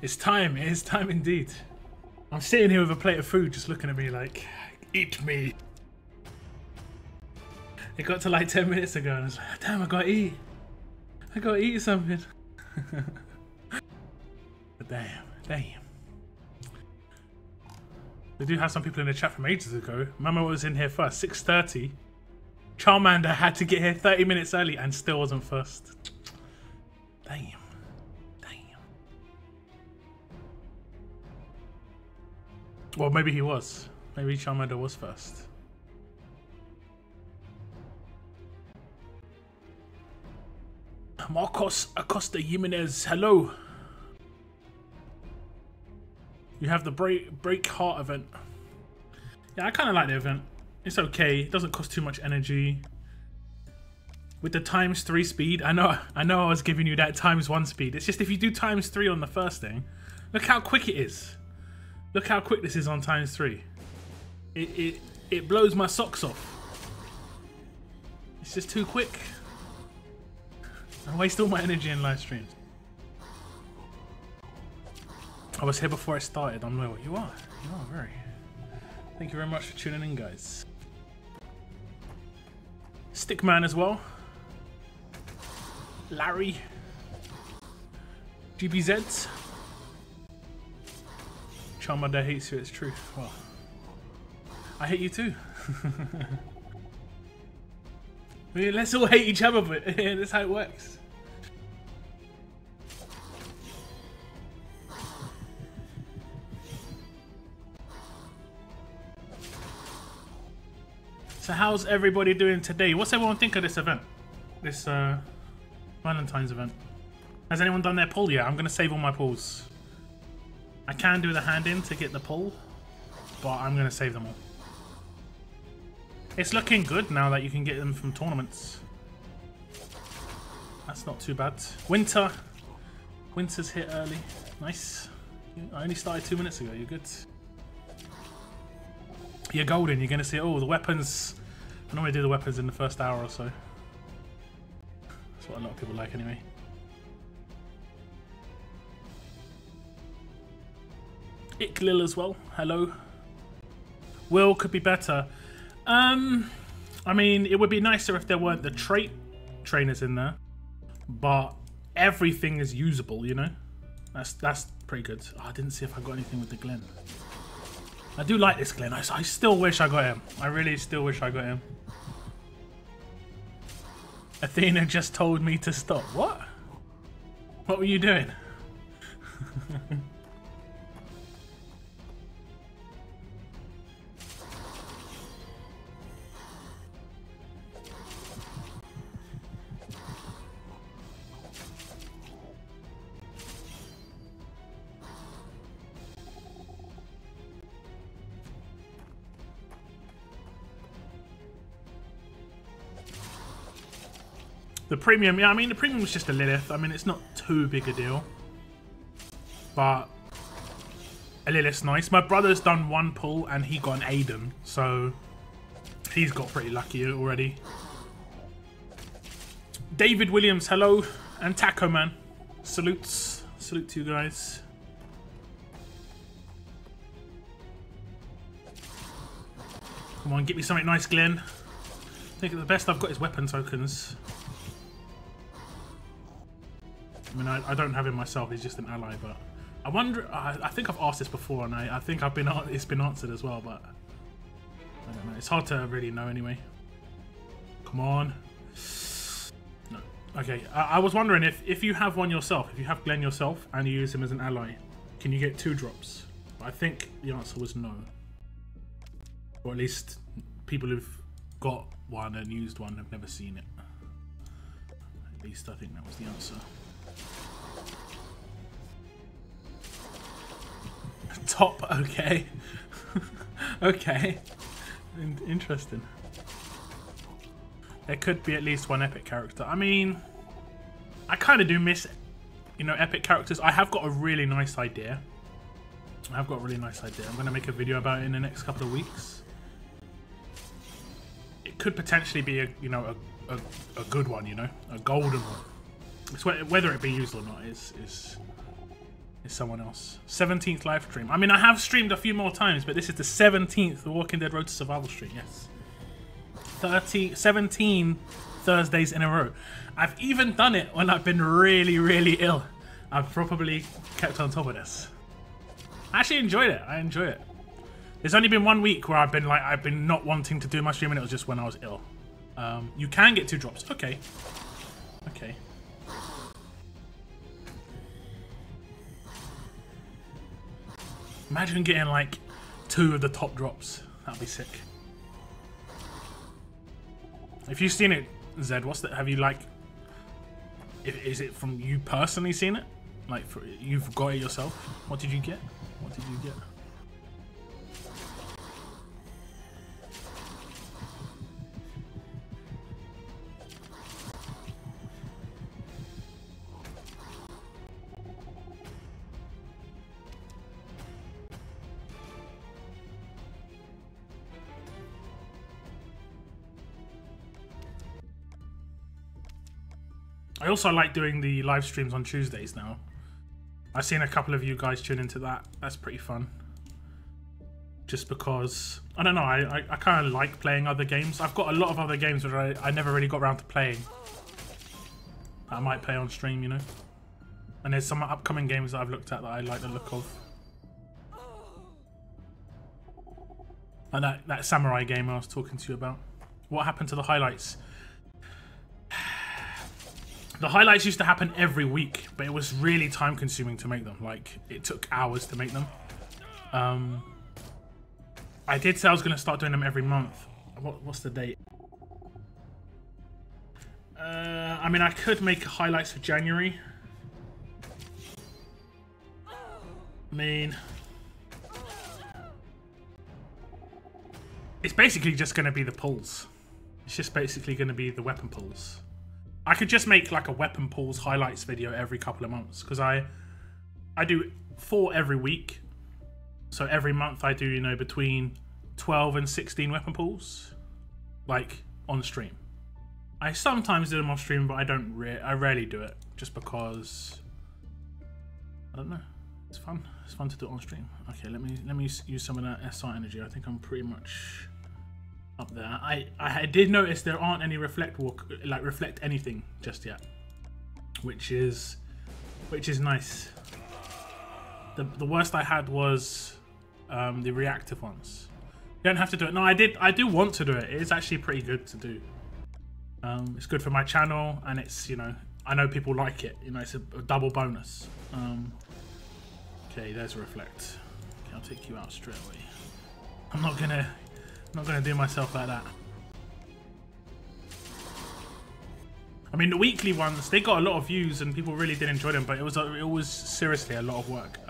It's time. It is time indeed. I'm sitting here with a plate of food just looking at me like, eat me. It got to like 10 minutes ago and I was like, damn, I gotta eat. I gotta eat something. But damn. They do have some people in the chat from ages ago. Mama was in here first, 6:30. Charmander had to get here 30 minutes early and still wasn't first. Damn. Well, maybe he was. Maybe Charmander was first. Marcos Acosta Jimenez, hello. You have the break heart event. Yeah, I kind of like the event. It's okay. It doesn't cost too much energy. With the ×3 speed, I know I was giving you that ×1 speed. It's just if you do ×3 on the first thing, look how quick it is. Look how quick this is on ×3. It blows my socks off. It's just too quick. I waste all my energy in live streams. I was here before I started. I'm loyal. You are very. Thank you very much for tuning in, guys. Stickman as well. Larry. GBZ. Charmander hates you, it's true. Well, I hate you too. I mean, let's all hate each other, but that's how it works. So how's everybody doing today? What's everyone think of this event? This Valentine's event? Has anyone done their pull yet? I'm going to save all my pulls. I can do the hand in to get the pull, but I'm going to save them all. It's looking good now that you can get them from tournaments. That's not too bad. Winter's hit early. Nice. I only started 2 minutes ago. You're good. You're golden. You're going to see all the weapons. I normally do the weapons in the first hour or so. That's what a lot of people like anyway. Iklil as well. Hello. Will could be better. I mean, it would be nicer if there weren't the trait trainers in there, but everything is usable, you know. That's pretty good. Oh, I didn't see if I got anything with the Glen. I do like this Glen. I still wish I got him. I really still wish I got him. Athena just told me to stop. What? What were you doing? The premium, yeah, I mean, the premium was just a Lilith. I mean, it's not too big a deal. But a Lilith's nice. My brother's done one pull and he got an Aiden. So he's got pretty lucky already. David Williams, hello. And Taco Man. Salutes. Salute to you guys. Come on, get me something nice, Glenn. I think the best I've got is weapon tokens. I mean, I don't have him myself, he's just an ally, but I wonder, I think I've asked this before and I think it's been answered as well, but I don't know, it's hard to really know anyway. Come on. No. Okay, I was wondering if you have one yourself, if you have Glenn yourself and you use him as an ally, can you get 2 drops? But I think the answer was no. Or at least people who've got one and used one have never seen it. At least I think that was the answer. Top, okay. Okay. Interesting. There could be at least one epic character. I mean, I kind of do miss, you know, epic characters. I have got a really nice idea. I'm going to make a video about it in the next couple of weeks. It could potentially be a good one, you know, a golden one. It's whether it be used or not is is someone else. 17th live stream. I mean, I have streamed a few more times, but this is the 17th The Walking Dead Road to Survival stream. Yes. 17 Thursdays in a row. I've even done it when I've been really, really ill. I've probably kept on top of this. I actually enjoyed it. I enjoy it. There's only been 1 week where I've been not wanting to do my stream, and it was just when I was ill. You can get 2 drops. Okay. Okay. Imagine getting like 2 of the top drops. That'd be sick. If you've seen it, Zed, what's that? Have you like? Is it from you personally seen it? Like you've got it yourself? What did you get? What did you get? I also like doing the live streams on Tuesdays now. I've seen a couple of you guys tune into that. That's pretty fun. Just because, I don't know, I kind of like playing other games. I've got a lot of other games that I never really got around to playing. I might play on stream, you know. And there's some upcoming games that I've looked at that I like the look of. And that samurai game I was talking to you about. What happened to the highlights? The highlights used to happen every week, but it was really time consuming to make them. Like, it took hours to make them. I did say I was going to start doing them every month. What's the date? I mean, I could make highlights for January. I mean, it's basically just going to be the pulls. It's just basically going to be the weapon pulls. I could just make like a weapon pulls highlights video every couple of months, because I do 4 every week. So every month I do, you know, between 12 and 16 weapon pulls, like on stream. I sometimes do them off stream, but I rarely do it, just because I don't know. It's fun. It's fun to do it on stream. Okay, let me use some of that SR energy. I think I'm pretty much up there. I did notice there aren't any reflect anything just yet, which is nice. The worst I had was the reactive ones. You don't have to do it. No, I do want to do it. It is actually pretty good to do. It's good for my channel, and it's, you know, I know people like it. You know, it's a double bonus. Okay, there's a reflect. Okay, I'll take you out straight away. I'm not gonna do myself like that. I mean, the weekly ones, they got a lot of views and people really did enjoy them, but it was seriously a lot of work.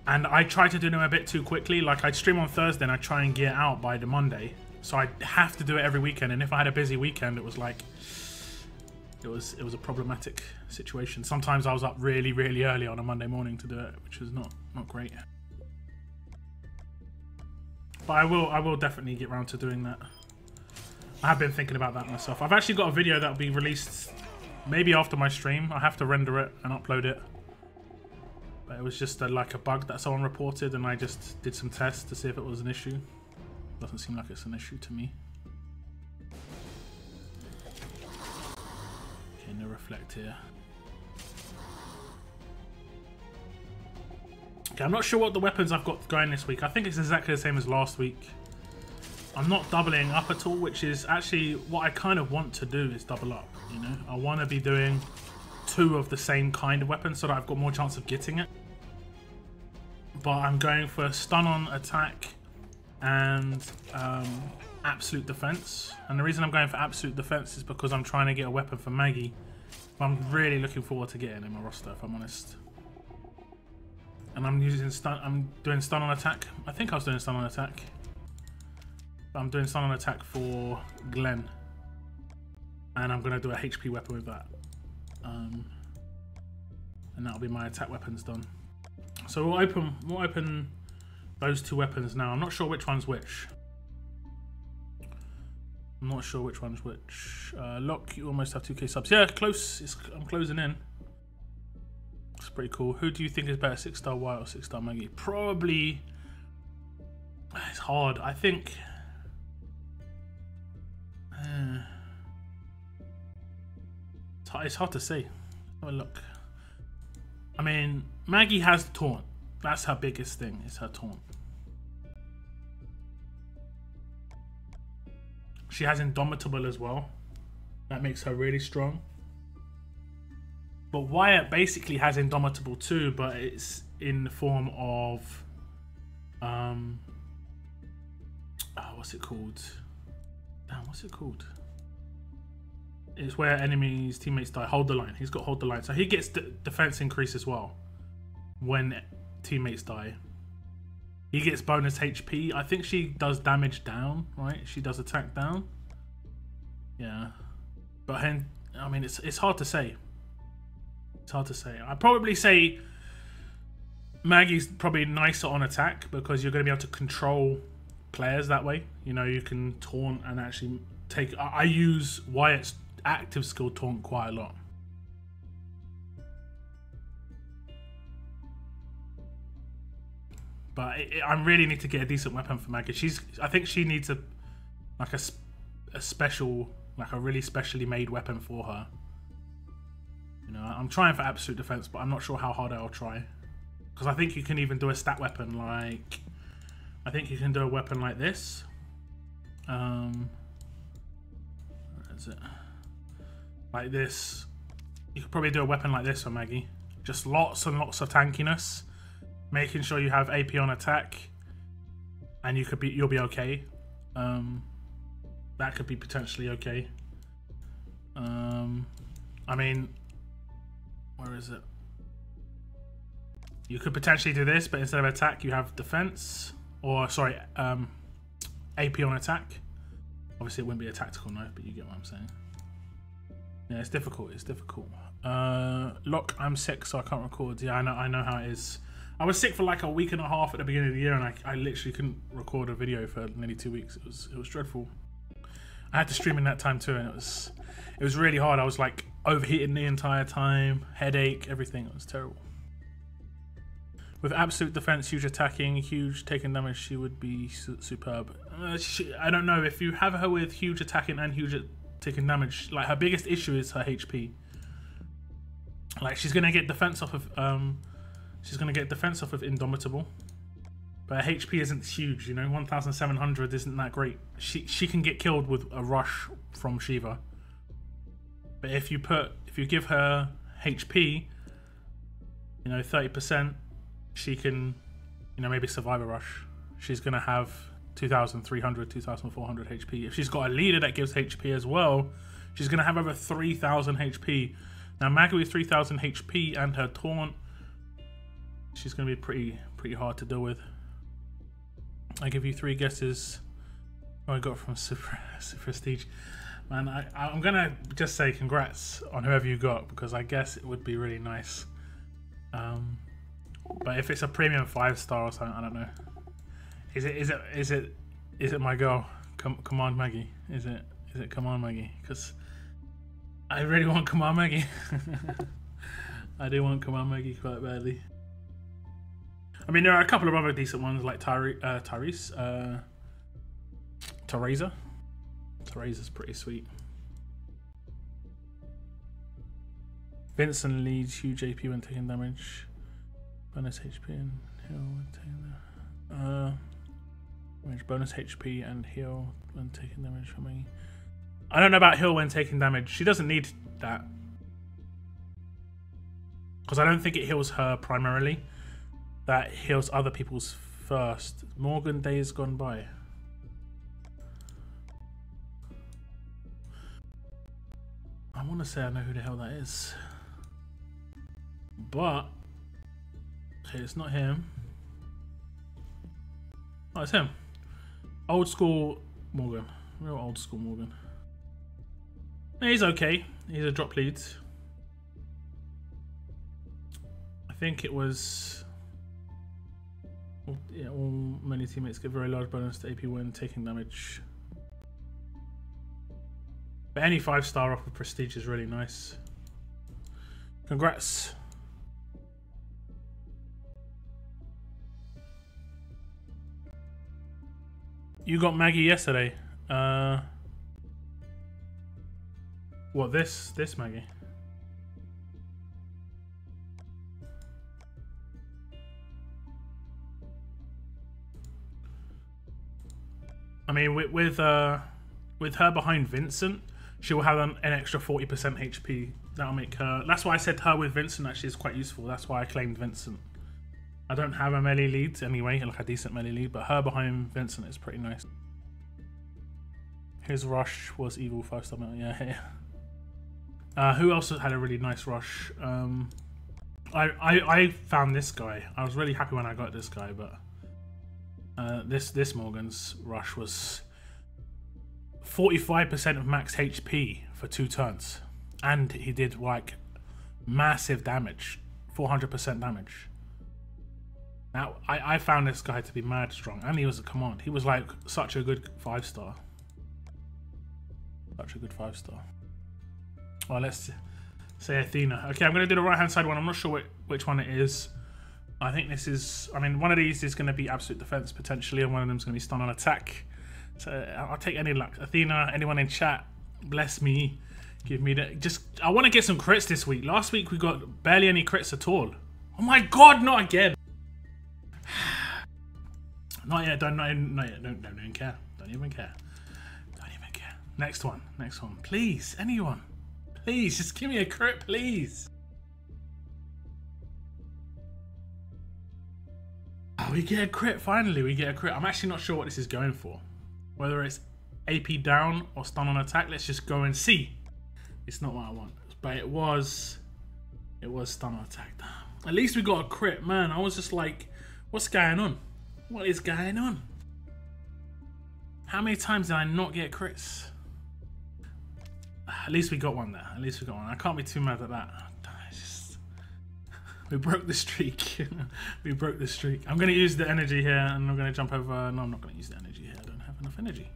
And I tried to do them a bit too quickly. Like, I'd stream on Thursday and I'd try and get out by the Monday, so I'd have to do it every weekend. And if I had a busy weekend, it was like it was a problematic situation. Sometimes I was up really, really early on a Monday morning to do it, which was not great. But I will definitely get around to doing that. I have been thinking about that myself. I've actually got a video that will be released maybe after my stream. I have to render it and upload it. But it was just like a bug that someone reported, and I just did some tests to see if it was an issue. Doesn't seem like it's an issue to me. Okay, no reflect here. Okay, I'm not sure what the weapons I've got going this week. I think it's exactly the same as last week. I'm not doubling up at all, which is actually what I kind of want to do, is double up, you know? I want to be doing 2 of the same kind of weapon so that I've got more chance of getting it. But I'm going for stun on attack and absolute defense. And the reason I'm going for absolute defense is because I'm trying to get a weapon for Maggie. But I'm really looking forward to getting in my roster, if I'm honest. And I'm using stun. I'm doing stun on attack. I think I was doing stun on attack. But I'm doing stun on attack for Glenn, and I'm gonna do a HP weapon with that. And that'll be my attack weapons done. So we'll open those 2 weapons now. I'm not sure which one's which. I'm not sure which one's which. Lock, you almost have 2k subs. Yeah, close. I'm closing in. It's pretty cool. Who do you think is better, 6-star Wyatt or 6-star Maggie? Probably. It's hard. I think. It's hard to say. Have a look. I mean, Maggie has taunt. That's her biggest thing. Is her taunt. She has Indomitable as well. That makes her really strong. But Wyatt basically has Indomitable too, but it's in the form of what's it called? Damn, what's it called? It's where enemies, teammates die. Hold the line. He's got hold the line, so he gets defense increase as well when teammates die. He gets bonus HP. I think she does damage down, right? She does attack down. Yeah, but I mean, it's hard to say. It's hard to say. I'd probably say Maggie's probably nicer on attack because you're going to be able to control players that way. You know, you can taunt and actually take. I use Wyatt's active skill taunt quite a lot. But I really need to get a decent weapon for Maggie. I think she needs a special, like a really specially made weapon for her. You know, I'm trying for absolute defense, but I'm not sure how hard I'll try. Because I think you can even do a stat weapon like... I think you can do a weapon like this. Where is it? Like this. You could probably do a weapon like this for Maggie. Just lots and lots of tankiness. Making sure you have AP on attack. And you'll be okay. That could be potentially okay. I mean... Where is it? You could potentially do this, but instead of attack, you have defense. Or, sorry, AP on attack. Obviously, it wouldn't be a tactical knife, but you get what I'm saying. Yeah, it's difficult. It's difficult. Look, I'm sick, so I can't record. Yeah, I know how it is. I was sick for like a week and a half at the beginning of the year, and I literally couldn't record a video for nearly 2 weeks. It was dreadful. I had to stream in that time too, and it was really hard. I was like overheating the entire time, headache, everything. It was terrible. With absolute defense, huge attacking, huge taking damage, she would be superb. I don't know if you have her with huge attacking and huge taking damage. Like her biggest issue is her HP. Like she's gonna get defense off of Indomitable, but her HP isn't huge. You know, 1,700 isn't that great. She can get killed with a rush from Shiva. But if you give her HP, you know, 30%, she can, you know, maybe survive a rush. She's gonna have 2,300, 2,400 HP. If she's got a leader that gives HP as well, she's gonna have over 3,000 HP. Now Maggie with 3,000 HP and her taunt, she's gonna be pretty hard to deal with. I give you 3 guesses. What I got from Super Prestige. Man, I'm gonna just say congrats on whoever you got, because I guess it would be really nice. But if it's a premium 5-star or something, I don't know. Is it my girl? Come on, Maggie. Is it come on, Maggie? Because I really want come on, Maggie. I do want come on, Maggie quite badly. I mean, there are a couple of other decent ones like Teresa. Teresa's pretty sweet. Vincent leads huge AP when taking damage. Bonus HP and heal when taking damage. Bonus HP and heal when taking damage from me. I don't know about heal when taking damage. She doesn't need that. Because I don't think it heals her primarily. That heals other people's first. Morgan Days Gone By. I want to say I know who the hell that is. But okay, it's not him. Oh, it's him. Old school Morgan. Real old school Morgan. He's okay. He's a drop lead. I think it was... yeah, all many teammates get very large bonus to AP when taking damage. But any 5-star off of Prestige is really nice. Congrats. You got Maggie yesterday. What, this Maggie? I mean, with her behind Vincent, she will have an extra 40% HP. That'll make her. That's why I said her with Vincent actually is quite useful. That's why I claimed Vincent. I don't have a melee lead anyway, like a decent melee lead, but her behind Vincent is pretty nice. His rush was evil 5-star metal. Yeah. Who else had a really nice rush? I found this guy. I was really happy when I got this guy, but this Morgan's rush was 45% of max HP for 2 turns, and he did like massive damage, 400% damage. Now I found this guy to be mad strong, and he was a command. He was like such a good 5-star. Such a good 5-star. Well, let's say Athena. Okay, I'm going to do the right hand side one. I'm not sure which one it is. I think this is, I mean, one of these is going to be absolute defense potentially, and one of them is going to be stun on attack. So I'll take any luck. Athena, anyone in chat, bless me. Give me the, I want to get some crits this week. Last week we got barely any crits at all. Oh my god, not again. Not yet, not yet. Don't even care. Don't even care. Don't even care. Next one. Please, anyone. Please, just give me a crit, please. Oh, we get a crit, finally, we get a crit. I'm actually not sure what this is going for. Whether it's AP down or stun on attack, let's just go and see. It's not what I want, but it was stun on attack. Damn. At least we got a crit, man. I was just like, what's going on? What is going on? How many times did I not get crits? At least we got one there. At least we got one. I can't be too mad at that. We broke the streak. We broke the streak. I'm going to use the energy here, and I'm going to jump over. No, I'm not going to use the energy here. I don't have enough energy.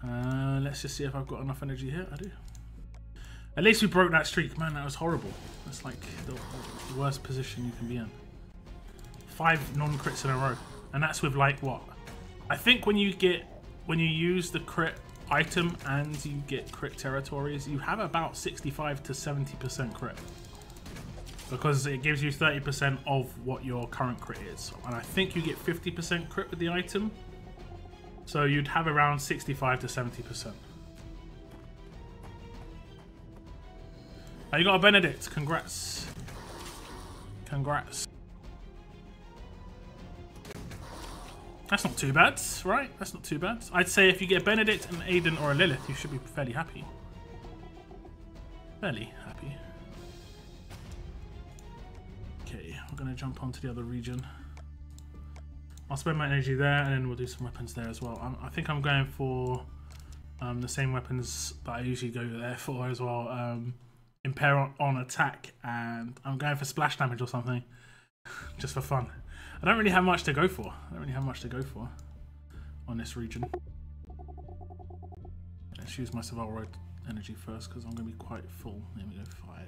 Let's just see if I've got enough energy here. I do. At least we broke that streak. Man, that was horrible. That's like the worst position you can be in. 5 non-crits in a row. And that's with like what? I think when you use the crit item and you get crit territories, you have about 65 to 70% crit. Because it gives you 30% of what your current crit is. And I think you get 50% crit with the item. So you'd have around 65 to 70%. Oh, you got a Benedict. Congrats. Congrats. That's not too bad, right? That's not too bad. I'd say if you get a Benedict, an Aiden, or a Lilith, you should be fairly happy. Fairly happy. Okay, we're going to jump onto the other region. I'll spend my energy there, and then we'll do some weapons there as well. I think I'm going for the same weapons that I usually go there for as well. Impair on attack, and I'm going for splash damage or something, just for fun. I don't really have much to go for. On this region. Let's use my survival road energy first, because I'm going to be quite full. There we go, 5.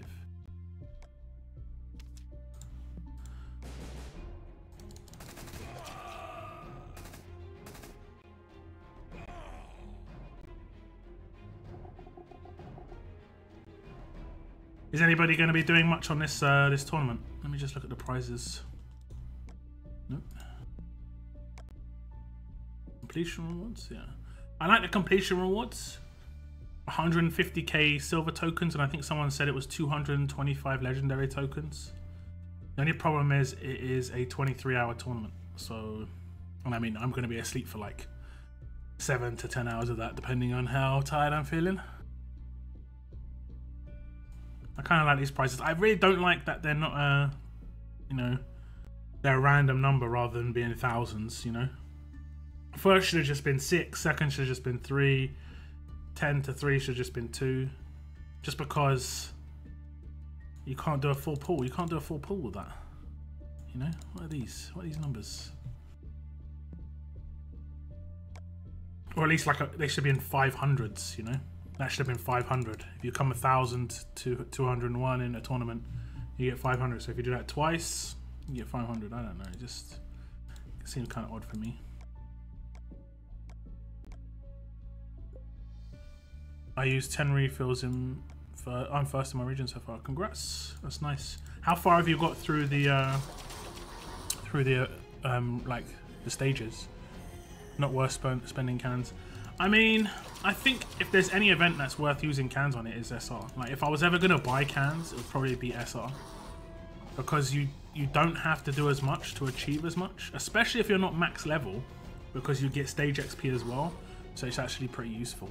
Is anybody going to be doing much on this this tournament? Let me just look at the prizes. Nope. Completion rewards, yeah. I like the completion rewards. 150k silver tokens, and I think someone said it was 225 legendary tokens. The only problem is it is a 23-hour tournament, so, and I mean, I'm going to be asleep for like 7 to 10 hours of that, depending on how tired I'm feeling. I kind of like these prizes. I really don't like that they're not, you know, they're a random number rather than being thousands, you know. First should have just been 6, second should have just been 3, 10 to 3 should have just been 2. Just because you can't do a full pull. You can't do a full pull with that. You know? What are these? What are these numbers? Or at least like they should be in 500s, you know? That should have been 500. If you come 1,000 to 201 in a tournament, you get 500. So if you do that twice, you get 500. I don't know. It seems kind of odd for me. I used 10 refills in. I'm first in my region so far. Congrats. That's nice. How far have you got through the like the stages? Not worth spending cans. I mean, I think if there's any event that's worth using cans on, it is SR. Like if I was ever gonna buy cans, it would probably be SR, because you don't have to do as much to achieve as much, especially if you're not max level, because you get stage XP as well. So it's actually pretty useful.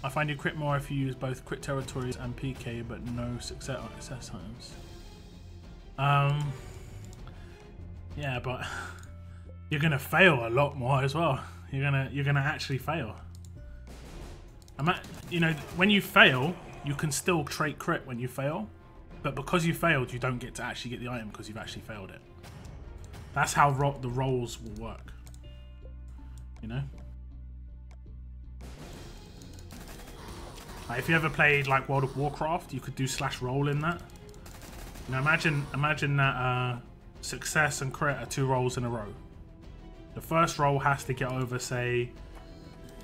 I find you crit more if you use both crit territories and PK, but no success times. Yeah, but you're gonna fail a lot more as well. You're gonna actually fail. You know, when you fail, you can still trait crit when you fail, but because you failed, you don't get to actually get the item because you've actually failed it. That's how the rolls will work. You know. Like if you ever played like World of Warcraft, you could do /roll in that. You know, imagine that success and crit are 2 rolls in a row. The first roll has to get over, say,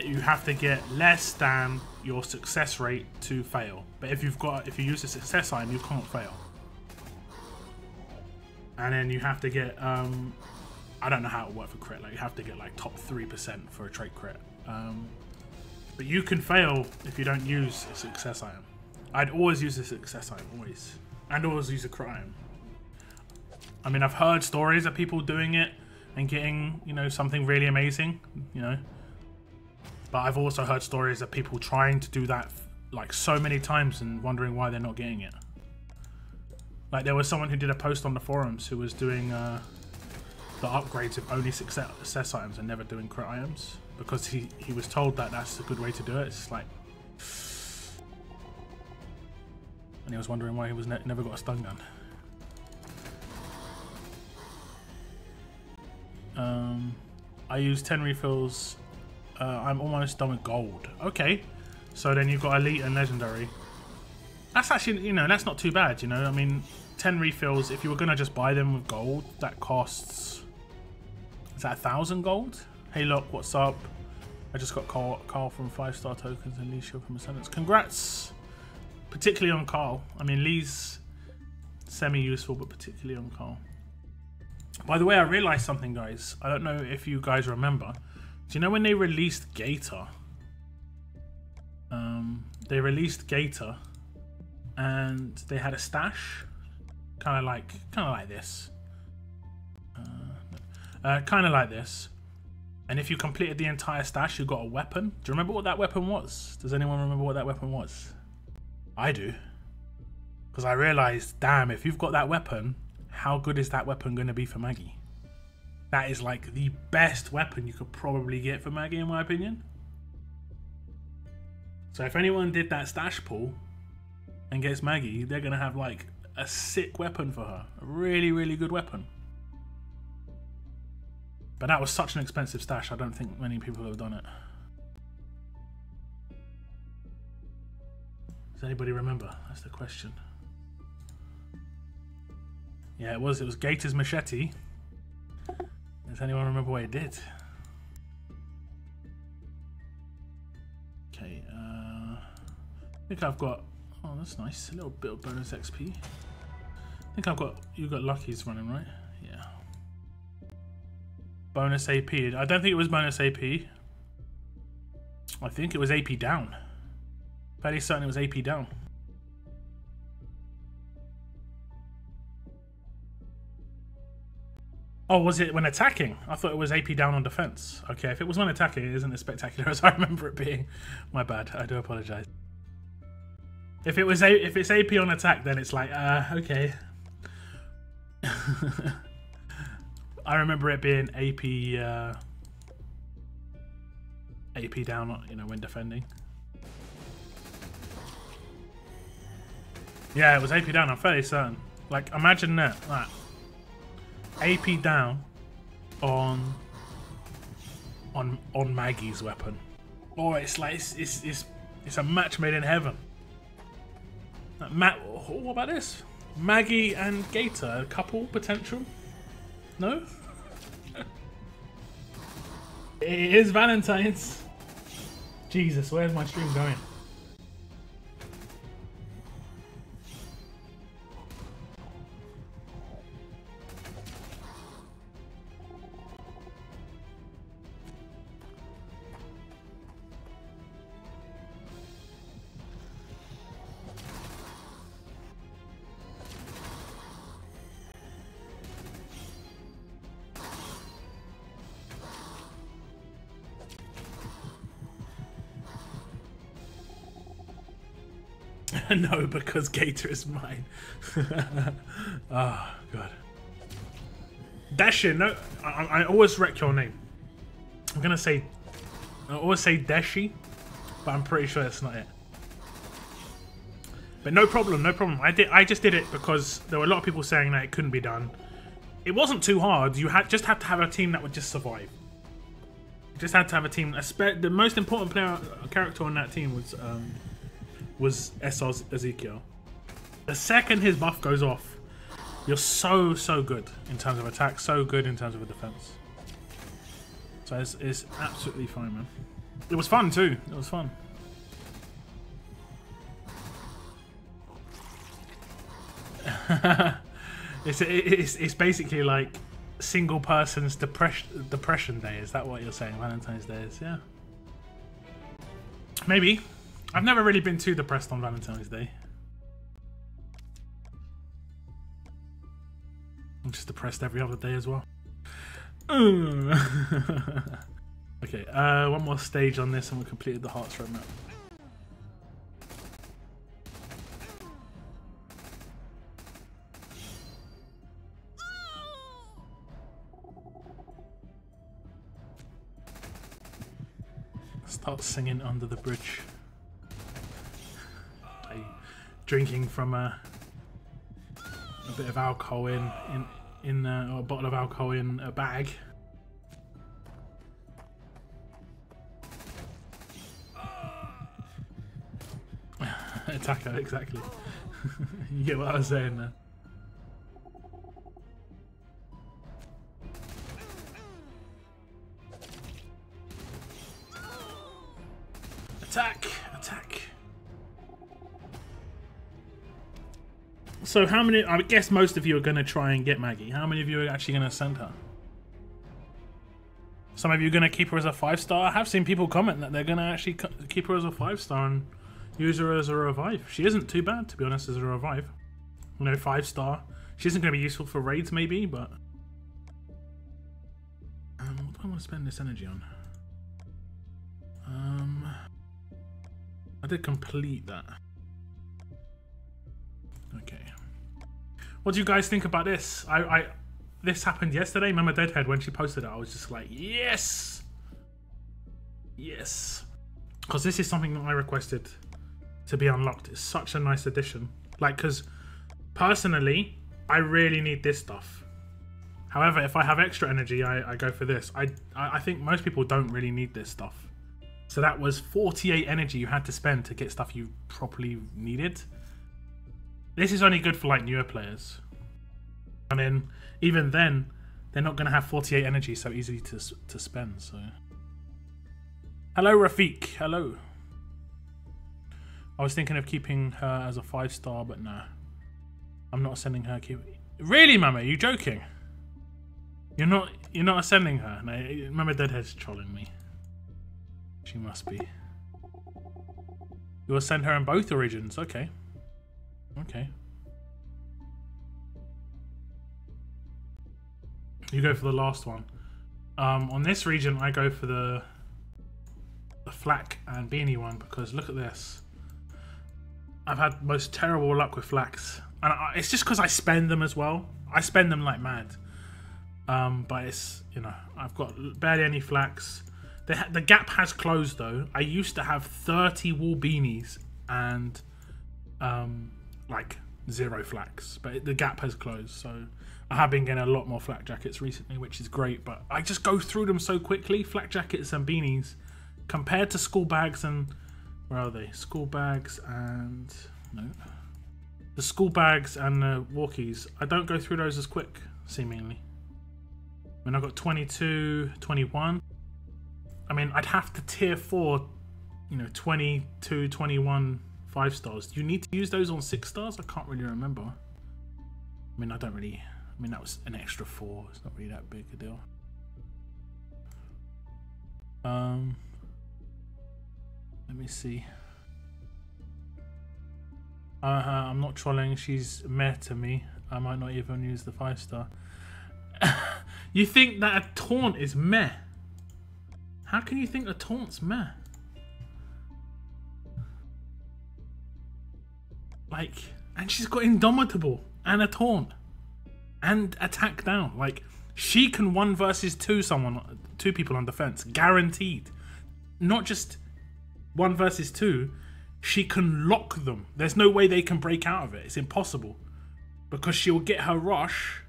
you have to get less than your success rate to fail. But if you use a success item, you can't fail. And then you have to get I don't know how it will work for crit. Like you have to get like top 3% for a trait crit. But you can fail if you don't use a success item. I'd always use a success item, always. And always use a crit item. I mean, I've heard stories of people doing it and getting, you know, something really amazing, you know. But I've also heard stories of people trying to do that like so many times and wondering why they're not getting it. Like there was someone who did a post on the forums who was doing the upgrades with only success items and never doing crit items, because he was told that that's a good way to do it. It's like, and he was wondering why he was never got a stun gun. I use 10 refills. I'm almost done with gold. Okay, so then you've got elite and legendary. That's actually, you know, that's not too bad. You know, I mean, 10 refills. If you were gonna just buy them with gold, that costs. Is that 1,000 gold? Hey, look, what's up? I just got Carl from 5-star tokens and Lee Shield from Ascension. Congrats, particularly on Carl. I mean, Lee's semi-useful, but particularly on Carl. By the way, I realized something, guys. I don't know if you guys remember. Do you know when they released Gator? They released Gator, and they had a stash, kind of like this, kind of like this. And if you completed the entire stash, you got a weapon. Do you remember what that weapon was? Does anyone remember what that weapon was? I do, because I realized, damn, if you've got that weapon, how good is that weapon going to be for Maggie? That is like the best weapon you could probably get for Maggie, in my opinion. So if anyone did that stash pull and gets Maggie, they're going to have like a sick weapon for her. A really, really good weapon. But that was such an expensive stash, I don't think many people have done it. Does anybody remember? That's the question. Yeah, it was Gator's Machete. Does anyone remember what it did? Okay, I think I've got, oh that's nice, a little bit of bonus XP. I think you've got Lucky's running, right? Yeah. Bonus AP, I don't think it was bonus AP. I think it was AP down. Fairly certain it was AP down. Oh, was it when attacking? I thought it was AP down on defense. Okay, if it was when attacking, it isn't as spectacular as I remember it being. My bad, I do apologize. If it's AP on attack, then it's like, okay. I remember it being AP down, you know, when defending. Yeah, it was AP down, I'm fairly certain. Like, imagine that. AP down on Maggie's weapon. Oh, it's like it's a match made in heaven. What about this? Maggie and Gator, a couple potential? No? It is Valentine's. Jesus, where's my stream going? No, because Gator is mine. Oh, God. Dashi, no, I always wreck your name. I'm gonna say, I always say Dashi, but I'm pretty sure that's not it. But no problem, no problem. I just did it because there were a lot of people saying that it couldn't be done. It wasn't too hard. You just had to have a team that would just survive. You just had to have a team. The most important character on that team was SR's Ezekiel. The second his buff goes off, you're so good in terms of attack, so good in terms of a defense. So it's absolutely fine, man. It was fun too. It was fun. It's basically like single person's depression day. Is that what you're saying? Valentine's Day is, yeah. Maybe. I've never really been too depressed on Valentine's Day. I'm just depressed every other day as well. Okay, one more stage on this and we've completed the Hearts roadmap. Start singing Under the Bridge. Drinking from a bit of alcohol in or a bottle of alcohol in a bag. Attacker, exactly. You get what I was saying there. Attack! Attack! So how many, I guess most of you are going to try and get Maggie. How many of you are actually going to send her? Some of you are going to keep her as a 5-star. I have seen people comment that they're going to actually keep her as a 5-star and use her as a revive. She isn't too bad, to be honest, as a revive. You know, 5-star. She isn't going to be useful for raids maybe, but... what do I want to spend this energy on? I did complete that. Okay. What do you guys think about this? This happened yesterday. Remember Deadhead when she posted it? I was just like, yes, yes, because this is something that I requested to be unlocked. It's such a nice addition. Like, because personally, I really need this stuff. However, if I have extra energy, I go for this. I think most people don't really need this stuff. So that was 48 energy you had to spend to get stuff you properly needed. This is only good for like newer players. And then, even then, they're not going to have 48 energy so easily to spend. So, hello Rafiq, hello. I was thinking of keeping her as a 5-star, but no. I'm not sending her. Really, Mama? Are you joking? You're not sending her? No, remember Deadhead's trolling me. She must be. You'll send her in both origins, okay. Okay. You go for the last one. On this region, I go for the flak and beanie one because look at this. I've had most terrible luck with flaks, and it's just because I spend them as well. I spend them like mad. But it's, you know, I've got barely any flaks. The gap has closed though. I used to have 30 wool beanies and like 0 flaks, but the gap has closed, so I have been getting a lot more flak jackets recently, which is great, but I just go through them so quickly. Flak jackets and beanies compared to school bags and where are they? School bags and no. The school bags and the walkies, I don't go through those as quick, seemingly. When I got 22, 21. I mean, I'd have to tier 4 you know, 22, 21 5-stars. Do you need to use those on 6 stars? I can't really remember. I mean, that was an extra 4. It's not really that big a deal. Let me see. I'm not trolling. She's meh to me. I might not even use the 5-star. You think that a taunt is meh? How can you think a taunt's meh? Like, and she's got Indomitable and a taunt and attack down. Like, she can 1 versus 2 two people on defense, guaranteed. Not just 1 versus 2. She can lock them. There's no way they can break out of it. It's impossible, because she'll get her rush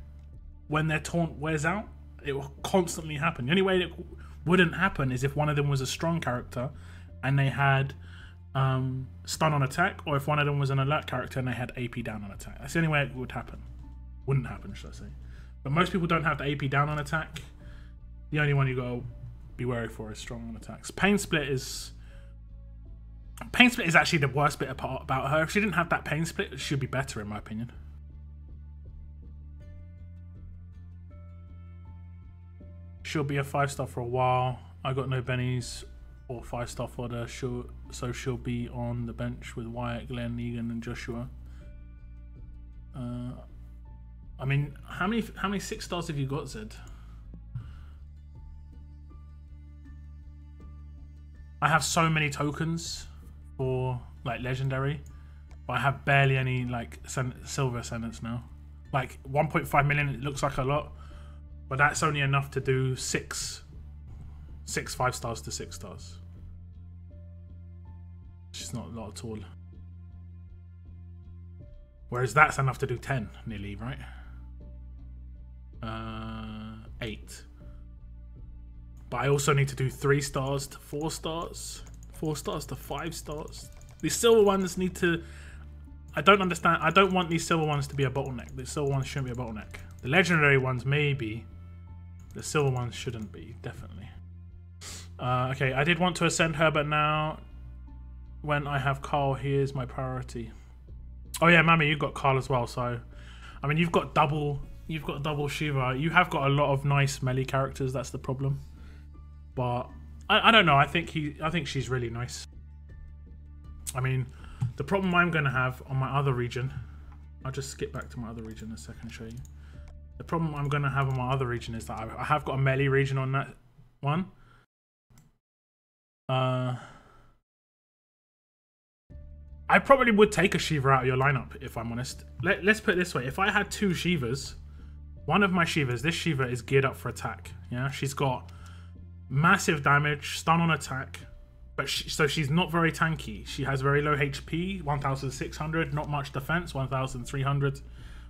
when their taunt wears out. It will constantly happen. The only way it wouldn't happen is if one of them was a strong character and they had stun on attack, or if one of them was an alert character and they had AP down on attack. That's the only way it would happen. Wouldn't happen, should I say. But most people don't have the AP down on attack. The only one you gotta be wary for is strong on attacks. Pain Split is actually the worst bit about her. If she didn't have that Pain Split, she'd be better in my opinion. She'll be a 5-star for a while. I got no bennies or 5-star fodder, so she'll be on the bench with Wyatt, Glenn, Negan, and Joshua. I mean, how many 6-stars have you got, Zed? I have so many tokens for like legendary, but I have barely any like silver ascendants now. Like 1.5 million, it looks like a lot, but that's only enough to do 6 5-stars to 6 stars. It's not a lot at all. Whereas that's enough to do 10 nearly, right? 8. But I also need to do 3 stars to 4 stars, 4 stars to 5 stars. These silver ones need to... I don't understand. I don't want these silver ones to be a bottleneck. The silver ones shouldn't be a bottleneck. The legendary ones maybe. The silver ones shouldn't be, definitely. Okay, I did want to ascend her, but now when I have Carl, he is my priority. Oh yeah, Mami, you've got Carl as well. So, I mean, you've got double Shiva. You have got a lot of nice melee characters. That's the problem. But I don't know. I think she's really nice. I mean, the problem I'm gonna have on my other region, I'll just skip back to my other region a second and show you. The problem I'm gonna have on my other region is that I have got a melee region on that one. I probably would take a Shiva out of your lineup if I'm honest. Let's put it this way: if I had 2 Shivas, one of my Shivas, this Shiva is geared up for attack. Yeah, she's got massive damage, stun on attack, but so she's not very tanky. She has very low HP, 1,600, not much defense, 1,300.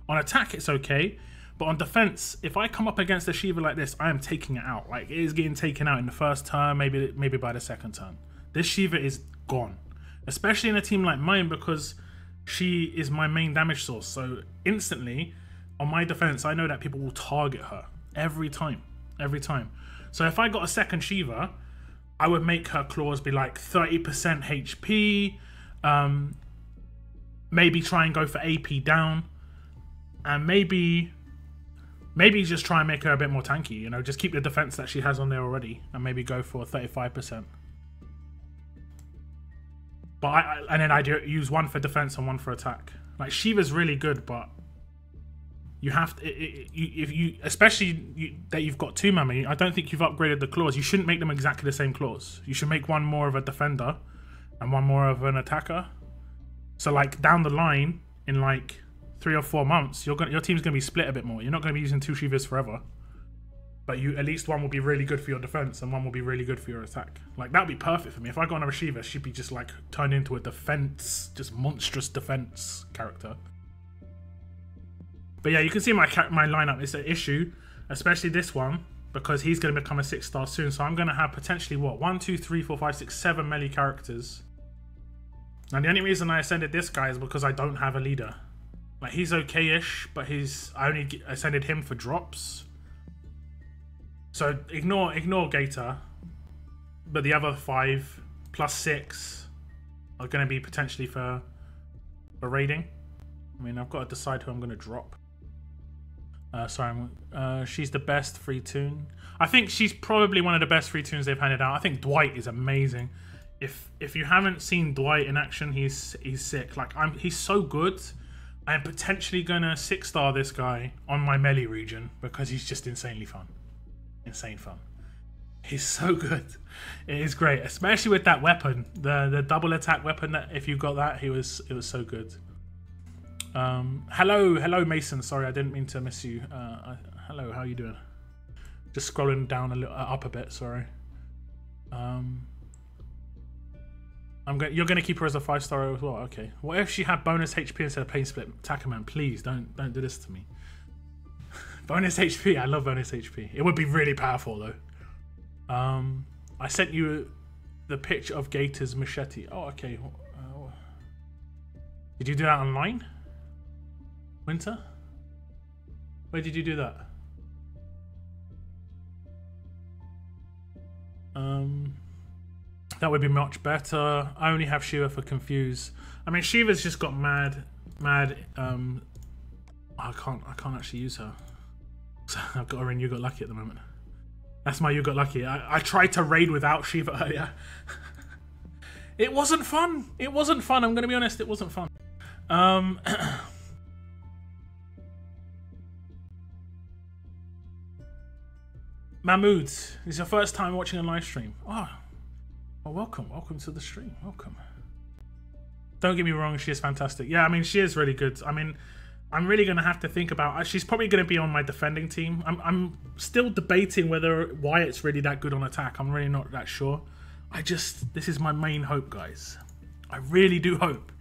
On attack, it's okay, but on defense, if I come up against a Shiva like this, I am taking it out. Like, it is getting taken out in the first turn, maybe by the second turn. This Shiva is gone, especially in a team like mine, because she is my main damage source. So instantly, on my defense, I know that people will target her every time. So if I got a second Shiva, I would make her claws be like 30% HP, maybe try and go for AP down, and maybe just try and make her a bit more tanky, you know, just keep the defense that she has on there already, and maybe go for 35%. But and then I'd use 1 for defense and 1 for attack. Like, Shiva's really good, but you have to, especially that you've got 2 Mami, I don't think you've upgraded the claws. You shouldn't make them exactly the same claws. You should make 1 more of a defender and 1 more of an attacker. So like down the line, in like 3 or 4 months, your team's gonna be split a bit more. You're not gonna be using 2 Shivas forever, but at least 1 will be really good for your defense and 1 will be really good for your attack. Like, that'd be perfect for me. If I got another Shiva, she'd be just like turned into a defense, just monstrous defense character. But yeah, you can see my lineup is an issue, especially this one, because he's going to become a 6-star soon. So I'm going to have potentially, what, 1, 2, 3, 4, 5, 6, 7 melee characters. Now, the only reason I ascended this guy is because I don't have a leader. Like, he's okay-ish, but I only ascended him for drops. So ignore Gator, but the other 5 +6 are going to be potentially for raiding. I mean, I've got to decide who I'm going to drop. She's the best free toon. I think she's probably one of the best free toons they've handed out. I think Dwight is amazing. If you haven't seen Dwight in action, he's sick. Like he's so good. I'm potentially gonna 6-star this guy on my melee region because he's just insanely fun. Insane fun. He's so good. It is great, especially with that weapon, the double attack weapon. That if you got that, it was so good. Hello Mason. Sorry, I didn't mean to miss you. Hello, how are you doing? Just scrolling down a little up a bit. Sorry. You're gonna keep her as a 5-star as well. Okay. What if she had bonus HP instead of pain split? Takaman, please don't do this to me. Bonus HP. I love bonus HP. It would be really powerful though. I sent you the picture of Gator's machete. Oh, okay. Did you do that online? Winter? Where did you do that? That would be much better. I only have Shiva for Confuse. I mean, Shiva's just got mad. I can't actually use her. So I've got her in You Got Lucky at the moment. That's my You Got Lucky. I tried to raid without Shiva earlier. It wasn't fun. It wasn't fun. I'm going to be honest. It wasn't fun. Mahmood, this is your first time watching a live stream. Oh, well, welcome to the stream. Welcome. Don't get me wrong, she is fantastic. Yeah, I mean, she is really good. I mean, I'm really going to have to think about... She's probably going to be on my defending team. I'm still debating why it's really that good on attack. I'm really not that sure. This is my main hope, guys. I really do hope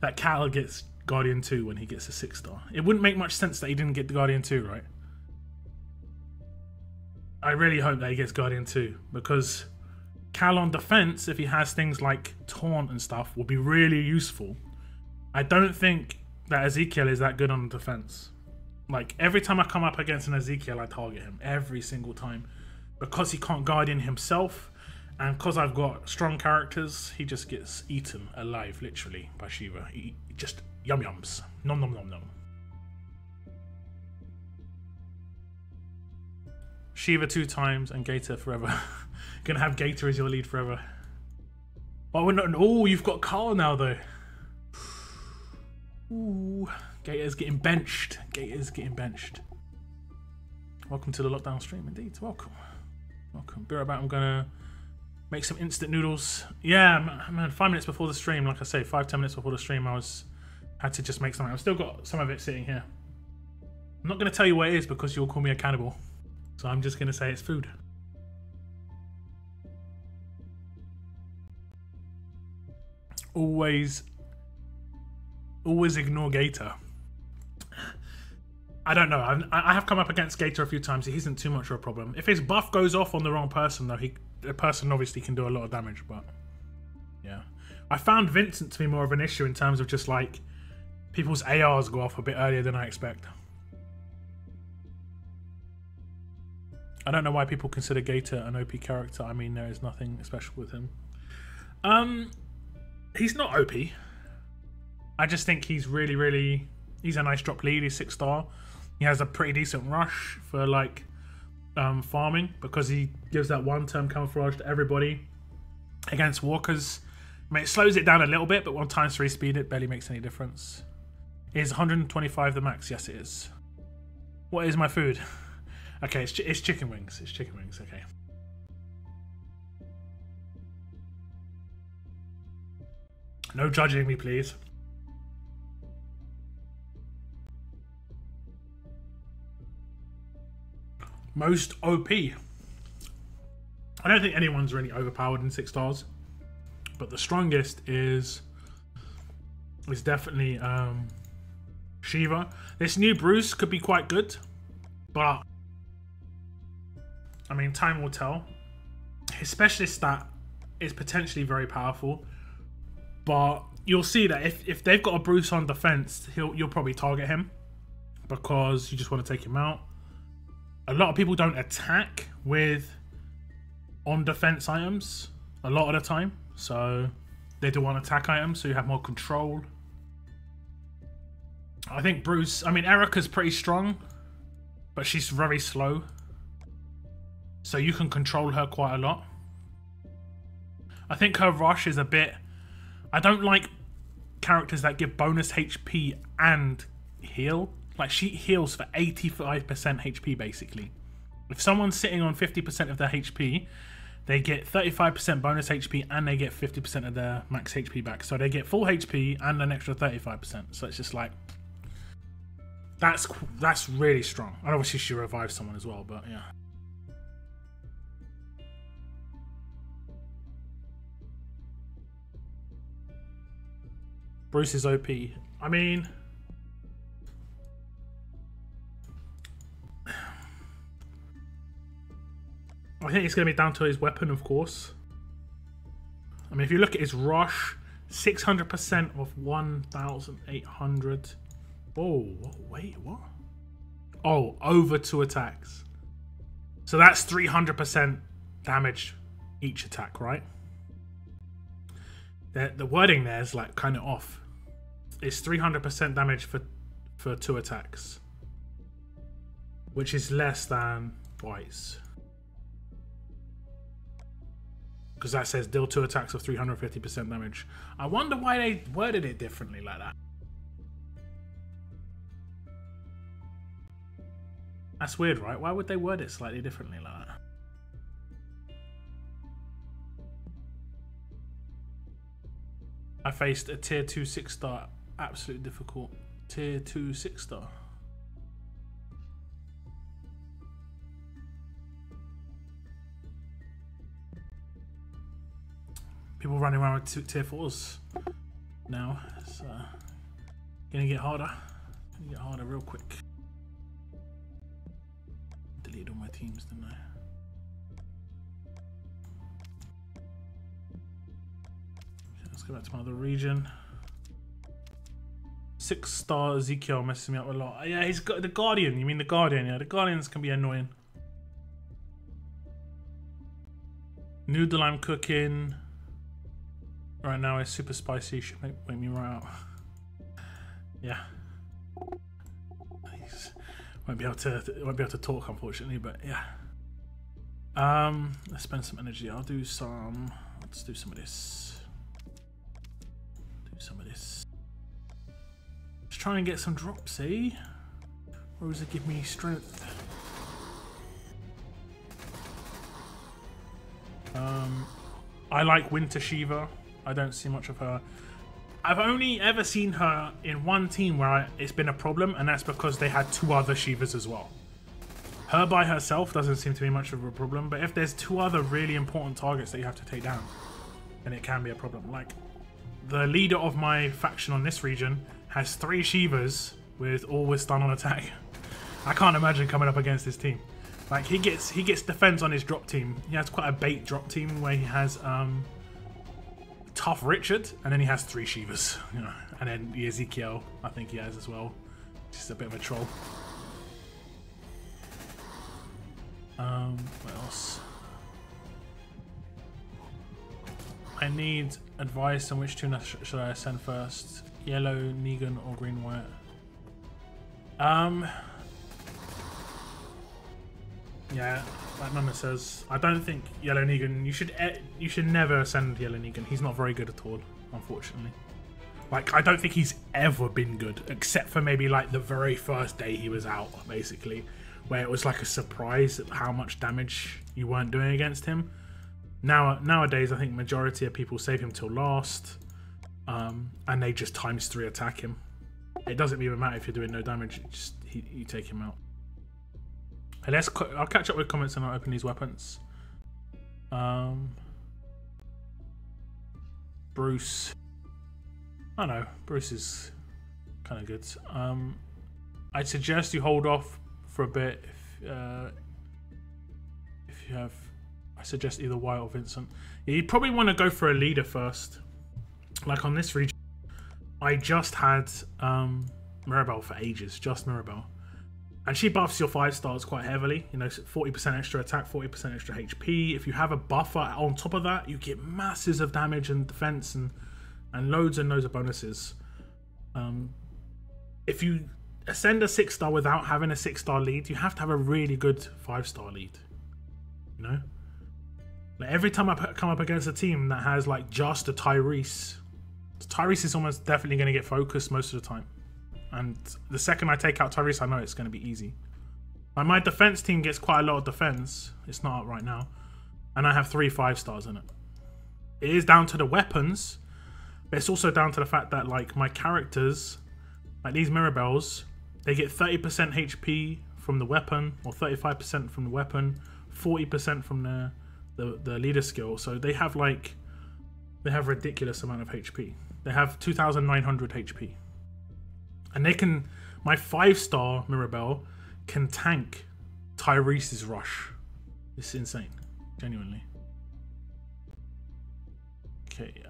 that Cal gets Guardian 2 when he gets a 6-star. It wouldn't make much sense that he didn't get the Guardian 2, right? I really hope that he gets Guardian 2 because Cal on defense, if he has things like Taunt and stuff, will be really useful. I don't think that Ezekiel is that good on defense. Like, every time I come up against an Ezekiel, I target him every single time because he can't Guardian himself, and because I've got strong characters, he just gets eaten alive, literally, by Shiva. He just yum-yums. Nom nom nom nom. Shiva 2 times and Gator forever. Gonna have Gator as your lead forever. Oh, we're not. Oh, you've got Carl now though. Ooh, Gator's getting benched. Gator's getting benched. Welcome to the lockdown stream, indeed. Welcome. Be right back. I'm gonna make some instant noodles. Yeah, man. 5 minutes before the stream, like I say, 5-10 minutes before the stream, had to just make something. I've still got some of it sitting here. I'm not gonna tell you what it is because you'll call me a cannibal. So I'm just going to say it's food. Always ignore Gator. I don't know. I have come up against Gator a few times. He isn't too much of a problem. If his buff goes off on the wrong person, though, the person obviously can do a lot of damage. But yeah, I found Vincent to be more of an issue in terms of just like people's ARs go off a bit earlier than I expect. I don't know why people consider Gator an OP character. I mean, there is nothing special with him. He's not OP. I just think he's really... He's a nice drop lead. He's 6-star. He has a pretty decent rush for, like, farming because he gives that one-term camouflage to everybody against walkers. I mean, it slows it down a little bit, but 1 times 3 speed, it barely makes any difference. Is 125 the max? Yes, it is. What is my food? Okay, it's chicken wings. It's chicken wings, okay. No judging me, please. Most OP. I don't think anyone's really overpowered in 6 stars. But the strongest is definitely Shiva. This new Bruce could be quite good. But I mean, time will tell. His specialist stat is potentially very powerful, but you'll see that if they've got a Bruce on defense, you'll probably target him because you just want to take him out. A lot of people don't attack with on defense items a lot of the time, So they do one attack item, so you have more control. I think Bruce, I mean, Erica's pretty strong, but she's very slow. So you can control her quite a lot. I think her rush is a bit... I don't like characters that give bonus HP and heal. Like, she heals for 85% HP, basically. If someone's sitting on 50% of their HP, they get 35% bonus HP and they get 50% of their max HP back. So they get full HP and an extra 35%. So it's just like... That's really strong. And obviously she revives someone as well, but yeah. Bruce is OP. I mean... I think it's going to be down to his weapon, of course. I mean, if you look at his rush, 600% of 1,800. Oh, wait, what? Oh, over 2 attacks. So that's 300% damage each attack, right? The wording there is like kind of off. It's 300% damage for 2 attacks, which is less than twice. Because that says deal 2 attacks of 350% damage. I wonder why they worded it differently like that. That's weird, right? Why would they word it slightly differently like that? I faced a tier 2 6-star. Absolutely difficult. Tier 2 6-star. People running around with tier 4s now. It's gonna get harder. Gonna get harder real quick. Deleted all my teams, didn't I? Okay, let's go back to my other region. 6-star Ezekiel messes me up a lot. Yeah, he's got the Guardian. You mean the Guardian? Yeah, the Guardians can be annoying. Noodle I'm cooking right now is super spicy. Should make me right out. Yeah. Won't be able to talk, unfortunately, but yeah. Let's spend some energy. Let's do some of this. Let's try and get some drops, eh? Or does it give me strength? I like Winter Shiva. I don't see much of her. I've only ever seen her in one team where it's been a problem, and that's because they had 2 other Shivas as well. Her by herself doesn't seem to be much of a problem, but if there's 2 other really important targets that you have to take down, then it can be a problem. Like, the leader of my faction on this region has 3 Shivas with all with stun on attack. I can't imagine coming up against this team. Like, he gets defense on his drop team. He has quite a bait drop team where he has Tough Richard, and then he has 3 Shivas, you know, and then the Ezekiel I think he has as well. Just a bit of a troll. What else? I need advice on which tuna should I send first? Yellow, Negan, or green, white? Yeah, like Mama says, I don't think Yellow Negan. You should never send Yellow Negan. He's not very good at all, unfortunately. Like, I don't think he's ever been good, except for maybe like the very first day he was out, basically, where it was like a surprise at how much damage you weren't doing against him. Nowadays, I think majority of people save him till last, and they just ×3 attack him. It doesn't even matter if you're doing no damage; you take him out. I'll catch up with comments and I'll open these weapons. Bruce. I know, Bruce is kind of good. I'd suggest you hold off for a bit if you have. I suggest either Wyatt or Vincent. Yeah, you'd probably want to go for a leader first. Like on this region, I just had Mirabelle for ages, just Mirabelle. And she buffs your 5 stars quite heavily. You know, 40% extra attack, 40% extra HP. If you have a buffer on top of that, you get masses of damage and defense and loads and loads of bonuses. If you ascend a 6-star without having a 6-star lead, you have to have a really good 5-star lead. You know? Like every time I come up against a team that has like just a Tyrese is almost definitely going to get focused most of the time. And the second I take out Tyrese, I know it's going to be easy. Like my defense team gets quite a lot of defense. It's not up right now. And I have 3 5-stars in it. It is down to the weapons, but it's also down to the fact that like my characters, like these Mirabelles, they get 30% HP from the weapon, or 35% from the weapon, 40% from the leader skill. So they have ridiculous amount of HP. They have 2,900 HP. And they can, my 5-star Mirabelle can tank Tyrese's rush. It's insane, genuinely. Okay,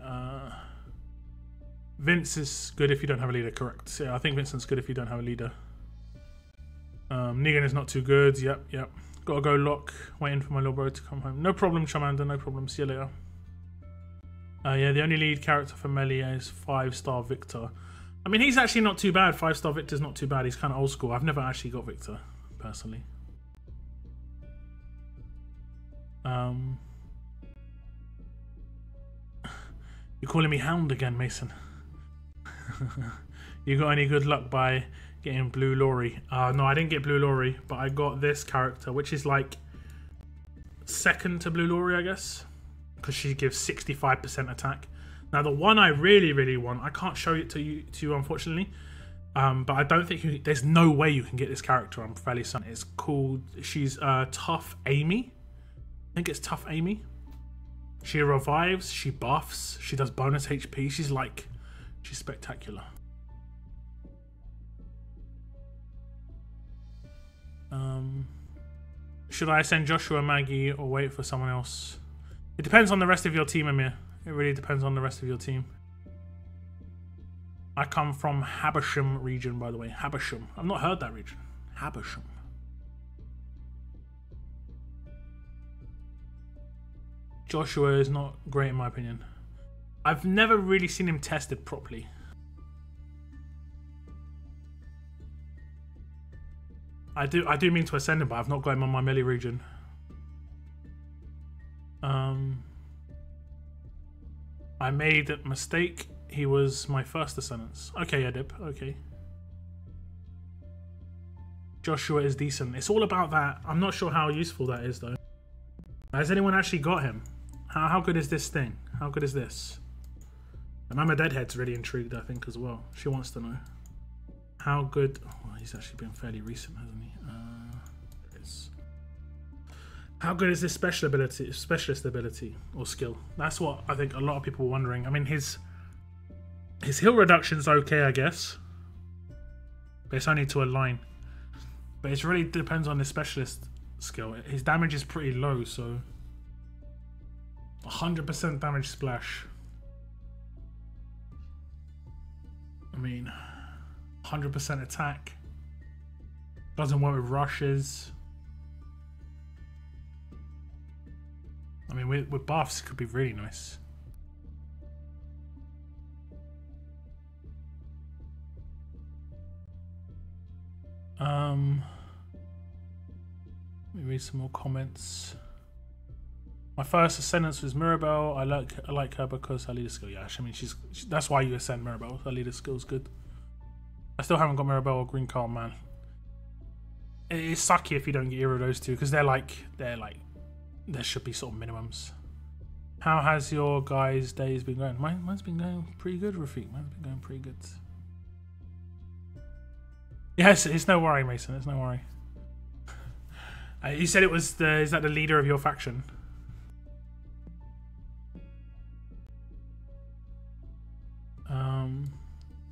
Vince is good if you don't have a leader, correct. Yeah, I think Vincent's good if you don't have a leader. Negan is not too good, yep. Gotta go lock, waiting for my little bro to come home. No problem, Charmander, no problem, see you later. Yeah, the only lead character for Melee is 5-star Victor. I mean, he's actually not too bad. 5-star Victor's not too bad. He's kind of old school. I've never actually got Victor, personally. You're calling me Hound again, Mason. You got any good luck by getting Blue Lori? No, I didn't get Blue Lori, but I got this character, which is like second to Blue Lori, I guess, because she gives 65% attack. Now the one I really want, I can't show it to you unfortunately, but I don't think there's no way you can get this character. I'm fairly certain. It's called, she's Tough Amy. I think it's Tough Amy. She revives, she buffs, she does bonus HP. She's spectacular. Should I send Joshua, Maggie, or wait for someone else? It depends on the rest of your team, Amir. It really depends on the rest of your team. I come from Habersham region, by the way. Habersham. I've not heard that region. Habersham. Joshua is not great in my opinion. I've never really seen him tested properly. I do mean to ascend him, but I've not got him on my melee region. I made a mistake. He was my first ascendance. Okay, Edip. Okay. Joshua is decent. It's all about that. I'm not sure how useful that is, though. Has anyone actually got him? How good is this thing? How good is this? And Mama Deadhead's really intrigued, I think, as well. She wants to know. How good... Oh, he's actually been fairly recent, hasn't he? There it is. How good is this specialist ability or skill? That's what I think a lot of people were wondering. I mean, his heal reduction's okay, I guess. But it's only to a line. But it really depends on his specialist skill. His damage is pretty low, so... 100% damage splash. I mean... 100% attack. Doesn't work with rushes. I mean, with buffs, it could be really nice. Let me read some more comments. My first ascendance was Mirabelle. I like her because her leader skill. Yeah, I mean, that's why you ascend Mirabelle. Her leader skill is good. I still haven't got Mirabelle or Green Card, man. It's sucky if you don't get either of those two, because they're like there should be sort of minimums. How has your guys' days been going? Mine's been going pretty good, Rafiq. Mine's been going pretty good. Yes, it's no worry, Mason. It's no worry. You said it was is that the leader of your faction?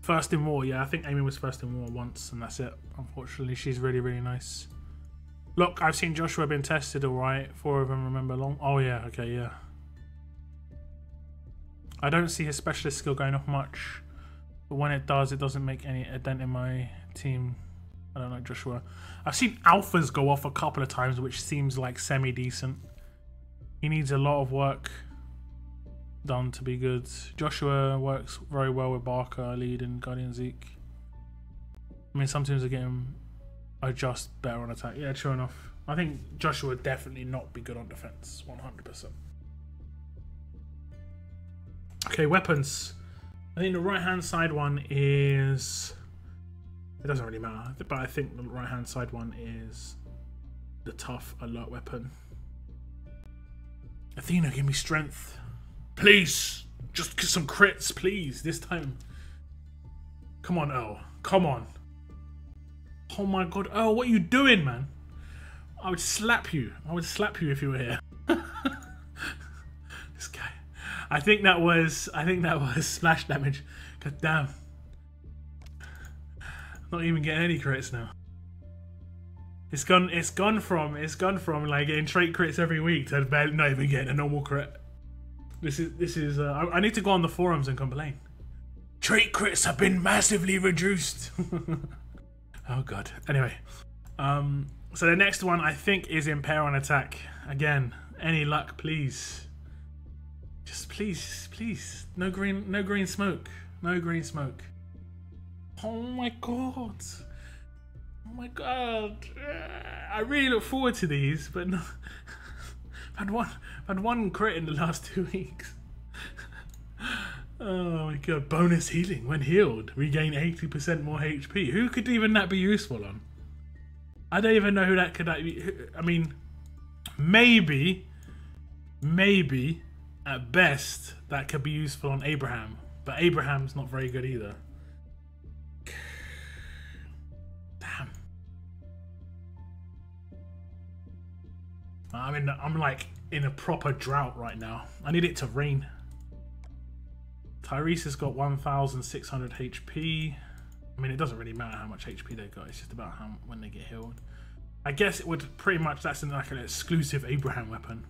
First in war, yeah. I think Amy was first in war once, and that's it. Unfortunately, she's really, really nice. Look, I've seen Joshua been tested, alright. 4 of them remember long. Oh, yeah, okay, yeah. I don't see his specialist skill going off much, but when it does, it doesn't make any dent in my team. I don't know Joshua. I've seen alphas go off a couple of times, which seems like semi-decent. He needs a lot of work done to be good. Joshua works very well with Barker, lead, and Guardian Zeke. I mean, sometimes I get him adjust better on attack. Yeah, sure enough. I think Joshua would definitely not be good on defense, 100%. Okay, weapons. I think the right-hand side one is... It doesn't really matter, but I think the right-hand side one is the tough alert weapon. Athena, give me strength. Please! Just get some crits, please, this time. Come on, Earl. Come on. Oh my god, Earl, what are you doing, man? I would slap you. I would slap you if you were here. This guy. I think that was splash damage. God damn. Not even getting any crits now. It's gone from like getting trait crits every week to not even getting a normal crit. This is I need to go on the forums and complain. Trait crits have been massively reduced. Oh god. Anyway, so the next one I think is impair on attack. Again, any luck, please. Just please. No green smoke. No green smoke. Oh my god. Oh my god. I really look forward to these, but no. I've had one crit in the last 2 weeks. Oh my god. Bonus healing. When healed, regain 80% more HP. Who could even that be useful on? I don't even know who that could be. I mean, maybe at best that could be useful on Abraham, but Abraham's not very good either. Damn. I'm like in a proper drought right now. I need it to rain. Tyrese has got 1,600 HP. I mean, it doesn't really matter how much HP they got. It's just about when they get healed. I guess it would pretty much, that's like an exclusive Abraham weapon.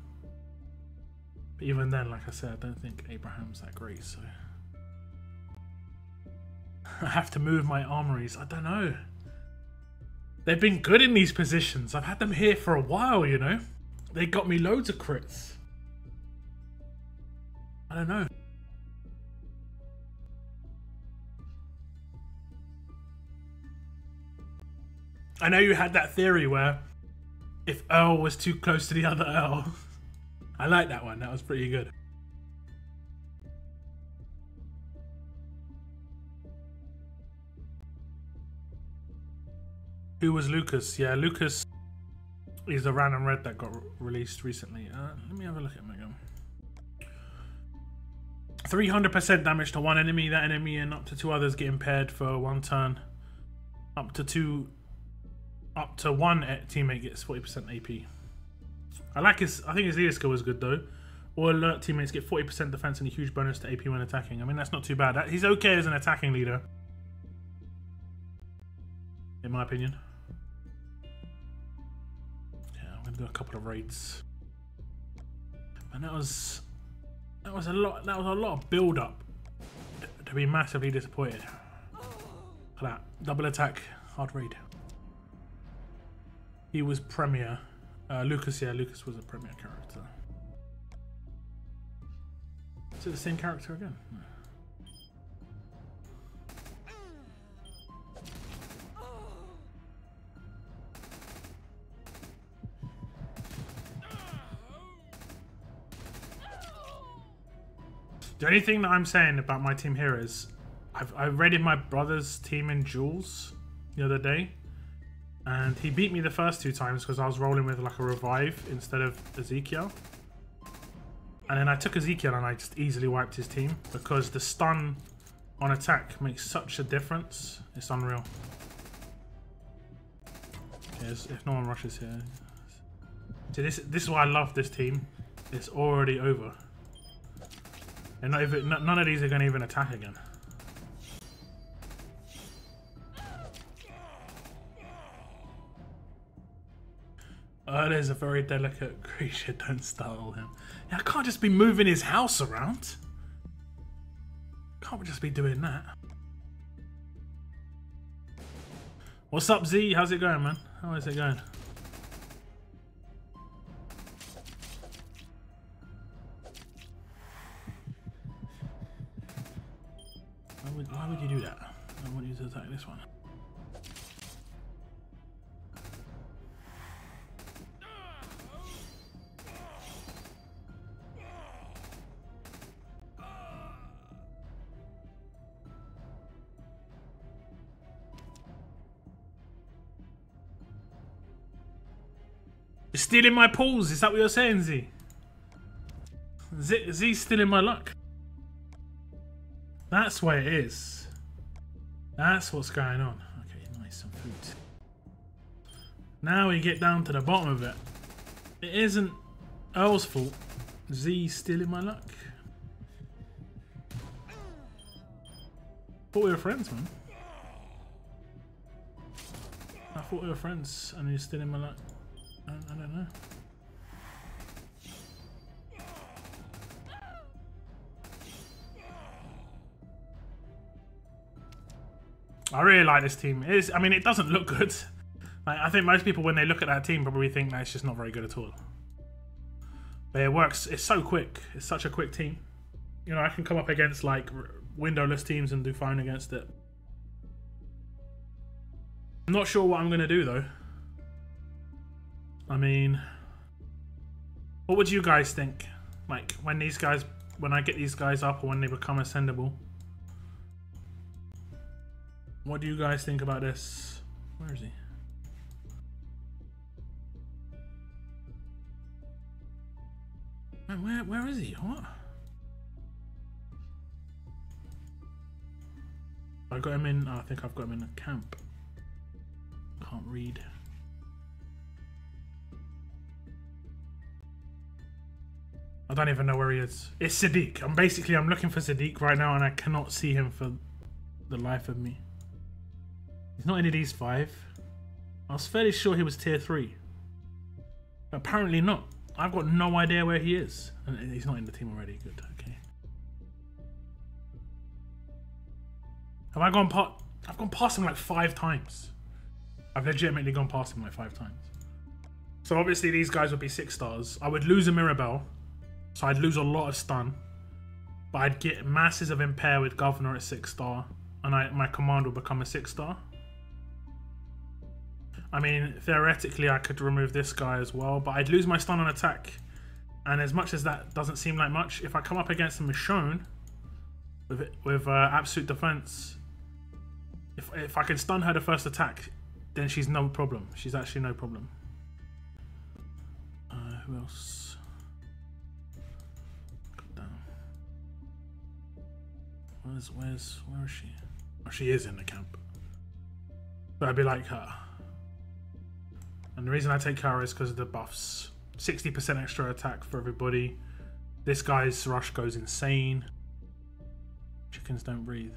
But even then, like I said, I don't think Abraham's that great, so... I have to move my armories. I don't know. They've been good in these positions. I've had them here for a while, you know? They got me loads of crits. I don't know. I know you had that theory where if Earl was too close to the other Earl. I like that one. That was pretty good. Who was Lucas? Yeah, Lucas is the random red that got released recently. Let me have a look at him again. 300% damage to one enemy. That enemy and up to 2 others get impaired for 1 turn. Up to 1 teammate gets 40% AP. I think his leader skill is good though. All alert teammates get 40% defense and a huge bonus to AP when attacking. I mean, that's not too bad. He's okay as an attacking leader, in my opinion. Yeah, I'm gonna do a couple of raids. And that was a lot of build up to be massively disappointed. Look at that. Double attack, hard raid. He was Premier. Lucas, yeah, Lucas was a Premier character. Is it the same character again? No. The only thing that I'm saying about my team here is I raided my brother's team in duels the other day, and he beat me the first 2 times because I was rolling with like a revive instead of Ezekiel. And then I took Ezekiel and I just easily wiped his team because the stun on attack makes such a difference. It's unreal. Okay, if no one rushes here. See, this is why I love this team. It's already over. And none of these are going to even attack again. There's a very delicate creature, don't startle him. Yeah, I can't just be moving his house around. Can't just be doing that. What's up, Z? How's it going, man? How is it going? Why would you do that? I want you to attack this one. You're stealing my pulls, is that what you're saying, Z? Z's stealing my luck. That's what it is. That's what's going on. Okay, nice, some food. Now we get down to the bottom of it. It isn't Earl's fault. Z's stealing my luck. Thought we were friends, man. I thought we were friends and you're stealing my luck. I don't know. I really like this team. I mean, it doesn't look good. Like, I think most people, when they look at that team, probably think that it's just not very good at all. But it works. It's so quick. It's such a quick team. You know, I can come up against like windowless teams and do fine against it. I'm not sure what I'm gonna do though. I mean, what would you guys think? Like when I get these guys up or when they become ascendable? What do you guys think about this? Where is he? Man, where is he? What? I got him in. Oh, I think I've got him in a camp. Can't read. I don't even know where he is. It's Sadiq. I'm looking for Sadiq right now and I cannot see him for the life of me. He's not any of these 5. I was fairly sure he was tier 3. But apparently not. I've got no idea where he is. And he's not in the team already. Good, okay. Have I gone past... I've gone past him like 5 times. I've legitimately gone past him like 5 times. So obviously these guys would be 6 stars. I would lose a Mirabelle. So I'd lose a lot of stun. But I'd get masses of impair with Governor at 6 star. And my command will become a 6 star. I mean, theoretically I could remove this guy as well. But I'd lose my stun on attack. And as much as that doesn't seem like much, if I come up against a Michonne with absolute defense, if I can stun her the first attack, then she's no problem. She's actually no problem. Who else? Got down. Where is she? Oh, she is in the camp. But I'd be like her. And the reason I take her is because of the buffs. 60% extra attack for everybody. This guy's rush goes insane. Chickens don't breathe.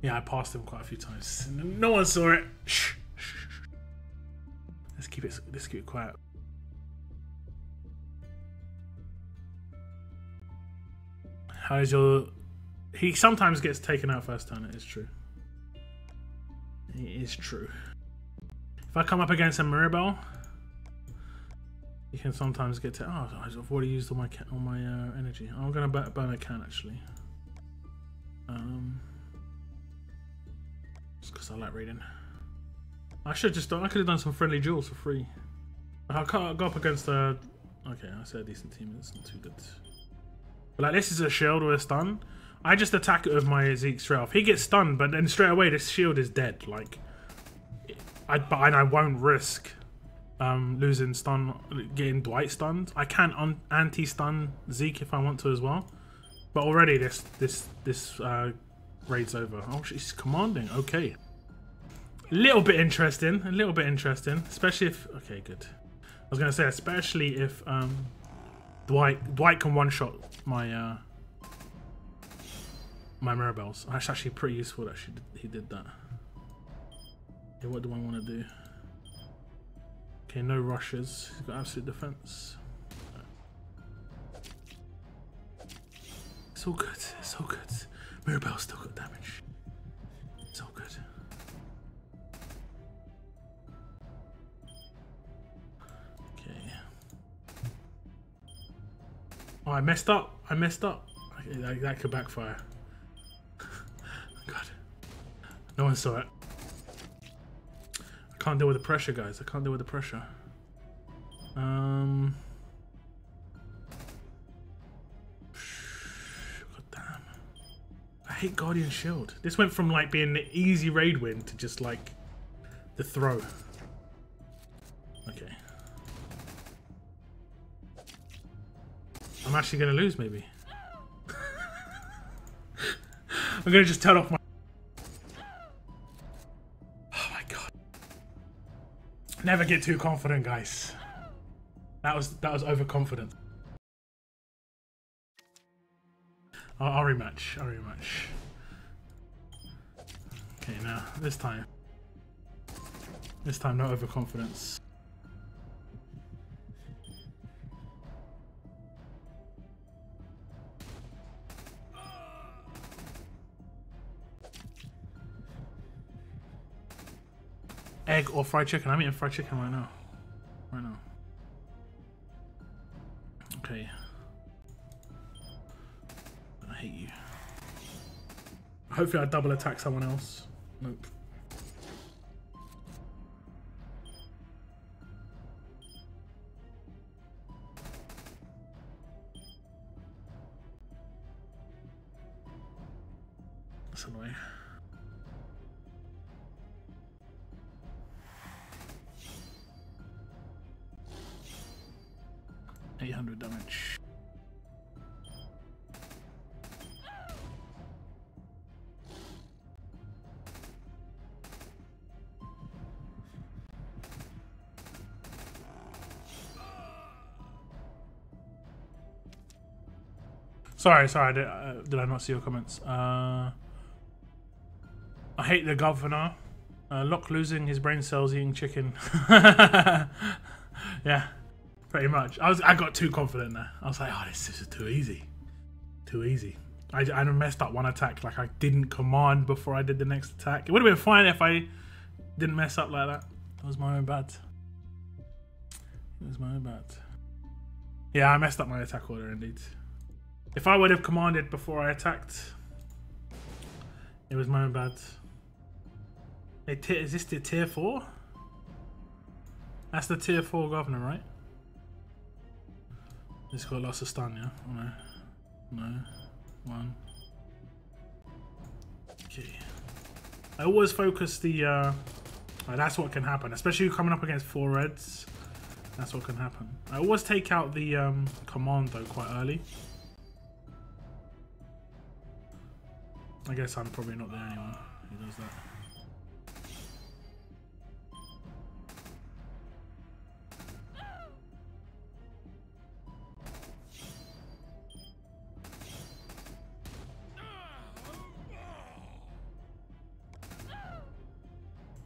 Yeah, I passed him quite a few times. No one saw it. Shh. Let's keep it quiet. How is your... He sometimes gets taken out first turn, it is true. It is true. If I come up against a Mirabelle, you can sometimes get to... Oh, I've already used all my energy. I'm going to burn a can, actually. Just because I like reading. I could have done some friendly duels for free. I can't go up against a... Okay, I said a decent team. It's not too good. But like, this is a shield with a stun. I just attack it with my Zeke straight off. He gets stunned, but then straight away this shield is dead. Like, I won't risk losing stun, getting Dwight stunned. I can anti-stun Zeke if I want to as well. But already this raid's over. Oh, she's commanding. Okay. A little bit interesting. Especially if... Okay, good. I was going to say, especially if Dwight can one-shot my my Mirabelles. That's actually pretty useful that he did that. Okay, what do I want to do? Okay, no rushes. He's got absolute defense. It's all good. It's all good. Mirabelle's still got damage. It's all good. Oh, I messed up. I messed up. Okay, that could backfire. God. No one saw it. I can't deal with the pressure, guys. I can't deal with the pressure. God damn. I hate Guardian Shield. This went from like being the easy raid win to just like the throw. Okay. I'm actually gonna lose, maybe. I'm gonna just turn off my. Oh my god! Never get too confident, guys. That was overconfident. I'll rematch. I'll rematch. Okay, now this time. This time, no overconfidence. Egg or fried chicken? I'm eating fried chicken right now. Right now. Okay. I hate you. Hopefully I double attack someone else. Nope. That's annoying. $800 damage. Sorry, did I not see your comments? I hate the governor. Locke losing his brain cells eating chicken. Yeah, pretty much. I got too confident there. I was like, oh, this is too easy. Too easy. I messed up one attack. Like I didn't command before I did the next attack. It would have been fine if I didn't mess up like that. That was my own bad. It was my own bad. Yeah, I messed up my attack order indeed. If I would have commanded before I attacked, it was my own bad. Is this the tier 4? That's the tier 4 governor, right? This got lots of stun, yeah? Oh, no. No. 1. Okay. I always focus the... that's what can happen. Especially coming up against 4 reds. That's what can happen. I always take out the command, though, quite early. I guess I'm probably not the only one who does that.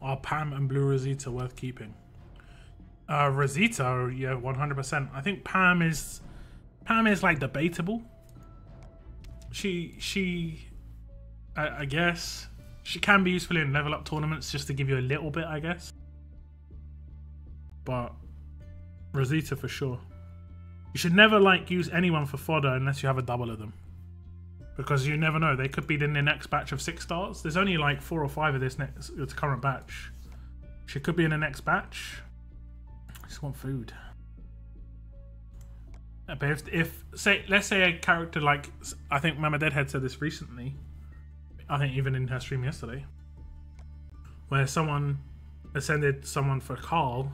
Are Pam and Blue Rosita worth keeping? Rosita, yeah, 100%. I think Pam is like debatable. I guess she can be useful in level up tournaments just to give you a little bit, I guess. But Rosita for sure. You should never like use anyone for fodder unless you have a double of them, because you never know. They could be in the next batch of 6 stars. There's only like 4 or 5 of this current batch. She could be in the next batch. I just want food. But if let's say a character like, I think Mama Deadhead said this recently. I think even in her stream yesterday, where someone ascended someone for Carl,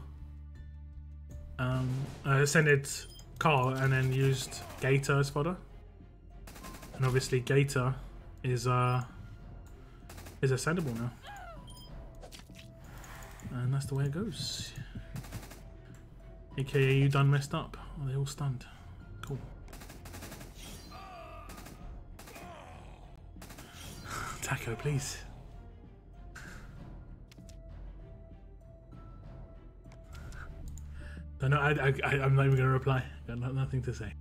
ascended Carl and then used Gator as fodder, and obviously Gator is ascendable now, and that's the way it goes. AKA, you done messed up? Oh, they all stunned. Cool. Taco, please. No, I'm not even going to reply. Got nothing to say.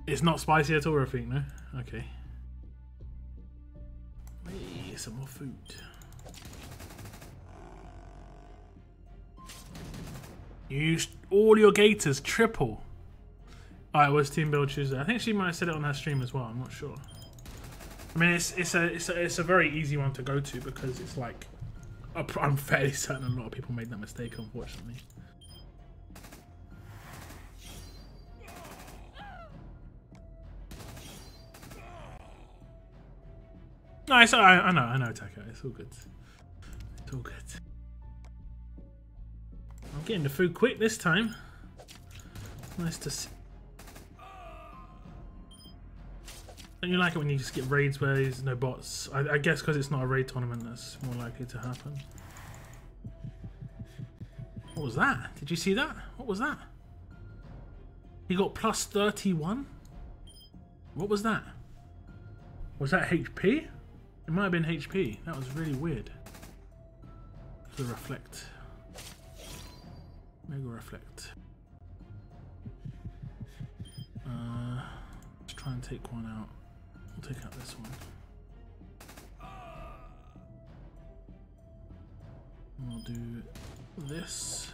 It's not spicy at all, Rafik, no? Okay. Hey, some more food. You used all your gators triple. Alright, it was Team Build Tuesday. I think she might have said it on her stream as well. I'm not sure. I mean, it's a very easy one to go to because it's like I'm fairly certain a lot of people made that mistake, unfortunately. No, I know, Taka. It's all good. It's all good. I'm getting the food quick this time. Nice to see. Don't you like it when you just get raids where there's no bots? I guess because it's not a raid tournament, that's more likely to happen. What was that? Did you see that? What was that? He got plus 31? What was that? Was that HP? It might have been HP. That was really weird. The reflect. Mega reflect. Let's try and take one out. We'll take out this one. And we'll do this.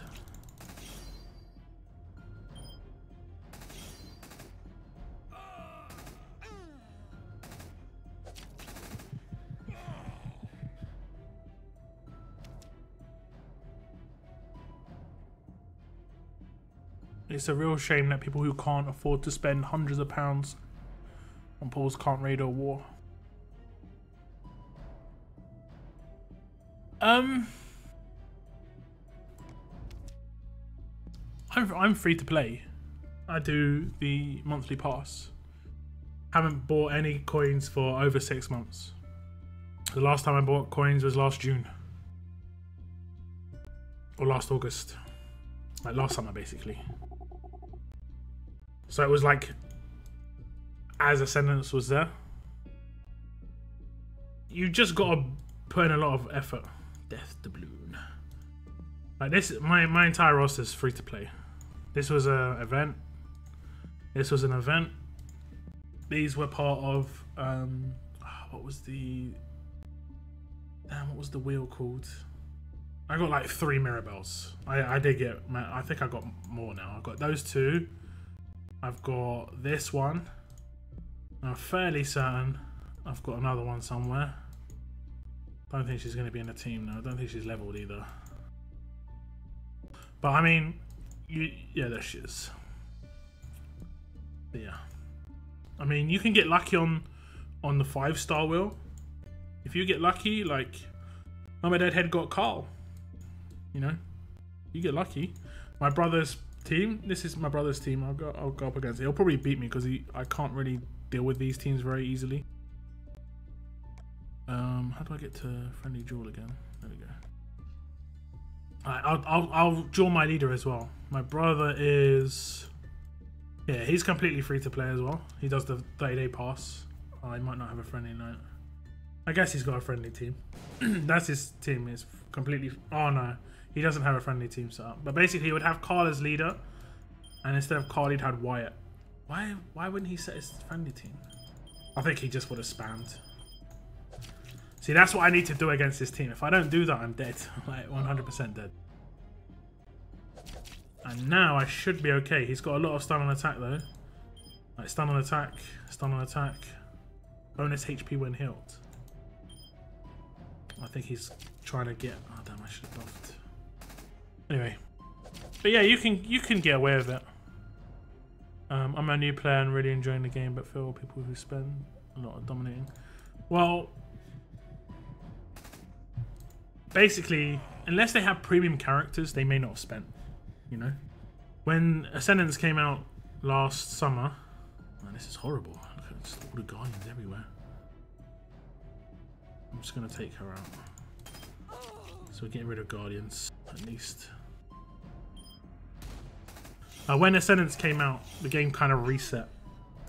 It's a real shame that people who can't afford to spend hundreds of pounds on pools can't raid or war. I'm free to play. I do the monthly pass. Haven't bought any coins for over 6 months. The last time I bought coins was last June. Or last August. Like last summer, basically. So it was like, as Ascendance was there, you just gotta put in a lot of effort. Death doubloon. Like this, my entire roster is free to play. This was an event. This was an event. These were part of what was the wheel called? I got like 3 Mirabelles. I did get. I think I got more now. I got those 2. I've got this one. I'm fairly certain I've got another one somewhere. Don't think she's going to be in the team now. I don't think she's leveled either. But I mean, yeah, there she is. But yeah, I mean, you can get lucky on the 5-star wheel. If you get lucky, like Mama Deadhead got Carl. You know, you get lucky. My brother's team. This is my brother's team. I'll go up against it. He'll probably beat me because I can't really deal with these teams very easily. How do I get to friendly duel again? There we go. Alright, I'll duel my leader as well. My brother is, yeah, he's completely free to play as well. He does the 30-day pass. I might not have a friendly night. I guess he's got a friendly team. That's his team. Is completely. Oh no, he doesn't have a friendly team set up. But basically, he would have Carl as leader, and instead of Carl, he'd had Wyatt. Why wouldn't he set his friendly team? I think he just would have spammed. See, that's what I need to do against this team. If I don't do that, I'm dead. Like 100% dead. And now I should be okay. He's got a lot of stun on attack though. Like stun on attack, stun on attack. Bonus HP when healed. I think he's trying to get. Oh damn! I should have buffed. Anyway, but yeah, you can get away with it. I'm a new player and really enjoying the game, but feel people who spend a lot of dominating. Well, basically, unless they have premium characters, they may not have spent. You know, when Ascendance came out last summer, man, this is horrible. Look at just all the guardians everywhere. I'm just gonna take her out. So we're getting rid of guardians at least. When Ascendance came out, the game kind of reset,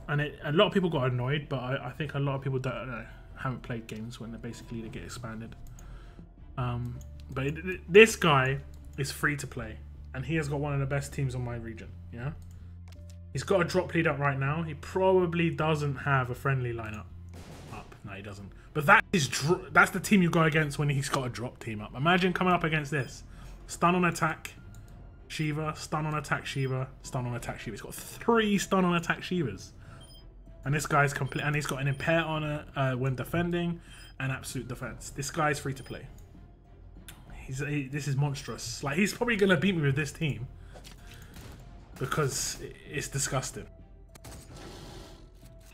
and a lot of people got annoyed. But I think a lot of people haven't played games when they get expanded. But this guy is free to play, and he has got one of the best teams on my region. Yeah, he's got a drop lead up right now. He probably doesn't have a friendly lineup up. No, he doesn't. But that's the team you go against when he's got a drop team up. Imagine coming up against this. Stun on attack, Shiva, stun on attack Shiva, stun on attack Shiva. He's got 3 stun on attack Shivas. And this guy's complete, and he's got an impair on it when defending and absolute defense. This guy's free to play. This is monstrous. Like, he's probably gonna beat me with this team because it's disgusting.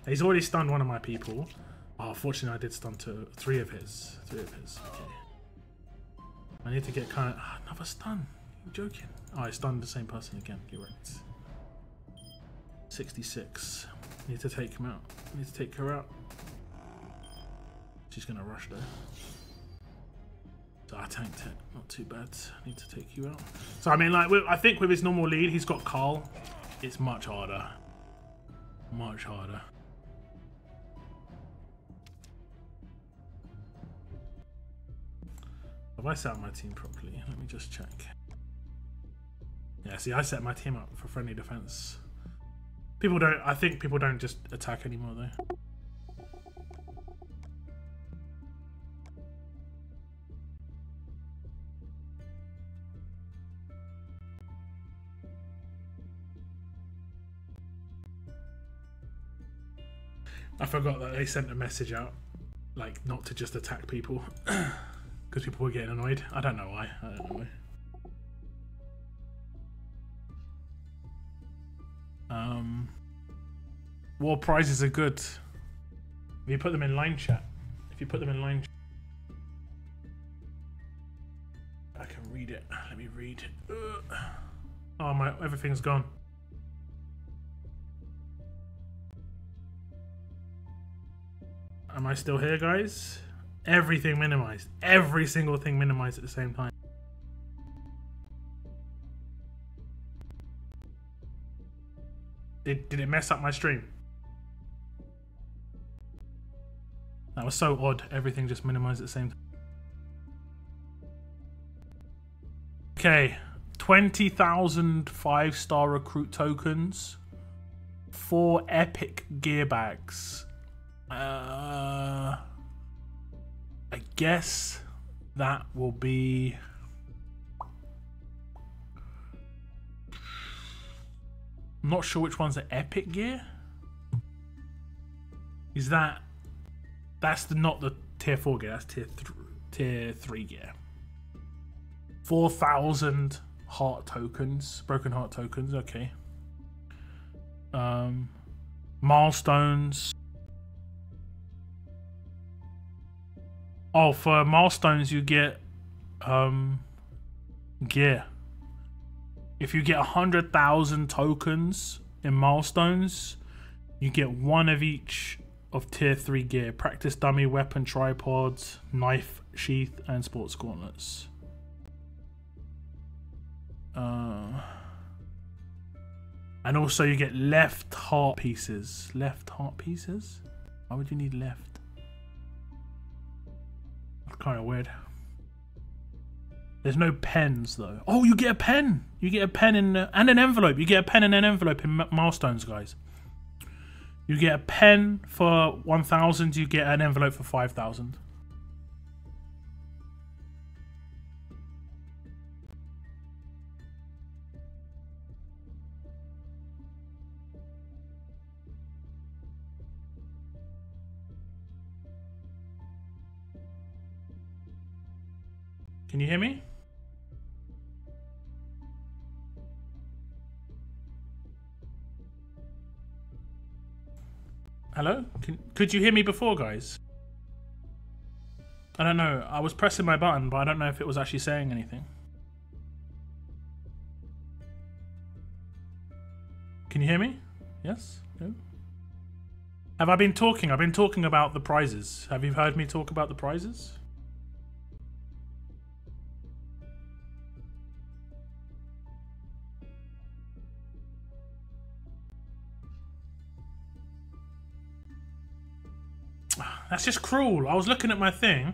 He's already stunned one of my people. Oh, fortunately I did stun 3 of his. Okay. I need to get kind of another stun. You're joking. Oh, I stunned the same person again. You're right. 66. Need to take him out. Need to take her out. She's gonna rush though. So I tanked it. Not too bad. Need to take you out. So I mean, like, I think with his normal lead, he's got Carl. It's much harder. Much harder. Have I set up my team properly? Let me just check. Yeah, see, I set my team up for friendly defense. People don't. I think people don't just attack anymore, though. I forgot that they sent a message out, like, not to just attack people, because people were getting annoyed. I don't know why. I don't know why. War prizes are good. If you put them in line chat. If you put them in line chat. I can read it. Let me read. Oh, my, everything's gone. Am I still here, guys? Everything minimized. Every single thing minimized at the same time. Did it mess up my stream? That was so odd. Everything just minimized at the same time. Okay. 20,000 5-star recruit tokens. 4 epic gear bags. I guess that will be... I'm not sure which one's the epic gear. Is that... That's not the tier 4 gear, that's tier 3 gear. 4,000 heart tokens, broken heart tokens, okay. Milestones. Oh, for milestones you get gear. If you get 100,000 tokens in milestones, you get 1 of each of tier 3 gear. Practice dummy, weapon, tripods, knife, sheath, and sports gauntlets. And also you get left heart pieces. Left heart pieces? Why would you need left? That's kind of weird. There's no pens though. Oh, you get a pen. You get a pen and an envelope. You get a pen and an envelope in milestones, guys. You get a pen for 1,000. You get an envelope for 5,000. Can you hear me? Hello? Could you hear me before, guys? I don't know. I was pressing my button, but I don't know if it was actually saying anything. Can you hear me? Yes? No? Have I been talking? I've been talking about the prizes. Have you heard me talk about the prizes? That's just cruel. I was looking at my thing.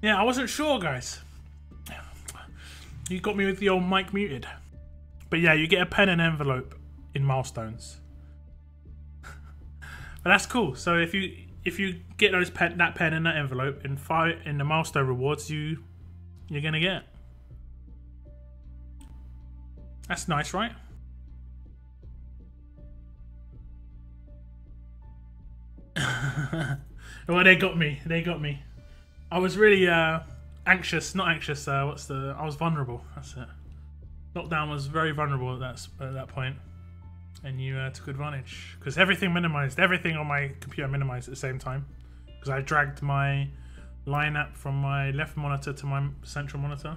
Yeah, I wasn't sure, guys. You got me with the old mic muted. But yeah, you get a pen and envelope in milestones. But that's cool. So if you get that pen and that envelope in the milestone rewards, you're gonna get. That's nice, right? Well, they got me. They got me. I was really anxious. Not anxious. I was vulnerable. That's it. Lockdown was very vulnerable at that point, and you took advantage because everything minimized. Everything on my computer minimized at the same time because I dragged my line app from my left monitor to my central monitor.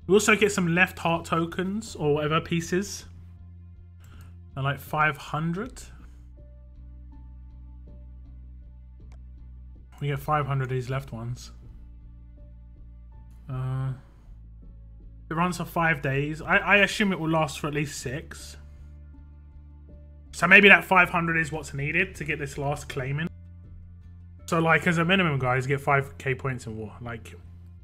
We also get some left heart tokens or whatever pieces. They're like 500. We get 500 of these left ones. It runs for 5 days. I assume it will last for at least 6. So maybe that 500 is what's needed to get this last claim in. So like as a minimum, guys, get 5k points in war. Like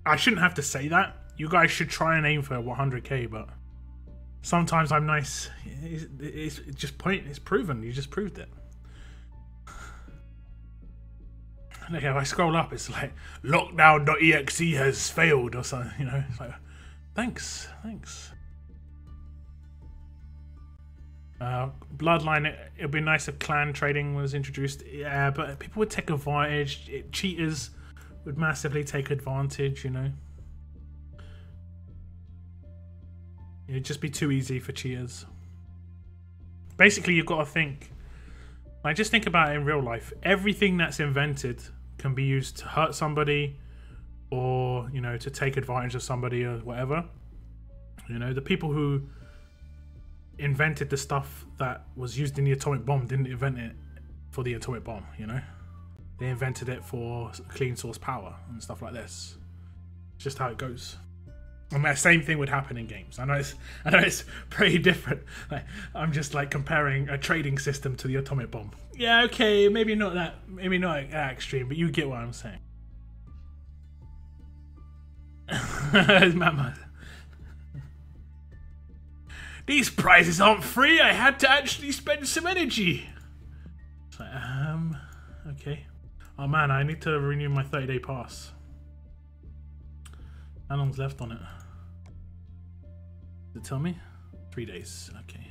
I shouldn't have to say that. You guys should try and aim for 100k, but sometimes I'm nice. It's just it's proven. You just proved it. Look, if I scroll up, it's like lockdown.exe has failed or something. You know, it's like thanks. Bloodline. It'd be nice if clan trading was introduced. Yeah, but people would take advantage. Cheaters would massively take advantage. You know. It'd just be too easy for cheaters. Basically, you've got to think. Like, just think about it in real life. Everything that's invented can be used to hurt somebody or, you know, to take advantage of somebody or whatever. You know, the people who invented the stuff that was used in the atomic bomb didn't invent it for the atomic bomb, you know? They invented it for clean source power and stuff like this. It's just how it goes. And that same thing would happen in games. I know it's pretty different. Like, I'm just like comparing a trading system to the atomic bomb. Yeah, okay, maybe not that extreme, but you get what I'm saying. These prizes aren't free. I had to actually spend some energy. It's like, okay. Oh man, I need to renew my 30-day pass. How long's left on it? Does it tell me? 3 days. Okay.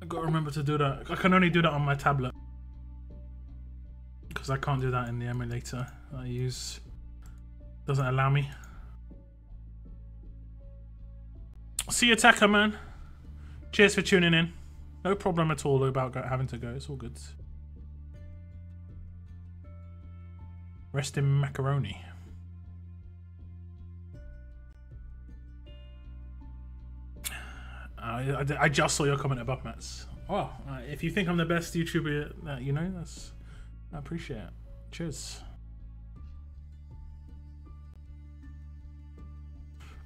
I gotta remember to do that. I can only do that on my tablet because I can't do that in the emulator I use. Doesn't allow me. See you, Attacker, man. Cheers for tuning in. No problem at all about having to go. It's all good. Rest in macaroni. I just saw your comment above, Mats. Oh, if you think I'm the best YouTuber, you know, I appreciate it. Cheers.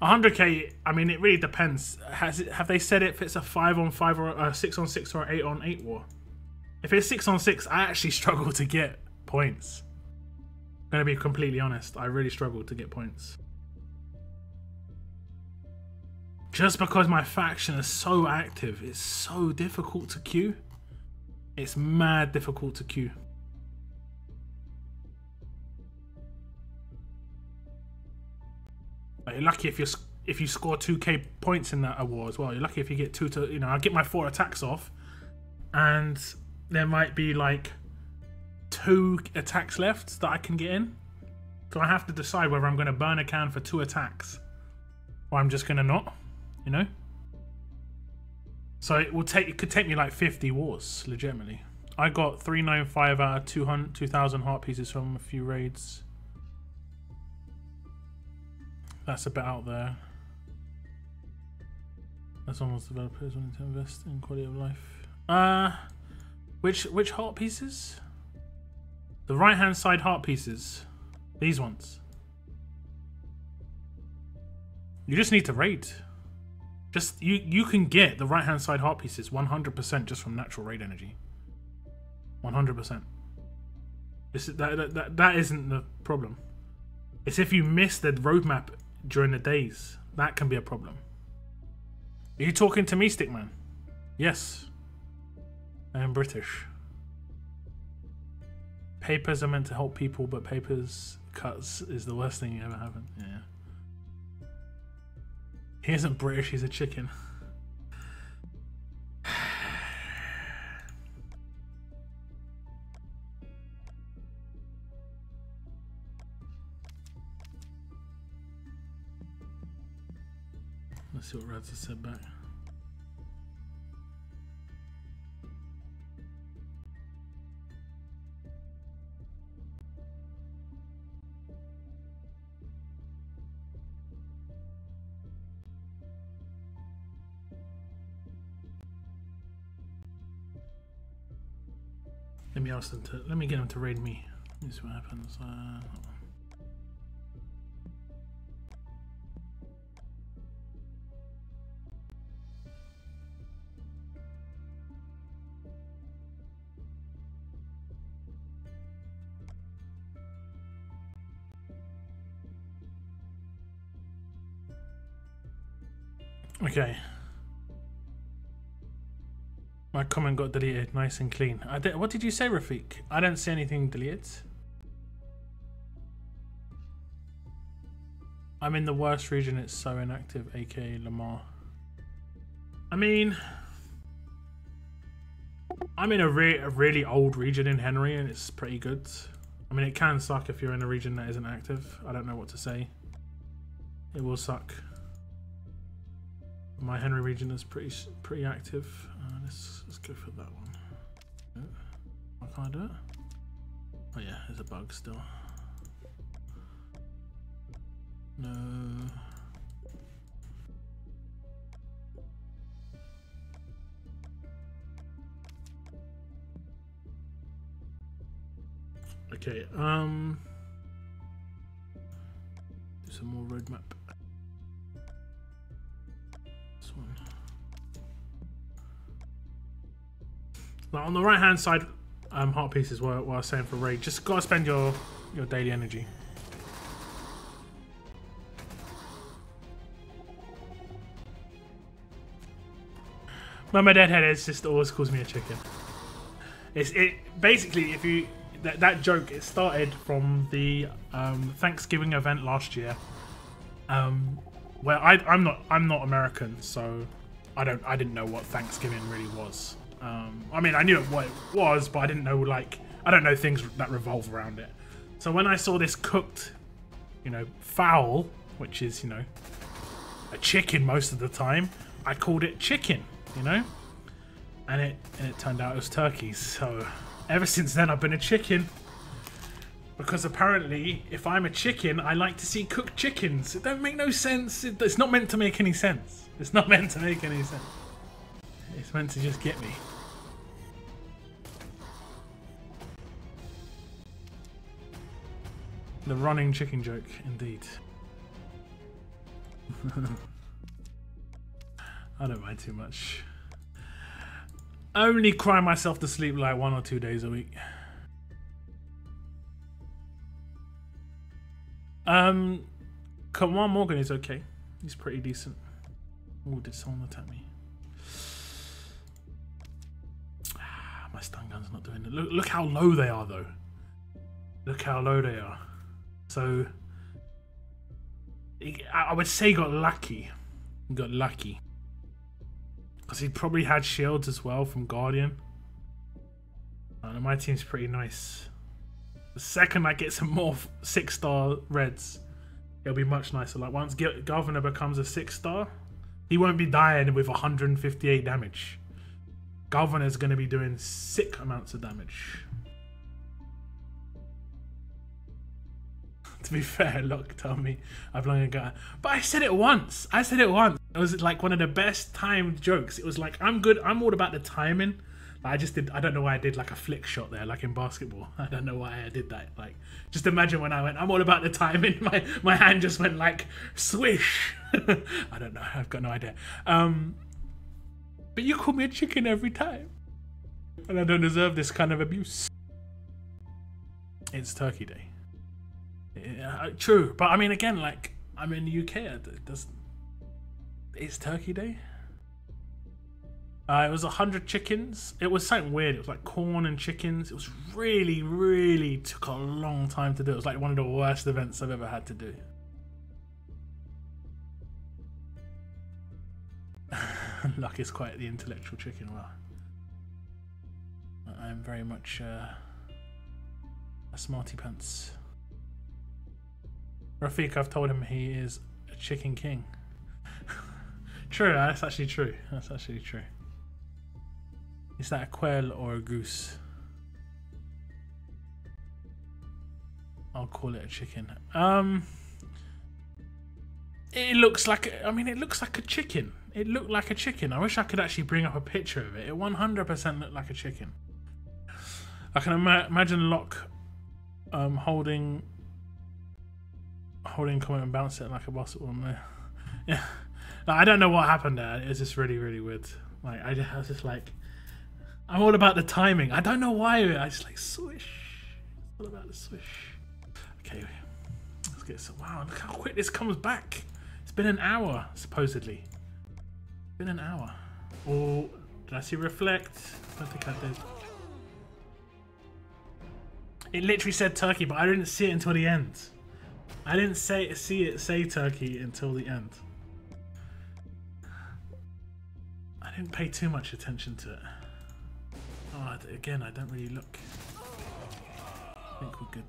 100k. I mean, it really depends. Have they said if it's a 5-on-5 or a 6-on-6 or an 8-on-8 war? If it's 6-on-6, I actually struggle to get points. I'm gonna be completely honest. I really struggle to get points. Just because my faction is so active, it's so difficult to queue. It's mad difficult to queue. Like, you're lucky if you score 2k points in that war as well. You're lucky if you get 2 to, you know, I get my 4 attacks off, and there might be like 2 attacks left that I can get in. So I have to decide whether I'm going to burn a can for 2 attacks, or I'm just going to not. You know, so it could take me like 50 wars, legitimately. I got 395 out of 2,000 heart pieces from a few raids. That's a bit out there. That's almost developers wanting to invest in quality of life. Which heart pieces? The right hand side heart pieces. These ones. You just need to raid. Just you can get the right hand side heart pieces 100% just from natural raid energy. 100%. That isn't the problem. It's if you miss the roadmap during the days. That can be a problem. Are you talking to me, Stickman? Yes. I am British. Papers are meant to help people, but papers cuts is the worst thing that ever happened. Yeah. He isn't British, he's a chicken. Let's see what Rads has said back. Let me get him to raid me. This is what happens. Okay. My comment got deleted, nice and clean. What did you say, Rafiq? I don't see anything deleted. I'm in the worst region, it's so inactive, aka Lamar. I mean, I'm in a really old region in Henry and it's pretty good. I mean, it can suck if you're in a region that isn't active. I don't know what to say. It will suck. My Henry region is pretty active. Let's go for that one. Why can't I do it? Oh yeah, there's a bug still. No. Okay, do some more roadmap. This one. Now on the right hand side, heart pieces what I was saying for raid. Just gotta spend your daily energy. Mama Deadhead is just always calls me a chicken. It basically, if you that joke, it started from the Thanksgiving event last year, where I'm not American, so I didn't know what Thanksgiving really was. I mean, I knew what it was, but I didn't know, like, I don't know things that revolve around it. So when I saw this cooked, fowl, which is, a chicken most of the time, I called it chicken, and it turned out it was turkeys. So ever since then, I've been a chicken. Because apparently, if I'm a chicken, I like to see cooked chickens. It don't make no sense. It's not meant to make any sense. It's not meant to make any sense. It's meant to just get me. The running chicken joke, indeed. I don't mind too much. I only cry myself to sleep like 1 or 2 days a week. Kawan Morgan is okay. He's pretty decent. Oh, did someone attack me? My stun gun's not doing it. Look how low they are, though. Look how low they are. So, I would say he got lucky. He got lucky. Because he probably had shields as well from Guardian. My team's pretty nice. The second I get some more 6-star reds, it'll be much nicer. Like once Governor becomes a 6-star, he won't be dying with 158 damage. Governor's going to be doing sick amounts of damage. To be fair, Locke told me I've long ago. But I said it once. It was like one of the best timed jokes. It was like, I'm good. I'm all about the timing. Like, I don't know why I did like a flick shot there, like in basketball. I don't know why I did that. Like, just imagine when I went, I'm all about the timing. My hand just went like, swish. I don't know. I've got no idea. But you call me a chicken every time. And I don't deserve this kind of abuse. It's Turkey Day. Yeah, true, but I mean, again, like, I'm in the UK. It's Turkey Day. It was 100 chickens. It was something weird. It was like corn and chickens. It was really, really took a long time to do. It was like one of the worst events I've ever had to do. Luck is quite the intellectual chicken. Well, I'm very much a smarty pants. Rafiq, I've told him he is a chicken king. True, that's actually true. That's actually true. Is that a quail or a goose? I'll call it a chicken. It looks like, I mean, it looks like a chicken. It looked like a chicken. I wish I could actually bring up a picture of it. It 100% looked like a chicken. I can imagine Locke holding comment and bounce it like a basketball. Yeah, like, I don't know what happened there. It's just really, really weird. Like I was just like, I'm all about the timing. I don't know why. I just like swish. It's all about the swish. Okay, let's get some. Wow, look how quick this comes back. It's been an hour, supposedly. It's been an hour. Oh, did I see reflect? I don't think I did. It literally said Turkey, but I didn't see it until the end. I didn't see it say Turkey until the end. I didn't pay too much attention to it. Oh, again, I don't really look. I think we're good.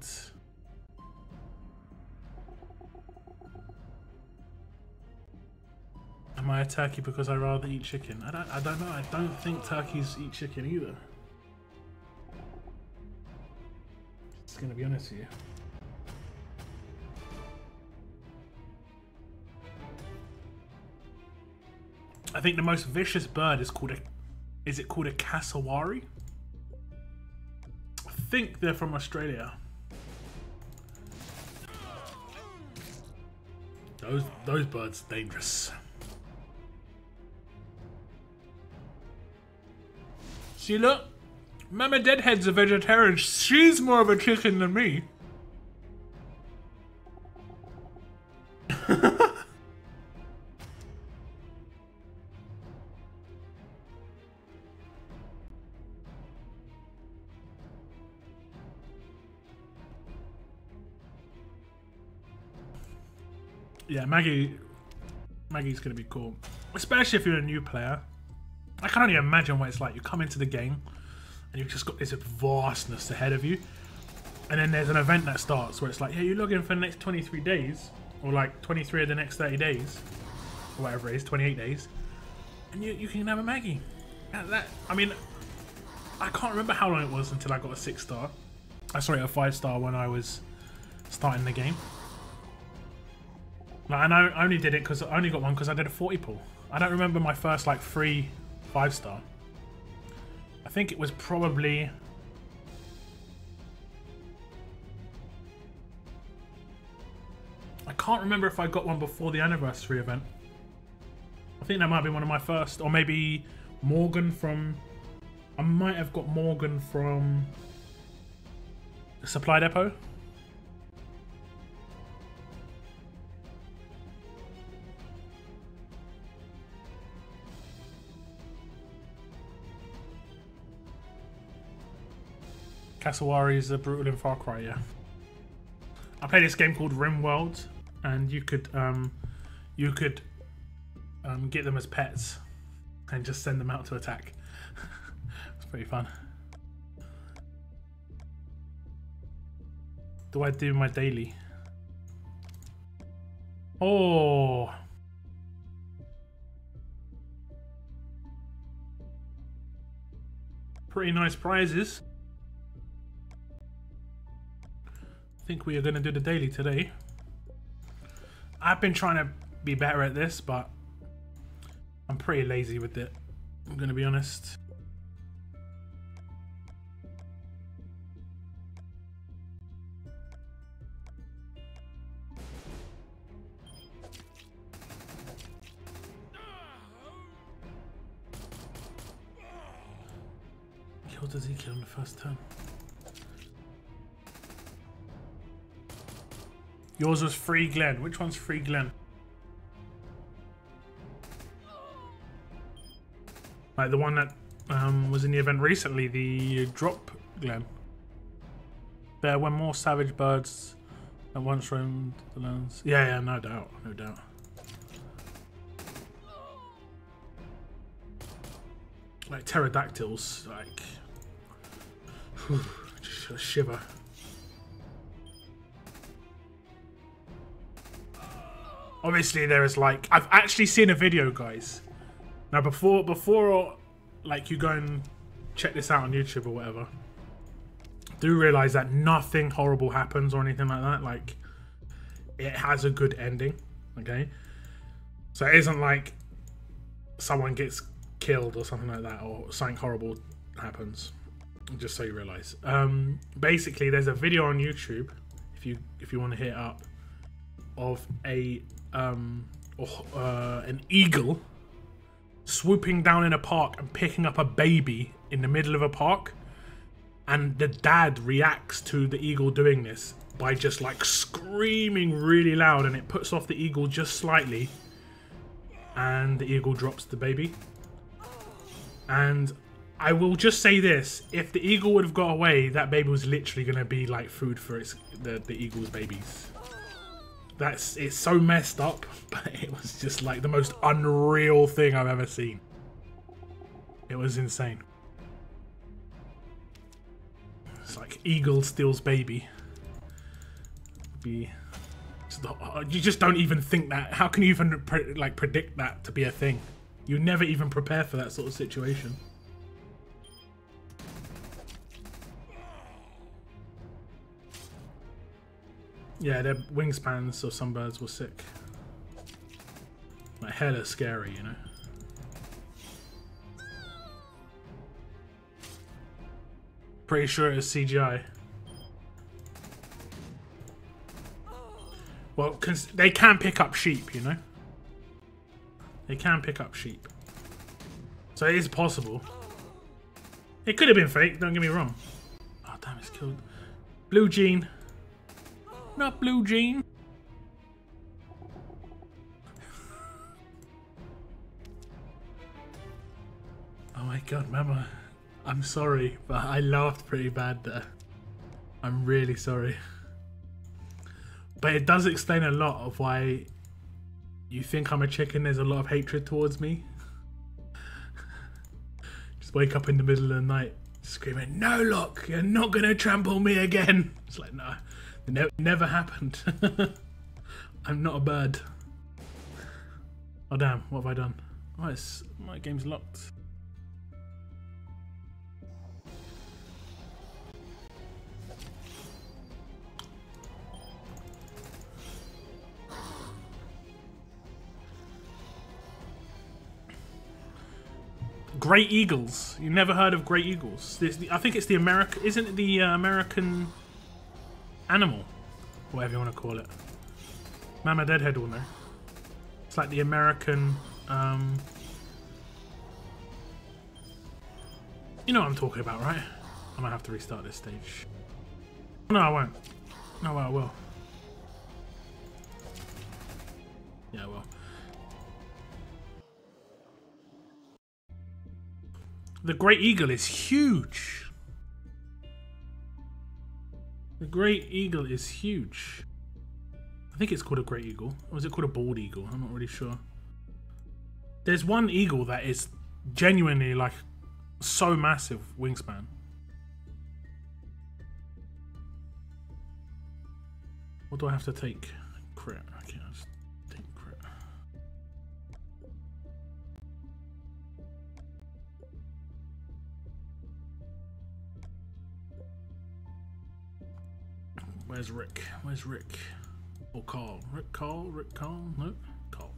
Am I a turkey because I rather eat chicken? I don't know. I don't think turkeys eat chicken either. Just gonna be honest with you. I think the most vicious bird is called a... Is it called a cassowary? I think they're from Australia. Those birds are dangerous. See, look, Mama Deadhead's a vegetarian. She's more of a chicken than me. Yeah, Maggie's gonna be cool, especially if you're a new player. I can only imagine what it's like. You come into the game and you've just got this vastness ahead of you, and then there's an event that starts where it's like, yeah, you log in for the next 23 days, or like 23 of the next 30 days, or whatever it is, 28 days, and you can have a Maggie. I mean, I can't remember how long it was until I got a 6-star. Sorry, a 5-star when I was starting the game. Like, and I only did it because I only got one because I did a 40 pull. I don't remember my first like free 5-star. I think it was probably... I can't remember if I got one before the anniversary event. I think that might be one of my first, or maybe Morgan from... I might have got Morgan from the Supply Depot. Cassawaries are brutal in Far Cry, yeah. I played this game called RimWorld, and you could get them as pets and just send them out to attack. It's pretty fun. Do I do my daily? Oh. Pretty nice prizes. I think we are going to do the daily today. I've been trying to be better at this, but I'm pretty lazy with it, I'm going to be honest. killed Ezekiel on the first turn. Yours was Free Glen. Which one's Free Glen? Like the one that was in the event recently, the drop Glen. There were more savage birds that once roamed the lands. Yeah, no doubt, no doubt. Like pterodactyls, like whew, just a shiver. Obviously, there is like I've actually seen a video, guys. Now, before like you go and check this out on YouTube or whatever, do realize that nothing horrible happens or anything like that. Like, it has a good ending, okay? So it isn't like someone gets killed or something like that, or something horrible happens. Just so you realize. Basically, there's a video on YouTube, if you want to hit it up, of an eagle swooping down in a park and picking up a baby in the middle of a park, and the dad reacts to the eagle doing this by just like screaming really loud, and it puts off the eagle just slightly, and the eagle drops the baby. And I will just say this, if the eagle would have got away, that baby was literally going to be like food for the eagle's babies. It's so messed up, but it was just like the most unreal thing I've ever seen. It was insane. It's like eagle steals baby. You just don't even think that. How can you even predict that to be a thing? You never even prepare for that sort of situation. Yeah, their wingspans of some birds were sick. Like hella scary, you know. Pretty sure it was CGI. Well, because they can pick up sheep, you know. They can pick up sheep. So it is possible. It could have been fake, don't get me wrong. Oh, damn, it's killed. Blue Jean. Not Blue Jean. Oh my god, Mama. I'm sorry, but I laughed pretty bad there. I'm really sorry. But it does explain a lot of why you think I'm a chicken. There's a lot of hatred towards me. Just wake up in the middle of the night screaming, "No, Locke, you're not gonna trample me again." It's like, no, it never happened. I'm not a bird. Oh damn, what have I done? Oh, my game's locked. Great eagles. You never heard of great eagles? I think it's the American. Isn't it the American animal? Whatever you want to call it. Mama Deadhead will know. It's like the American. You know what I'm talking about, right? I might have to restart this stage. No, I won't. No, I will. Yeah, I will. The great eagle is huge. The great eagle is huge. I think it's called a great eagle. Or is it called a bald eagle? I'm not really sure. There's one eagle that is genuinely like so massive wingspan. What do I have to take? Crit. I can't just take crit. Where's Rick? Where's Rick? Or Carl? Rick Carl? Rick Carl? No? Carl.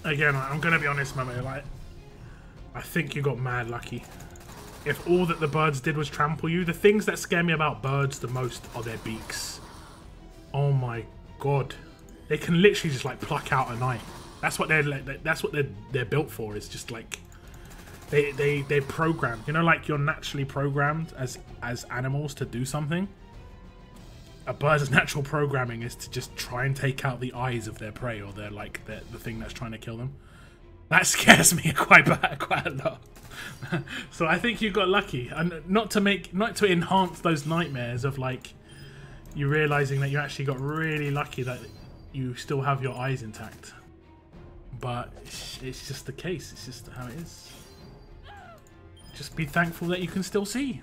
Again, I'm gonna be honest, Mama, like, I think you got mad lucky. If all that the birds did was trample you, the things that scare me about birds the most are their beaks. Oh my god, they can literally just like pluck out a knife. That's what they're built for. It's just like they're programmed. You know, like you're naturally programmed as animals to do something. A bird's natural programming is to just try and take out the eyes of their prey, or their like the thing that's trying to kill them. That scares me quite a lot. So I think you got lucky, and not to enhance those nightmares of like you realizing that you actually got really lucky that you still have your eyes intact. But it's just the case. It's just how it is. Just be thankful that you can still see.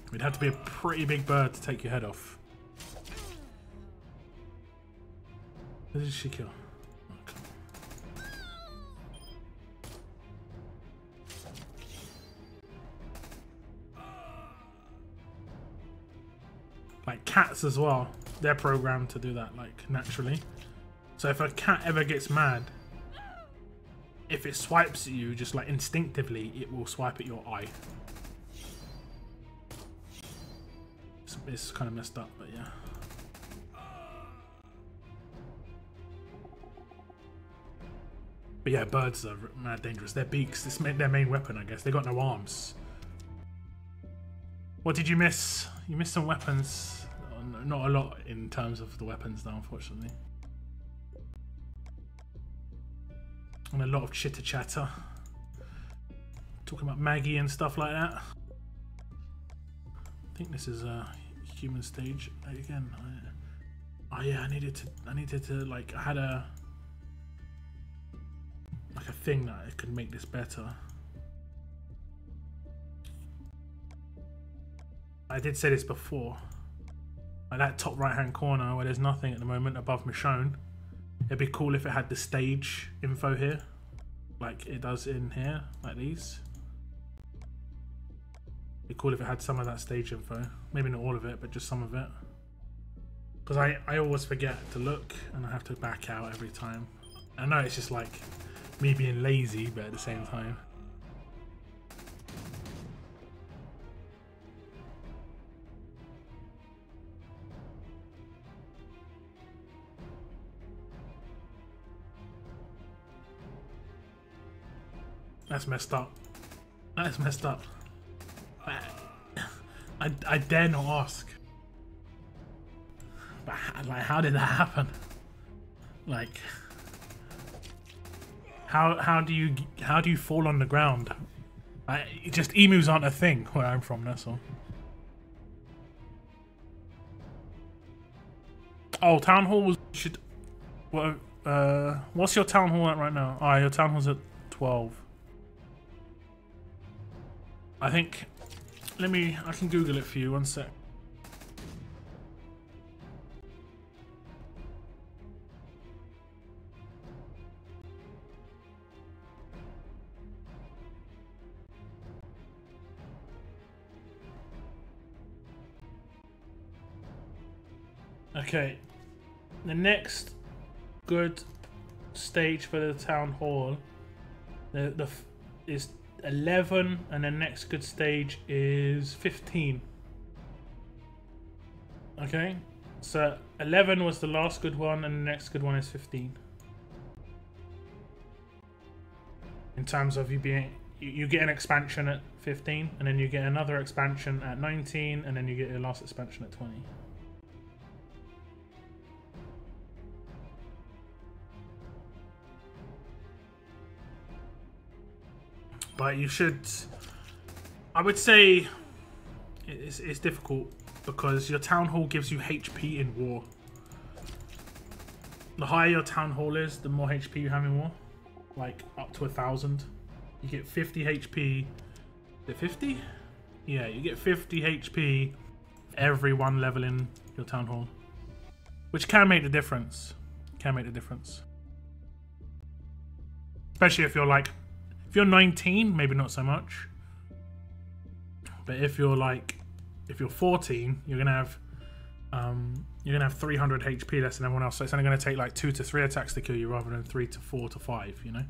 It'd have to be a pretty big bird to take your head off. Who did she kill? Okay. Like cats as well. They're programmed to do that, like, naturally. So if a cat ever gets mad, if it swipes at you, just like instinctively, it will swipe at your eye. It's kind of messed up, but yeah. But yeah, birds are mad dangerous. Their beaks, it's their main weapon, I guess. They got no arms. What did you miss? You missed some weapons. Not a lot in terms of the weapons, though, unfortunately. And a lot of chitter chatter. Talking about Maggie and stuff like that. I think this is a human stage again. Oh yeah, I needed to like, I had a thing that I could make this better. I did say this before. Like that top right hand corner where there's nothing at the moment above Michonne. It'd be cool if it had the stage info here, like it does in here, like these. It'd be cool if it had some of that stage info. Maybe not all of it, but just some of it. Because I always forget to look and I have to back out every time. I know it's just like me being lazy, but at the same time. That's messed up. That is messed up. I dare not ask. But like, how did that happen? Like, how do you fall on the ground? Just emus aren't a thing where I'm from. That's all. Oh, town hall was should. What? What's your town hall at right now? Oh, your town hall's at 12. I think. I can Google it for you. One sec. Okay, the next good stage for the town hall is 11, and the next good stage is 15. Okay, so 11 was the last good one, and the next good one is 15. In terms of you get an expansion at 15, and then you get another expansion at 19, and then you get your last expansion at 20. But you should, I would say it's difficult because your town hall gives you HP in war. The higher your town hall is, the more HP you have in war. Like up to 1,000. You get 50 HP. Is it 50? Yeah, you get 50 HP every one level in your town hall. Which can make the difference. Can make the difference. Especially if you're like, if you're 19, maybe not so much. But if you're 14, you're gonna have you're gonna have 300 HP less than everyone else, so it's only gonna take like 2 to 3 attacks to kill you rather than 3 to 4 to 5, you know?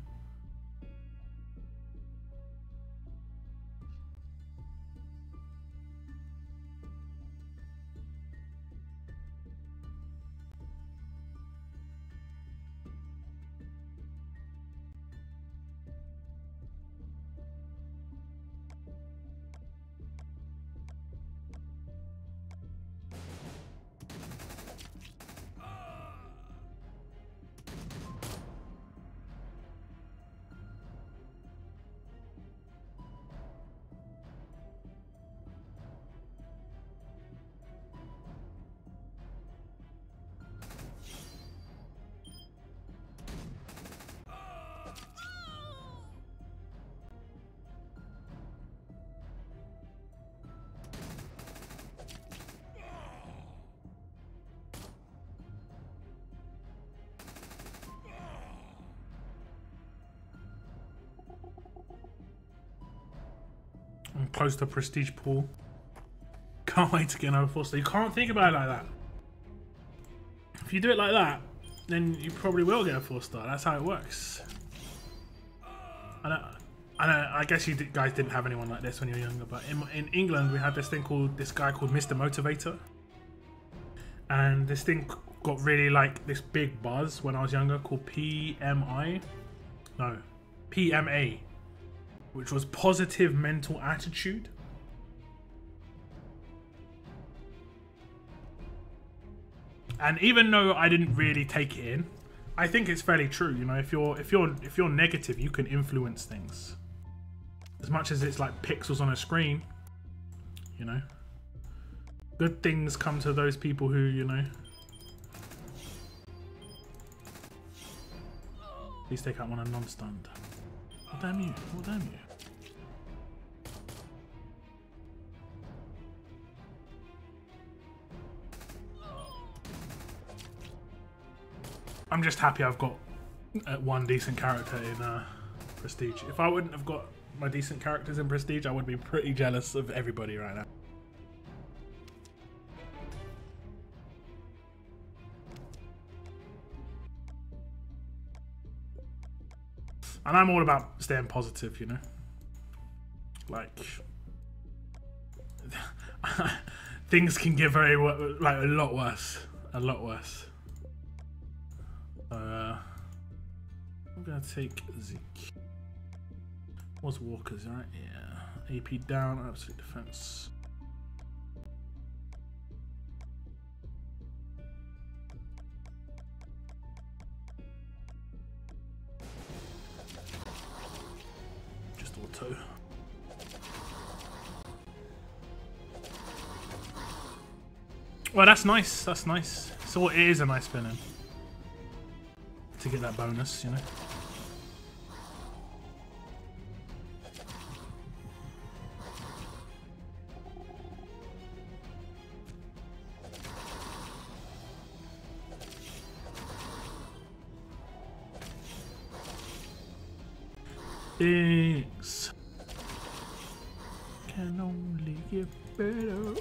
I'm close to prestige pool. Can't wait to get another 4-star. You can't think about it like that. If you do it like that, then you probably will get a 4-star. That's how it works. I guess you guys didn't have anyone like this when you were younger, but in England we had this guy called Mr. Motivator, and this thing got really like this big buzz when I was younger called PMA, which was positive mental attitude. And even though I didn't really take it in, I think it's fairly true. You know, if you're negative, you can influence things. As much as it's like pixels on a screen, you know, good things come to those people who, you know. Please take out one of non-stunned. Oh damn you! Oh damn you! I'm just happy I've got one decent character in Prestige. If I wouldn't have got my decent characters in Prestige, I would be pretty jealous of everybody right now. And I'm all about staying positive, you know? Like, things can get very, like, a lot worse. A lot worse. I'm gonna take Zeke. Was Walker's, right? Yeah. AP down, absolute defense. Just auto. Well, that's nice. That's nice. So it is a nice spinning to get that bonus, you know. Things can only get better.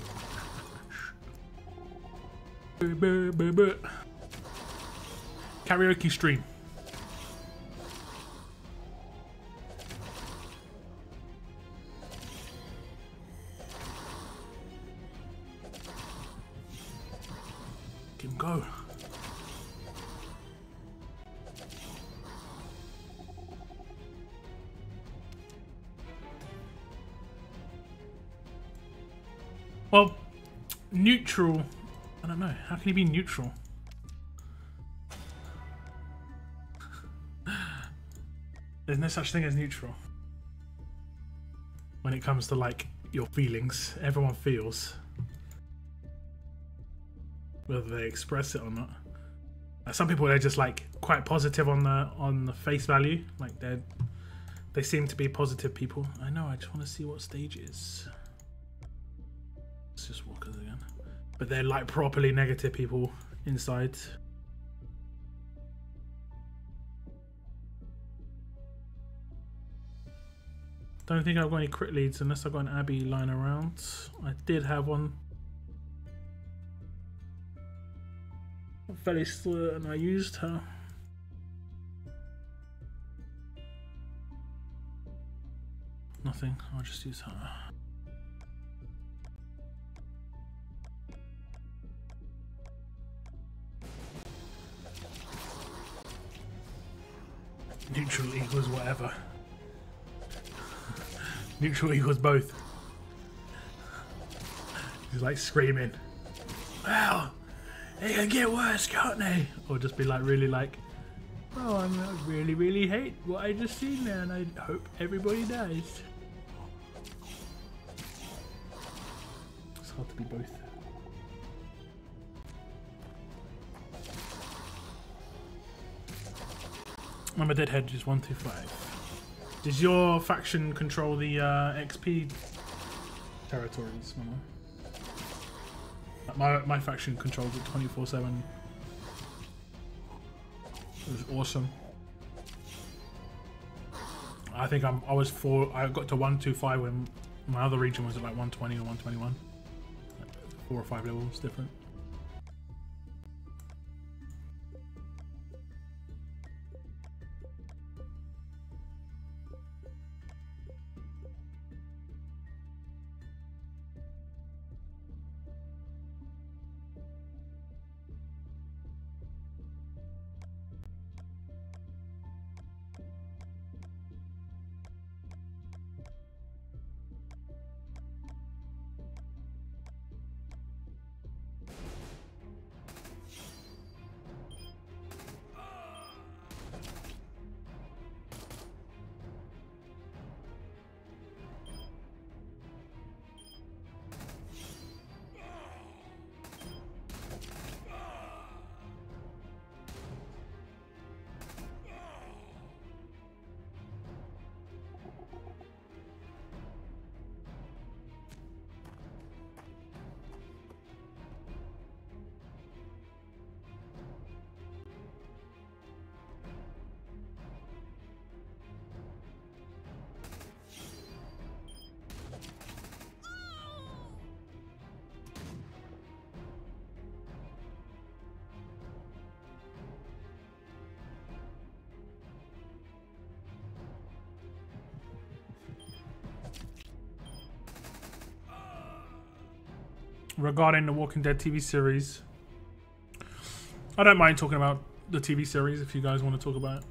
Karaoke stream. Let him go. Well, neutral. I don't know. How can he be neutral? There's no such thing as neutral. When it comes to like your feelings, everyone feels. Whether they express it or not. Some people are just like quite positive on the face value. Like they seem to be positive people. I know, I just want to see what stage it is. It's just walkers again. But they're like properly negative people inside. Don't think I've got any crit leads unless I've got an Abby lying around. I did have one. fairly certain I used her. Nothing, I'll just use her. Neutral equals whatever. Neutral equals both. He's like screaming, well, it can get worse, can't they? Or just be like really like, oh, I really hate what I just seen there and I hope everybody dies. It's hard to be both. Remember Deadhead is 125. Does your faction control the XP territories, Mama? My faction controls it 24/7. It was awesome. I think I got to 125 when my other region was at like 120 or 121. Like 4 or 5 levels different. Regarding the Walking Dead TV series, I don't mind talking about the TV series if you guys want to talk about it.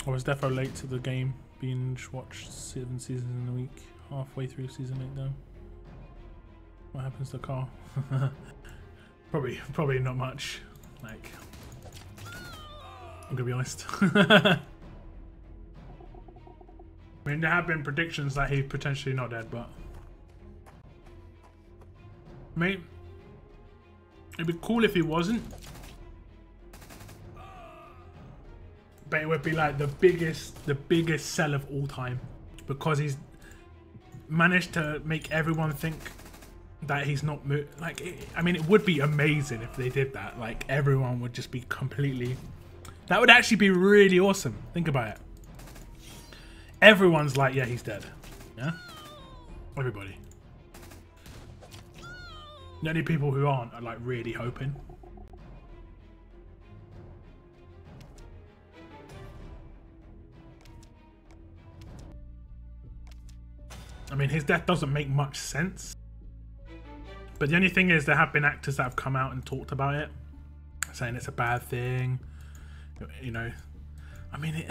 I was defo late to the game, binge watched 7 seasons in a week, halfway through season 8 though. What happens to Carl? Probably not much. Like, I'm gonna be honest. I mean, there have been predictions that he's potentially not dead, but I mean, it'd be cool if he wasn't, but it would be like the biggest sell of all time because he's managed to make everyone think that he's not like. I mean, it would be amazing if they did that. Like, everyone would just be completely. That would actually be really awesome. Think about it. Everyone's like, yeah, he's dead. Yeah? Everybody. The only people who aren't are like really hoping. I mean, his death doesn't make much sense. But the only thing is, there have been actors that have come out and talked about it, saying it's a bad thing. You know, I mean,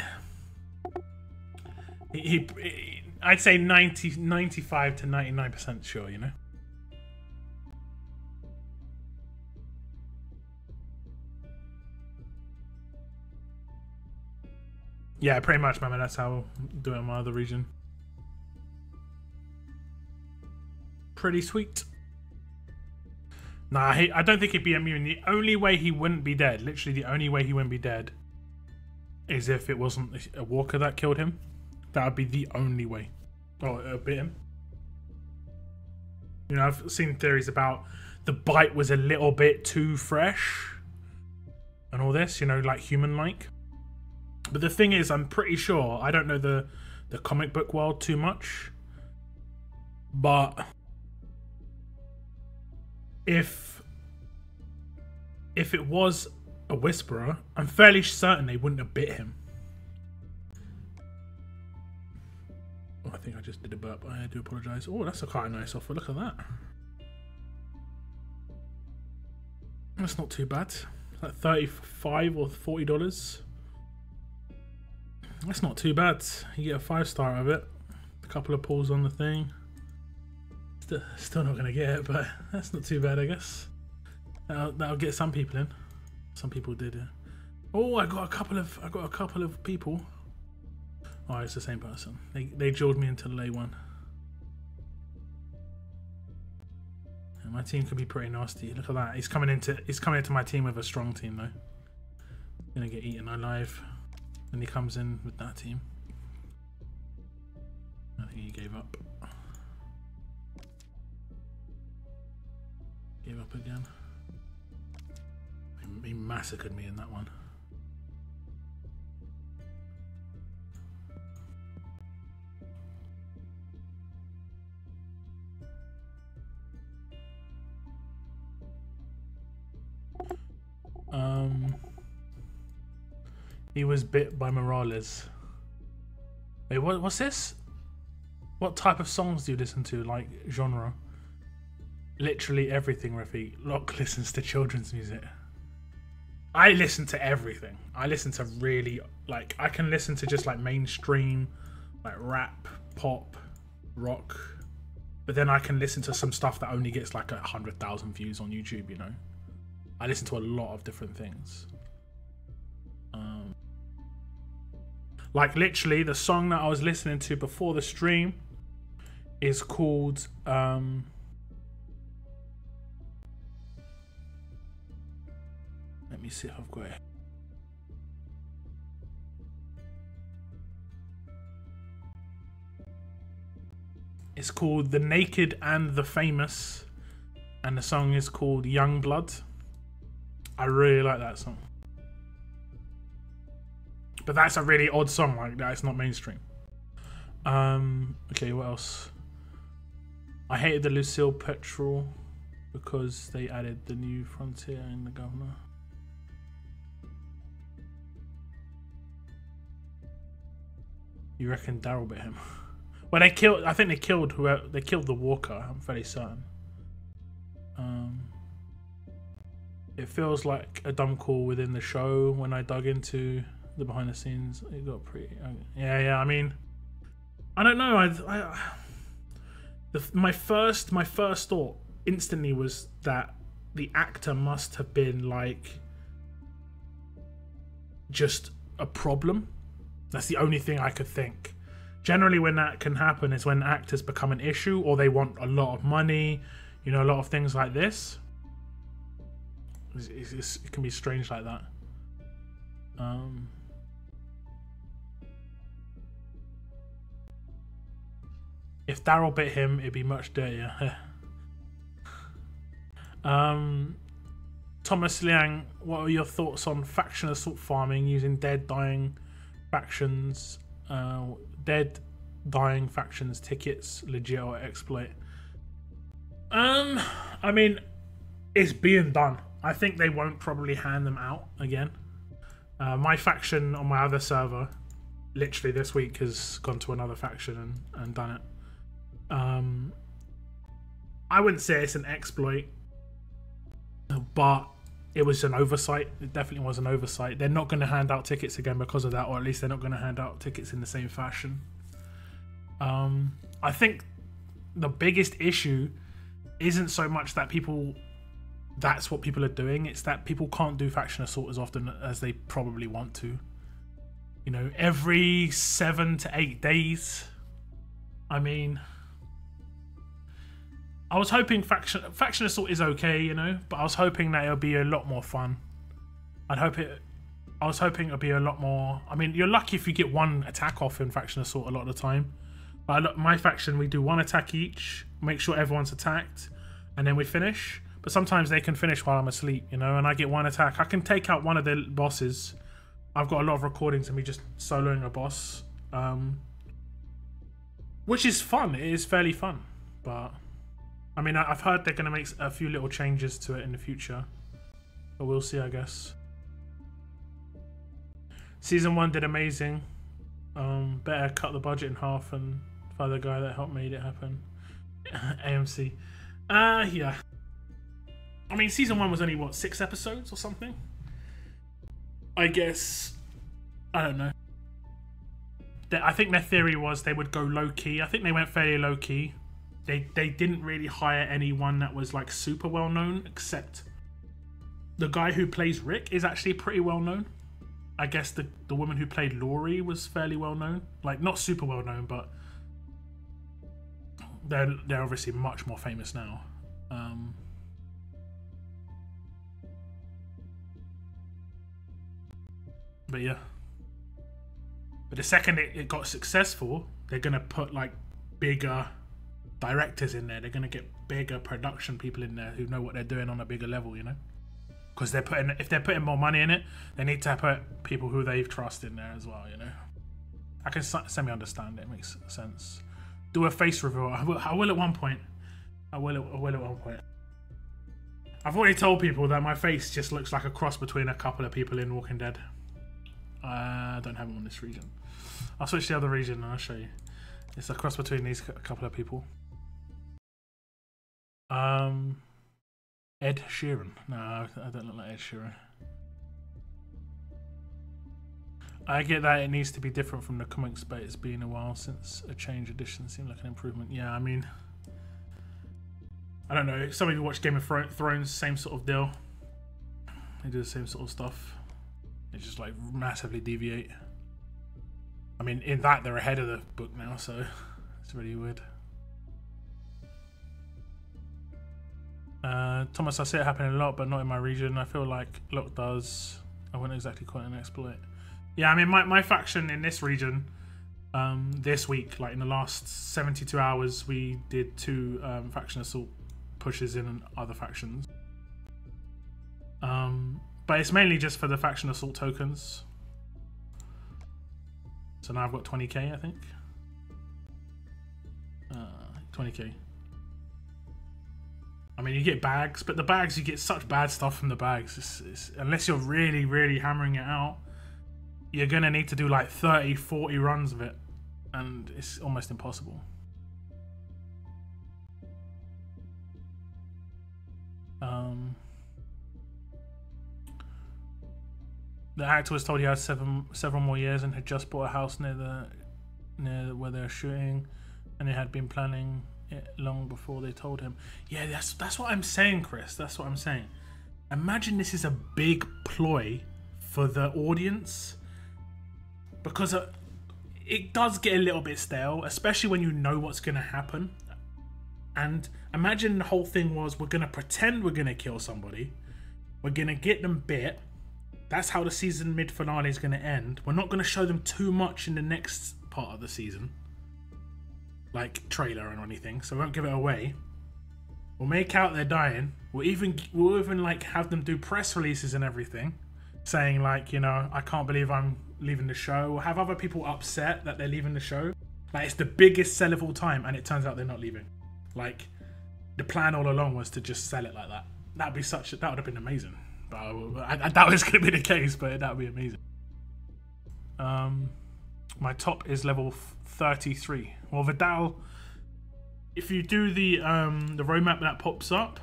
I'd say 95 to 99% sure, you know. Yeah, pretty much, man. That's how I do it in my other region. Pretty sweet. Nah, I don't think he'd be immune. The only way he wouldn't be dead, literally the only way he wouldn't be dead, is if it wasn't a walker that killed him. That would be the only way. Or bit him. You know, I've seen theories about the bite was a little bit too fresh and all this, you know, like human-like. But the thing is, I'm pretty sure, I don't know the comic book world too much, but if it was a Whisperer, I'm fairly certain they wouldn't have bit him. Oh, I think I just did a burp. I do apologise. Oh, that's a quite a nice offer. Look at that. That's not too bad. Like $35 or $40. That's not too bad. You get a 5-star of it. A couple of pulls on the thing. Still not gonna get it, but that's not too bad, I guess. That'll get some people in. Some people did. Yeah. Oh, I got a couple of people. Oh, it's the same person. They drilled me into lay one. Yeah, my team could be pretty nasty. Look at that. He's coming into my team with a strong team though. Gonna get eaten alive. And he comes in with that team. I think he gave up. Gave up again. He massacred me in that one. He was bit by Morales. Wait, what's this? What type of songs do you listen to? Like genre? Literally everything, Rafiq. Locke listens to children's music. I listen to everything. I listen to really, like, I can listen to just like mainstream, like rap, pop, rock. But then I can listen to some stuff that only gets like 100,000 views on YouTube, you know? I listen to a lot of different things. Like literally the song that I was listening to before the stream is called let me see if I've got it. It's called The Naked and the Famous, and the song is called Young Blood. I really like that song. But that's a really odd song, like that. It's not mainstream. Okay, what else? I hated the Lucille Petrol because they added the new Frontier in the Governor. You reckon Daryl bit him? Well, they killed. I think they killed whoever. They killed the Walker. I'm fairly certain. It feels like a dumb call within the show. When I dug into the behind the scenes, it got pretty. Yeah. I mean, I don't know. My first thought instantly was that the actor must have been like just a problem. That's the only thing I could think. Generally, when that can happen is when actors become an issue or they want a lot of money, you know, a lot of things like this. It can be strange like that. If Daryl bit him, it'd be much dirtier. Thomas Liang, what are your thoughts on faction assault farming using dead, dying factions, tickets, legit or exploit? I mean, it's being done. I think they won't probably hand them out again. My faction on my other server, literally this week, has gone to another faction and done it. I wouldn't say it's an exploit, but it was an oversight. It definitely was an oversight. They're not going to hand out tickets again because of that, or at least they're not going to hand out tickets in the same fashion. I think the biggest issue isn't so much that that's what people are doing. It's that people can't do faction assault as often as they probably want to. You know, every 7 to 8 days. I mean, I was hoping faction assault is okay, you know, but I was hoping that it'll be a lot more fun. I was hoping it'll be a lot more. I mean, you're lucky if you get one attack off in faction assault a lot of the time. But my faction, we do one attack each, make sure everyone's attacked, and then we finish. But sometimes they can finish while I'm asleep, you know, and I get one attack. I can take out one of the bosses. I've got a lot of recordings of me just soloing a boss, which is fun. It is fairly fun, but I mean, I've heard they're going to make a few little changes to it in the future. But we'll see, I guess. Season 1 did amazing. Better cut the budget in half and fire the guy that helped made it happen. AMC. Yeah. I mean, season 1 was only, what, 6 episodes or something? I guess... I don't know. I think their theory was they would go low-key. I think they went fairly low-key. They didn't really hire anyone that was, like, super well-known, except the guy who plays Rick is actually pretty well-known. I guess the woman who played Laurie was fairly well-known. Like, not super well-known, but they're obviously much more famous now. But yeah. But the second it got successful, they're going to put, like, bigger directors in there. They're going to get bigger production people in there who know what they're doing on a bigger level, you know? Because if they're putting more money in it, they need to put people who they trust in there as well, you know? I can semi-understand it. It makes sense. Do a face reveal. I will at one point. I will at one point. I've already told people that my face just looks like a cross between a couple of people in Walking Dead. I don't have them on this region. I'll switch to the other region and I'll show you. It's a cross between these couple of people. Ed Sheeran. No, I don't look like Ed Sheeran. I get that it needs to be different from the comics, but it's been a while since a change edition seemed like an improvement. Yeah, I mean, I don't know. Some people watch Game of Thrones, same sort of deal. They do the same sort of stuff. They just like massively deviate. I mean, in that they're ahead of the book now, so it's really weird. Thomas, I see it happening a lot, but not in my region. I feel like Locke does. I wouldn't exactly call it an exploit. Yeah, I mean, my faction in this region, this week, like in the last 72 hours, we did 2 faction assault pushes in other factions. But it's mainly just for the faction assault tokens. So now I've got 20k, I think. 20k. I mean, you get bags, but the bags, you get such bad stuff from the bags. Unless you're really, really hammering it out, you're going to need to do like 30, 40 runs of it. And it's almost impossible. The actor was told he had several more years and had just bought a house near where they're shooting, and he had been planning it long before they told him. Yeah, that's what I'm saying, Chris. That's what I'm saying. Imagine this is a big ploy for the audience, because it does get a little bit stale, especially when you know what's going to happen. And imagine the whole thing was, we're going to pretend we're going to kill somebody, we're going to get them bit. That's how the season mid-finale is going to end. We're not going to show them too much in the next part of the season, like trailer or anything, so we won't give it away. We'll make out they're dying. We'll even like have them do press releases and everything, saying like, you know, I can't believe I'm leaving the show. We'll have other people upset that they're leaving the show. Like, it's the biggest sell of all time, and it turns out they're not leaving. Like, the plan all along was to just sell it like that. That would have been amazing. But I doubt it's going to be the case, but that would be amazing. My top is level 33. Well, Vidal, if you do the roadmap that pops up,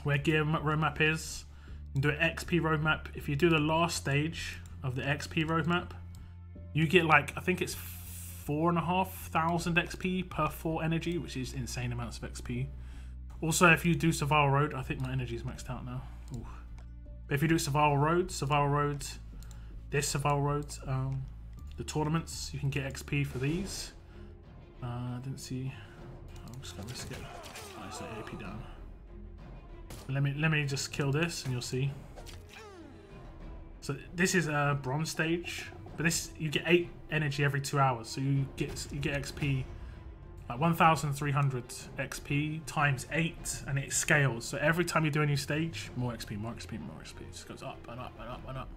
where gear roadmap is, and do an XP roadmap, if you do the last stage of the XP roadmap, you get like, I think it's 4,500 XP per 4 energy, which is insane amounts of XP. Also, if you do Survival Road, I think my energy is maxed out now. Ooh. But if you do Survival Road, this Survival Road, the tournaments, you can get XP for these. I didn't see. I'm just gonna risk it. I set AP down. Let me just kill this, and you'll see. So this is a bronze stage, but this, you get 8 energy every 2 hours, so you get XP. Like 1,300 XP times 8, and it scales. So every time you do a new stage, more XP, more XP, more XP. It just goes up and up and up and up.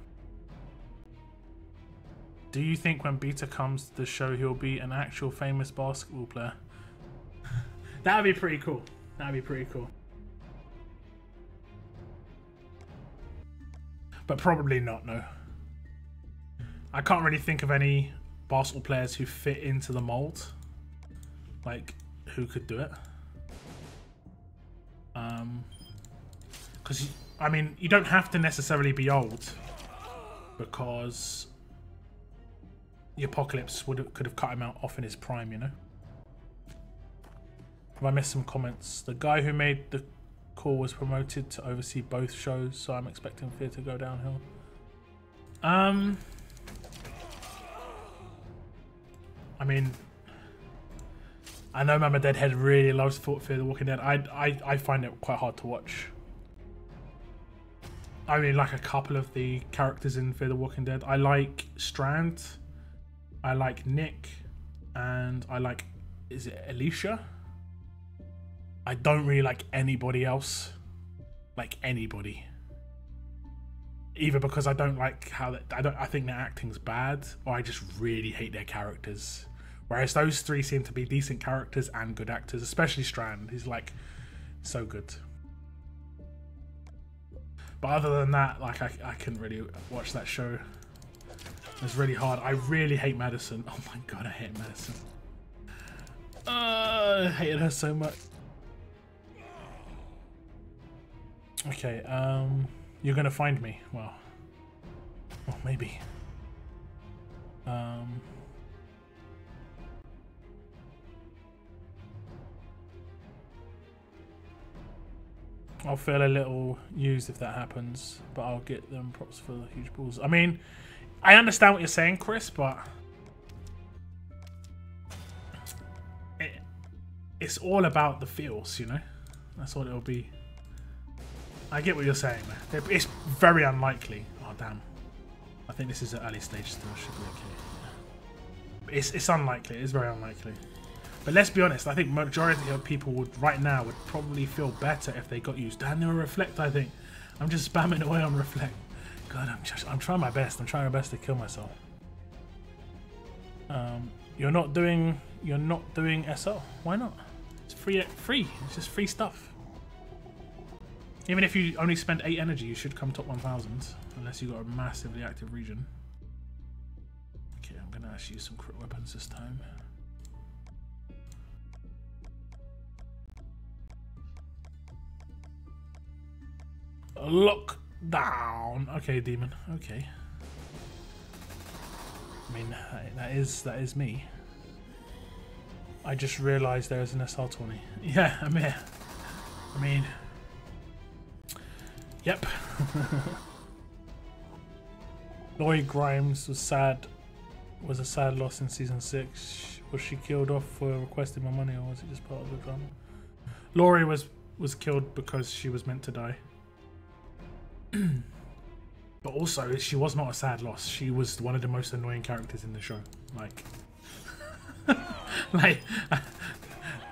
Do you think when Beta comes to the show, he'll be an actual famous basketball player? That would be pretty cool. That'd be pretty cool. But probably not, no. I can't really think of any basketball players who fit into the mold. Like, who could do it? Because, I mean, you don't have to necessarily be old. Because the Apocalypse could have cut him out off in his prime, you know? Have I missed some comments? The guy who made the call was promoted to oversee both shows, so I'm expecting Fear to go downhill. I mean, I know Mama Deadhead really loves Fear the Walking Dead. I find it quite hard to watch. I really like a couple of the characters in Fear the Walking Dead. I like Strand, I like Nick, and I like, is it Alicia? I don't really like anybody else. Like anybody. Either because I don't like how I think their acting's bad, or I just really hate their characters. Whereas those three seem to be decent characters and good actors, especially Strand. He's like so good. But other than that, like I couldn't really watch that show. It was really hard. I really hate Madison. Oh my god, I hate Madison. I hated her so much. Okay, you're gonna find me. Well, maybe. I'll feel a little used if that happens, but I'll get them props for the huge balls. I mean, I understand what you're saying, Chris, but it's all about the feels, you know? That's what it'll be. I get what you're saying, man. It's very unlikely. Oh, damn. I think this is an early stage still. Should be okay. It's unlikely. It's very unlikely. But let's be honest. I think majority of people right now would probably feel better if they got used. Damn, they were Reflect, I think. I'm just spamming away on Reflect. God, I'm trying my best. I'm trying my best to kill myself. You're not doing SL. Why not? It's free. It's just free stuff. Even if you only spend 8 energy, you should come top 1000, unless you got a massively active region. Okay, I'm gonna actually use some crit weapons this time. Lockdown. Okay, demon. Okay. I mean, that is me. I just realised there is an SR20. Yeah, I'm here. I mean. Yep. Lloyd Grimes was sad. Was a sad loss in season 6. Was she killed off for requesting more money, or was it just part of the drama? Laurie was killed because she was meant to die. But also, she was not a sad loss. She was one of the most annoying characters in the show. Like, like,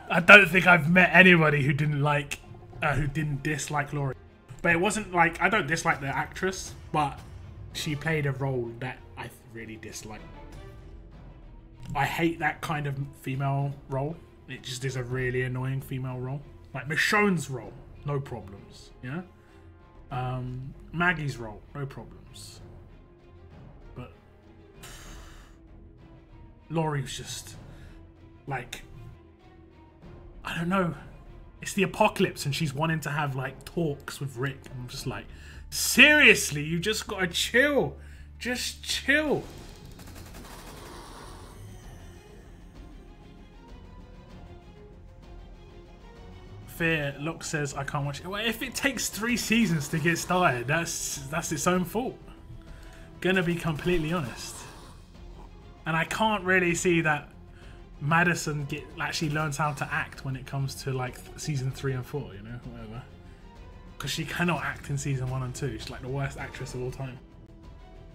I don't think I've met anybody who didn't dislike Laurie. But it wasn't like, I don't dislike the actress, but she played a role that I really dislike. I hate that kind of female role. It just is a really annoying female role. Like Michonne's role, no problems. Yeah. Maggie's role, no problems. But Laurie was just like, I don't know. It's the apocalypse and she's wanting to have like talks with Rick. And I'm just like, seriously, you just gotta chill. Just chill. Fear, Locke says I can't watch it. Well, if it takes 3 seasons to get started, that's its own fault. Gonna be completely honest. And I can't really see that Madison actually learns how to act when it comes to like season 3 and 4, you know, whatever. Because she cannot act in season 1 and 2. She's like the worst actress of all time.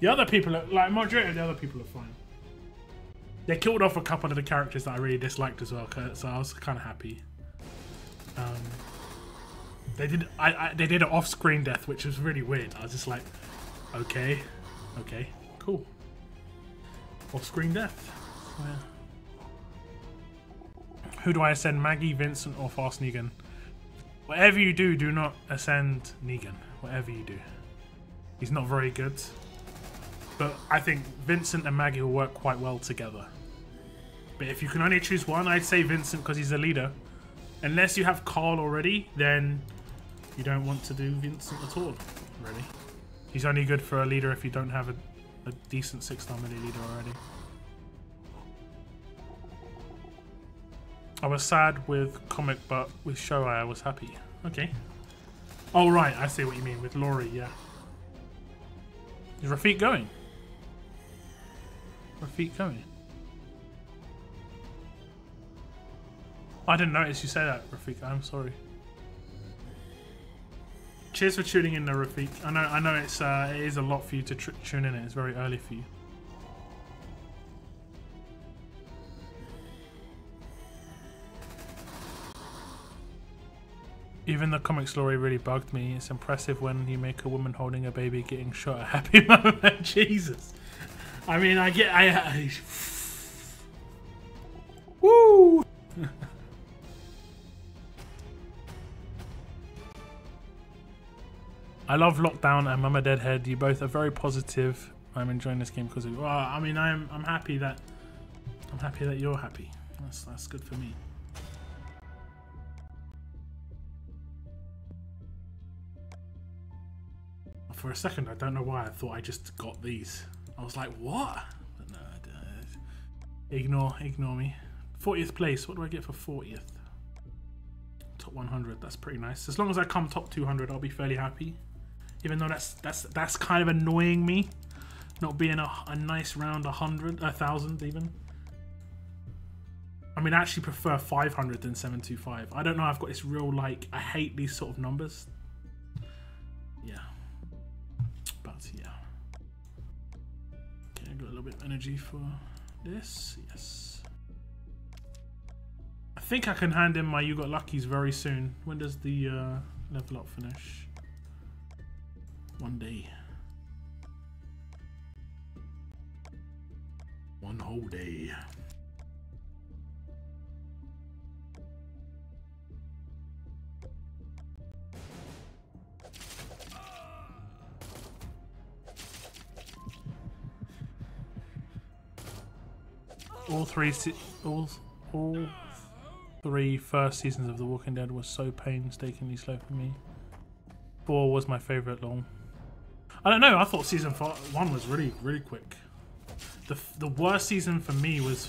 The other people, like majority of the other people, are fine. They killed off a couple of the characters that I really disliked as well, so I was kind of happy. They did an off-screen death, which was really weird. I was just like, okay, cool. Off-screen death. Oh, yeah. Who do I send? Maggie, Vincent, or Fast Negan? Whatever you do, do not ascend Negan. Whatever you do. He's not very good. But I think Vincent and Maggie will work quite well together. But if you can only choose one, I'd say Vincent because he's the leader. Unless you have Carl already, then you don't want to do Vincent at all, really. He's only good for a leader if you don't have a decent 6-star melee leader already. I was sad with comic, but with Shoei I was happy. Okay. Oh right, I see what you mean with Laurie, yeah. Is Rafik going? Rafik going? I didn't notice you say that, Rafik. I'm sorry. Cheers for tuning in, though, Rafik. I know it is a lot for you to tune in. It's very early for you. Even the comic story really bugged me. It's impressive when you make a woman holding a baby getting shot a happy moment. Jesus. I mean, I woo! I love Lockdown and Mama Deadhead. You both are very positive. I'm enjoying this game because of, well, I mean, I'm happy that you're happy. That's good for me. For a second, I don't know why I thought I just got these. I was like, what? But no, ignore me. 40th place. What do I get for 40th? Top 100. That's pretty nice. As long as I come top 200, I'll be fairly happy. Even though that's kind of annoying me, not being a nice round 100, 1,000 even. I mean, I actually prefer 500 than 725. I don't know. I've got this real like I hate these sort of numbers. Yeah. Yeah. Okay, I got a little bit of energy for this. Yes. I think I can hand in my You Got Luckies very soon. When does the level up finish? One day. One whole day. All three first seasons of The Walking Dead was so painstakingly slow for me. 4 was my favourite long. I don't know, I thought season 1 was really quick. The worst season for me was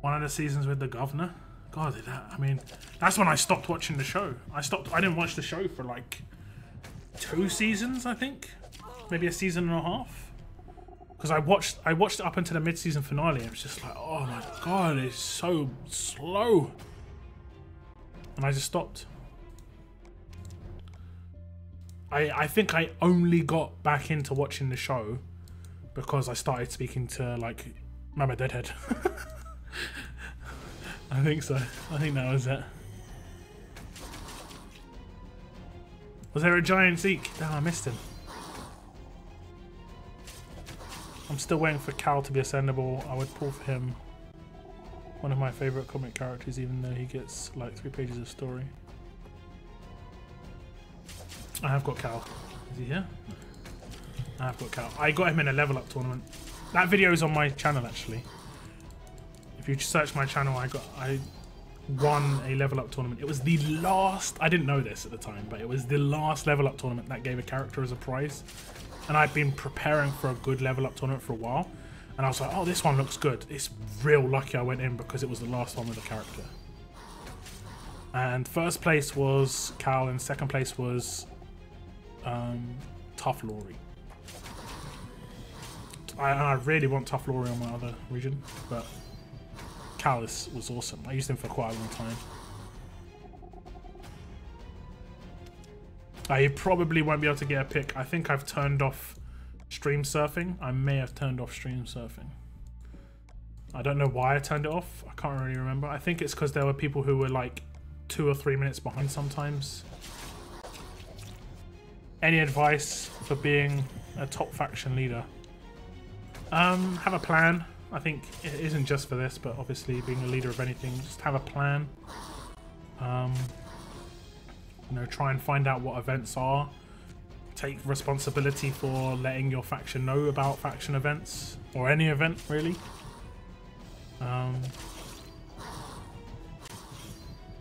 one of the seasons with the governor. God, I mean, that's when I stopped watching the show. I didn't watch the show for like 2 seasons, I think. Maybe a season and a half. Because I watched it up until the mid-season finale. It was just like, oh my god, it's so slow. And I just stopped. I think I only got back into watching the show because I started speaking to like Mama Deadhead. I think so. I think that was it. Was there a giant Zeke? Damn, I missed him. I'm still waiting for Cal to be ascendable. I would pull for him. One of my favourite comic characters, even though he gets like 3 pages of story. I have got Cal. Is he here? I have got Cal. I got him in a level up tournament. That video is on my channel actually. If you search my channel, I won a level up tournament. It was the last, I didn't know this at the time, but it was the last level up tournament that gave a character as a prize. And I'd been preparing for a good level up tournament for a while. And I was like, oh, this one looks good. It's real lucky I went in because it was the last one with a character. And first place was Cal and second place was Tough Laurie. I really want Tough Laurie on my other region, but Cal was awesome. I used him for quite a long time. I probably won't be able to get a pick. I think I've turned off stream surfing. I may have turned off stream surfing. I don't know why I turned it off. I can't really remember. I think it's because there were people who were like 2 or 3 minutes behind sometimes. Any advice for being a top faction leader? Have a plan. I think it isn't just for this, but obviously being a leader of anything, just have a plan. You know, try and find out what events are. Take responsibility for letting your faction know about faction events, or any event really. But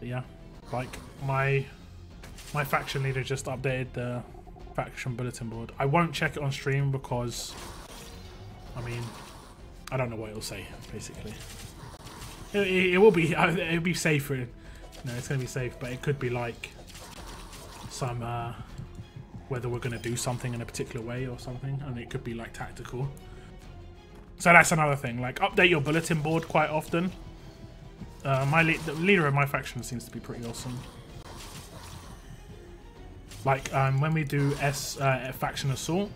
yeah, like my faction leader just updated the faction bulletin board. I won't check it on stream because, I mean, I don't know what it'll say. Basically, it will be it'll be safer. No, it's gonna be safe, but it could be like some whether we're gonna do something in a particular way or something, and it could be like tactical. So that's another thing. Like, update your bulletin board quite often. The leader of my faction seems to be pretty awesome. Like when we do faction assault,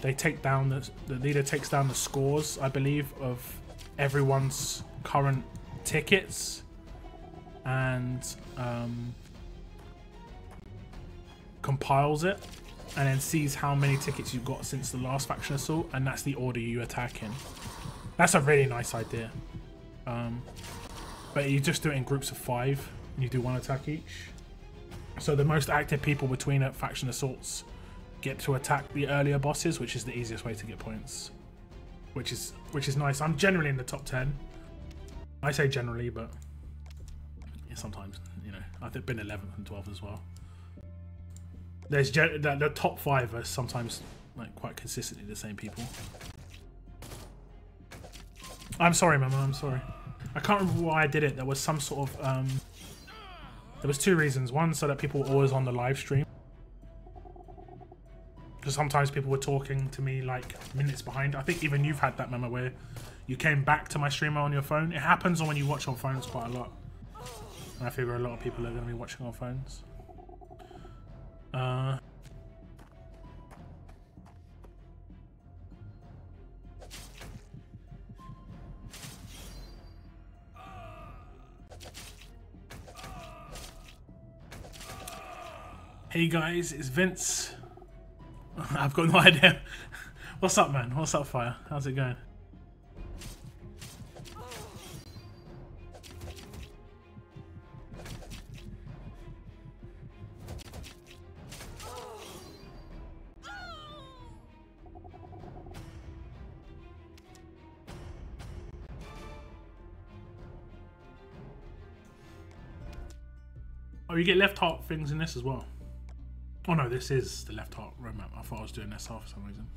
they take down the leader takes down the scores, I believe, of everyone's current tickets, and compiles it, and then sees how many tickets you've got since the last faction assault, and that's the order you attack in. That's a really nice idea. But you just do it in groups of 5, and you do 1 attack each. So the most active people between faction assaults get to attack the earlier bosses, which is the easiest way to get points. Which is nice. I'm generally in the top 10. I say generally, but sometimes, you know, I've been 11th and 12th as well. There's the top 5 are sometimes like quite consistently the same people. I'm sorry, Mama. I'm sorry. I can't remember why I did it. There was some sort of there was 2 reasons. One, so that people were always on the live stream, because sometimes people were talking to me like minutes behind. I think even you've had that, Mama, where you came back to my streamer on your phone. It happens when you watch on phones quite a lot, and I figure a lot of people are going to be watching on phones. Hey guys, it's Vince. I've got no idea. What's up, man? What's up, Fire? How's it going? Oh, you get left heart things in this as well. Oh no, this is the left heart roadmap. I thought I was doing SR for some reason.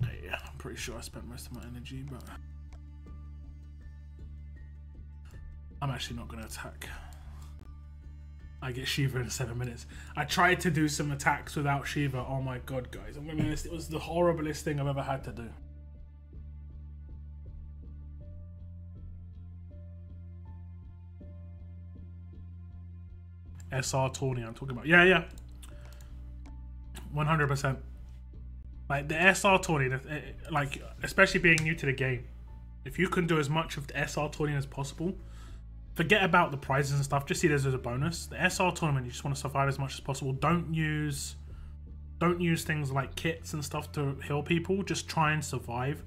Okay, yeah, I'm pretty sure I spent most of my energy, but I'm actually not going to attack. I get Shiva in 7 minutes. I tried to do some attacks without Shiva. Oh my god, guys. I'm going to be honest, it was the horriblest thing I've ever had to do. SR tourney I'm talking about. Yeah. 100%. Like the SR tourney, like especially being new to the game, if you can do as much of the SR tourney as possible, forget about the prizes and stuff, just see this as a bonus. The SR tournament, you just want to survive as much as possible. Don't use things like kits and stuff to heal people. Just try and survive.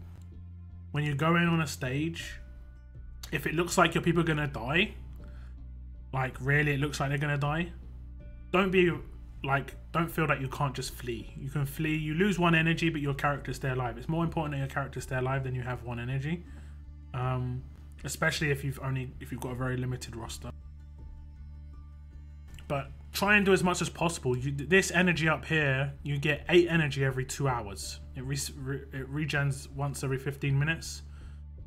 When you go in on a stage, if it looks like your people are gonna die, like really it looks like they're gonna die, don't feel that you can't just flee. You can flee, you lose 1 energy, but your character stay alive. It's more important that your character stay alive than you have 1 energy. Especially if you've got a very limited roster. But try and do as much as possible. This energy up here, you get 8 energy every 2 hours. It regens once every 15 minutes.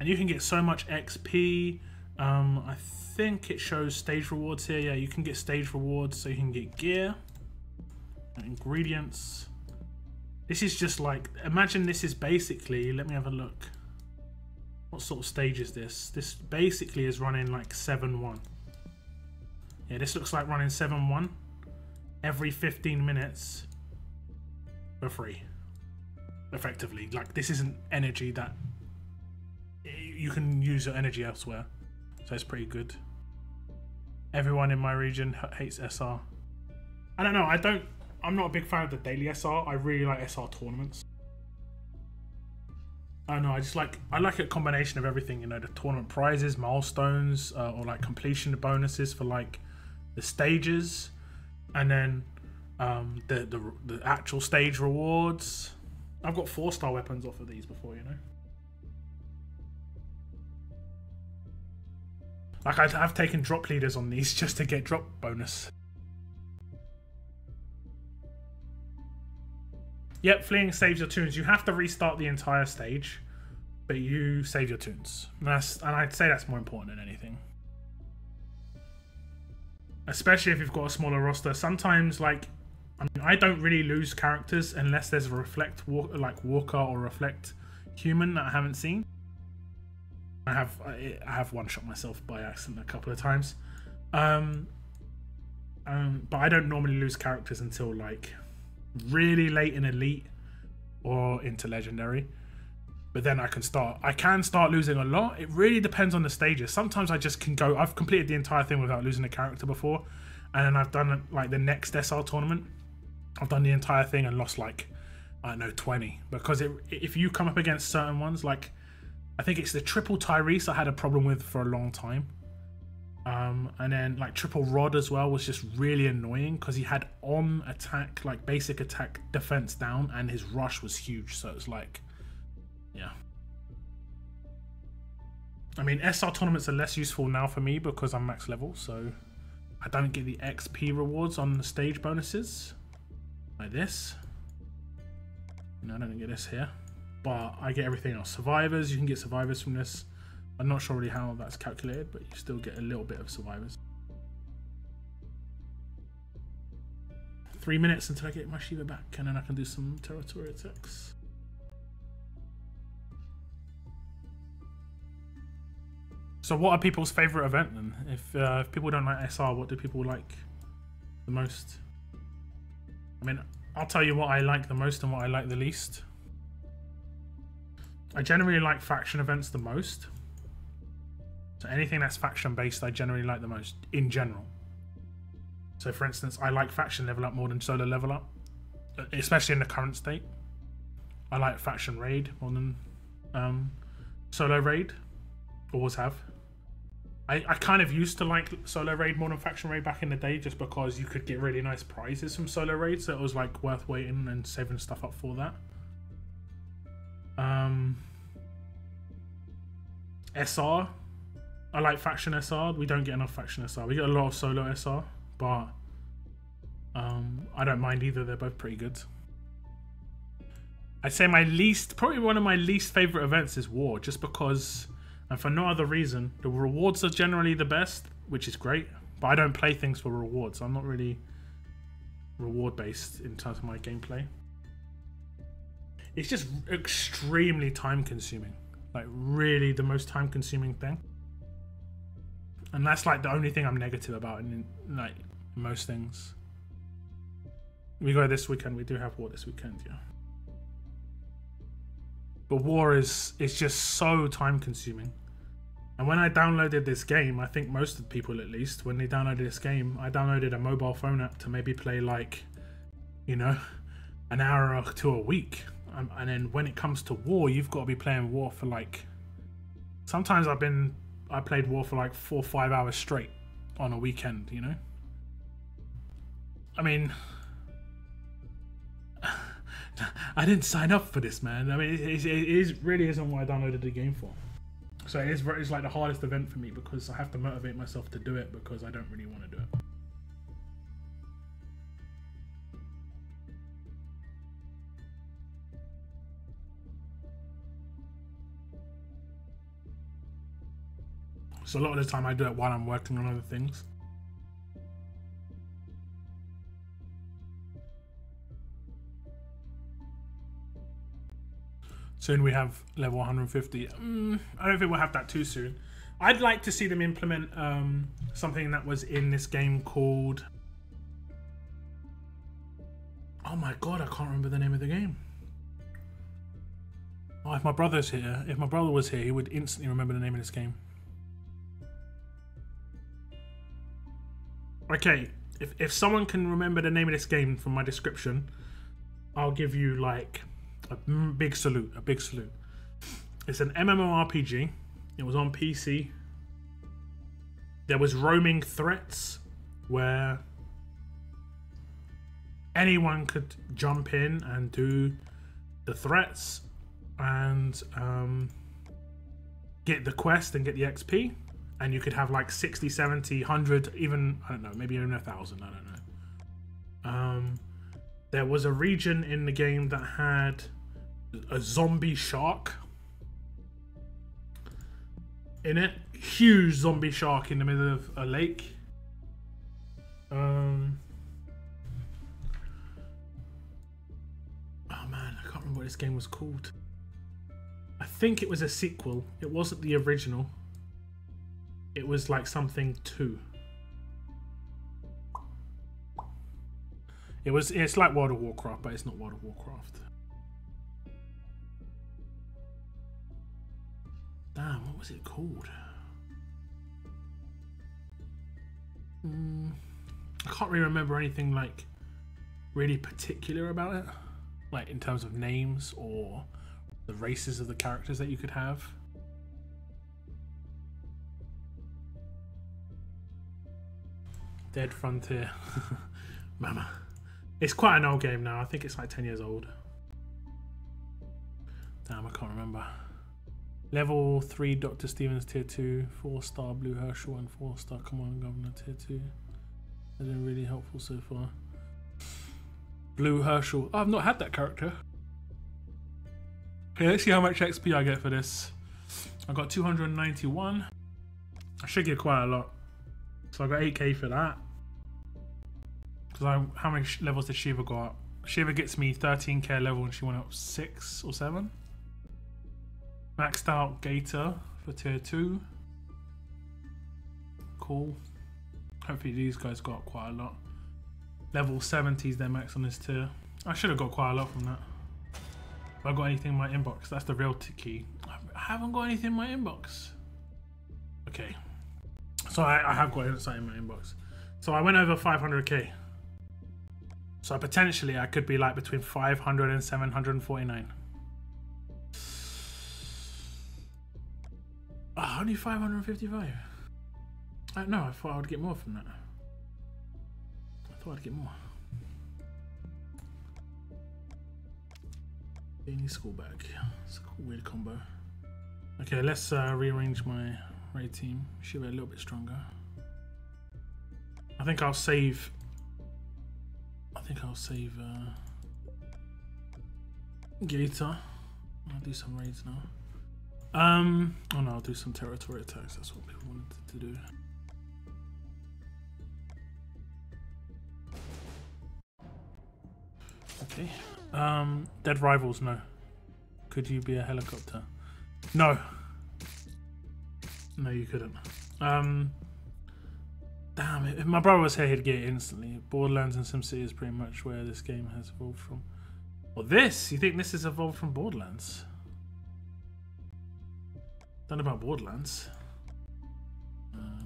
And you can get so much XP. I think it shows stage rewards here. Yeah, you can get stage rewards, so you can get gear, ingredients. This is just like, imagine this is basically, let me have a look. What sort of stage is this? This basically is running like 7-1. Yeah, this looks like running 7-1 every 15 minutes for free. Effectively, like this isn't energy that you can use your energy elsewhere. So it's pretty good. Everyone in my region hates SR. I don't know, I'm not a big fan of the daily SR. I really like SR tournaments. I don't know, I like a combination of everything, you know, the tournament prizes, milestones, or like completion bonuses for like the stages, and then the actual stage rewards. I've got 4-star weapons off of these before, you know. Like I've taken drop leaders on these just to get drop bonus. Yep, fleeing saves your tunes. You have to restart the entire stage, but you save your tunes. And I'd say that's more important than anything. Especially if you've got a smaller roster. Sometimes, like, I mean, I don't really lose characters unless there's a reflect Walker or reflect human that I haven't seen. I have one-shot myself by accident a couple of times. But I don't normally lose characters until like really late in Elite or into Legendary. But then I can start losing a lot. It really depends on the stages. Sometimes I just can go, I've completed the entire thing without losing a character before. And then I've done like the next SR tournament. I've done the entire thing and lost like, I don't know, 20. Because if you come up against certain ones, like, I think it's the triple Tyrese I had a problem with for a long time. And then like triple Rod as well was just really annoying because he had on attack, like basic attack defense down, and his rush was huge. So it's like, yeah. I mean, SR tournaments are less useful now for me because I'm max level, so I don't get the XP rewards on the stage bonuses like this. No, I don't get this here, but I get everything else. Survivors, you can get survivors from this. I'm not sure really how that's calculated, but you still get a little bit of survivors. 3 minutes until I get my Shiva back, and then I can do some territory attacks. So what are people's favorite event then? If people don't like SR, what do people like the most? I mean, I'll tell you what I like the most and what I like the least. I generally like faction events the most. So anything that's faction based, I generally like the most in general. So for instance, I like faction level up more than solo level up, especially in the current state. I like faction raid more than solo raid. Always have. I kind of used to like solo raid more than faction raid back in the day, just because you could get really nice prizes from solo raid, so it was like worth waiting and saving stuff up for that. SR, I like faction SR. We don't get enough faction SR. We get a lot of solo SR, but I don't mind either. They're both pretty good. I'd say probably one of my least favorite events is War, just because, and for no other reason, the rewards are generally the best, which is great, but I don't play things for rewards. I'm not really reward based in terms of my gameplay. It's just extremely time consuming, like really the most time consuming thing. And that's like the only thing I'm negative about in like most things. We go this weekend, we do have War this weekend, yeah. But War is just so time consuming. And when I downloaded this game, I think most of the people at least, when they downloaded this game, I downloaded a mobile phone app to maybe play like, you know, an hour or two a week. And then when it comes to War, you've got to be playing War for like, sometimes I played War for like 4 or 5 hours straight on a weekend, you know? I mean, I didn't sign up for this, man. I mean, it really isn't what I downloaded the game for. So it's like the hardest event for me because I have to motivate myself to do it because I don't really want to do it. So a lot of the time I do it while I'm working on other things. Soon we have level 150. I don't think we'll have that too soon. I'd like to see them implement something that was in this game called... Oh my god, I can't remember the name of the game. Oh, if my brother's here, if my brother was here, he would instantly remember the name of this game. Okay, if someone can remember the name of this game from my description, I'll give you like a big salute, It's an MMORPG. It was on PC. There was roaming threats where anyone could jump in and do the threats and get the quest and get the XP. And you could have like 60, 70, 100, even, I don't know, maybe even 1,000, I don't know. There was a region in the game that had a zombie shark in it. Huge zombie shark in the middle of a lake. Oh man, I can't remember what this game was called. I think it was a sequel. It wasn't the original. It was like something 2. It's like World of Warcraft, but it's not World of Warcraft. Damn, what was it called? I can't really remember anything like really particular about it, like in terms of names or the races of the characters that you could have. Dead Frontier. Mama. It's quite an old game now. I think it's like 10 years old. Damn, I can't remember. Level 3 Dr. Stevens tier 2, 4-star Blue Herschel and 4-star Command Governor tier 2. They've been really helpful so far. Blue Herschel. Oh, I've not had that character. Okay, let's see how much XP I get for this. I got 291. I should get quite a lot. So I got 8k for that. Because how many levels did Shiva go up? Shiva gets me 13k level and she went up 6 or 7. Maxed out Gator for tier 2. Cool. Hopefully these guys got up quite a lot. Level 70s their max on this tier. I should have got quite a lot from that. Have I got anything in my inbox? That's the real key. I haven't got anything in my inbox. Okay. So I have got something in my inbox. So I went over 500k. So potentially I could be like between 500 and 749. Oh, only 555. No, I thought I would get more from that. I thought I'd get more. Daily school bag. It's a weird combo. Okay, let's rearrange my raid team. Should be a little bit stronger. I think I'll save. Gator. I'll do some raids now. Oh no, I'll do some territory attacks. That's what people wanted to do. Okay. Dead Rivals, no. Could you be a helicopter? No. No, you couldn't. Damn it. If my brother was here, he'd get it instantly. Borderlands and SimCity is pretty much where this game has evolved from. Well, this? You think this has evolved from Borderlands? Don't know about Borderlands.